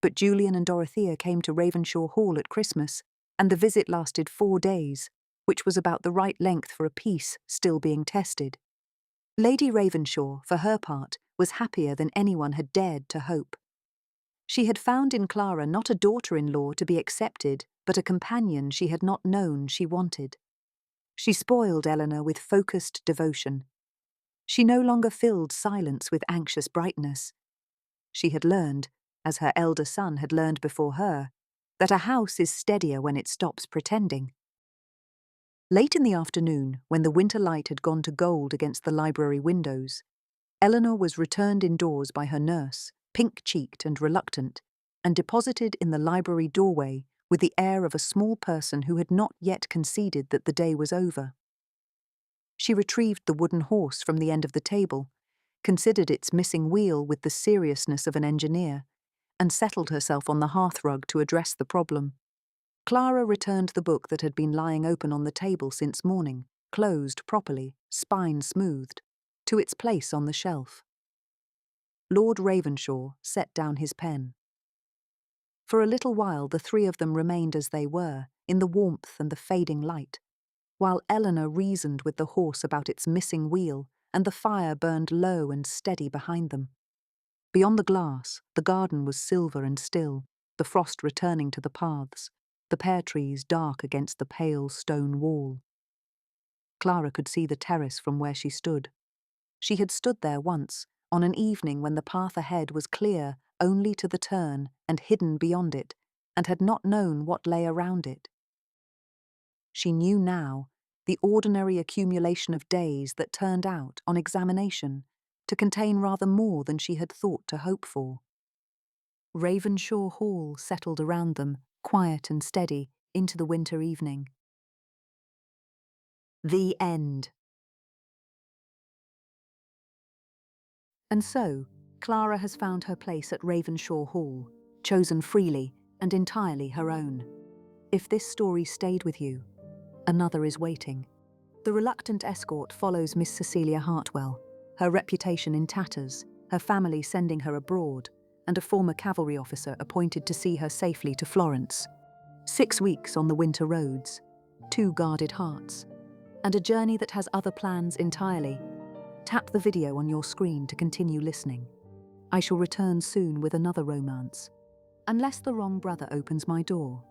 But Julian and Dorothea came to Ravenshaw Hall at Christmas, and the visit lasted 4 days, which was about the right length for a peace still being tested. Lady Ravenshaw, for her part, was happier than anyone had dared to hope. She had found in Clara not a daughter-in-law to be accepted, but a companion she had not known she wanted. She spoiled Eleanor with focused devotion. She no longer filled silence with anxious brightness. She had learned, as her elder son had learned before her, that a house is steadier when it stops pretending. Late in the afternoon, when the winter light had gone to gold against the library windows, Eleanor was returned indoors by her nurse, pink-cheeked and reluctant, and deposited in the library doorway with the air of a small person who had not yet conceded that the day was over. She retrieved the wooden horse from the end of the table, considered its missing wheel with the seriousness of an engineer, and settled herself on the hearthrug to address the problem. Clara returned the book that had been lying open on the table since morning, closed properly, spine smoothed, to its place on the shelf. Lord Ravenshaw set down his pen. For a little while the 3 of them remained as they were, in the warmth and the fading light, while Eleanor reasoned with the horse about its missing wheel, and the fire burned low and steady behind them. Beyond the glass, the garden was silver and still, the frost returning to the paths, the pear trees dark against the pale stone wall. Clara could see the terrace from where she stood. She had stood there once, on an evening when the path ahead was clear only to the turn and hidden beyond it, and had not known what lay around it. She knew now the ordinary accumulation of days that turned out, on examination, to contain rather more than she had thought to hope for. Ravenshaw Hall settled around them, quiet and steady, into the winter evening. The end. And so, Clara has found her place at Ravenshaw Hall, chosen freely and entirely her own. If this story stayed with you, another is waiting. The reluctant escort follows Miss Cecilia Hartwell, her reputation in tatters, her family sending her abroad, and a former cavalry officer appointed to see her safely to Florence. 6 weeks on the winter roads, 2 guarded hearts, and a journey that has other plans entirely. Tap the video on your screen to continue listening. I shall return soon with another romance, unless the wrong brother opens my door.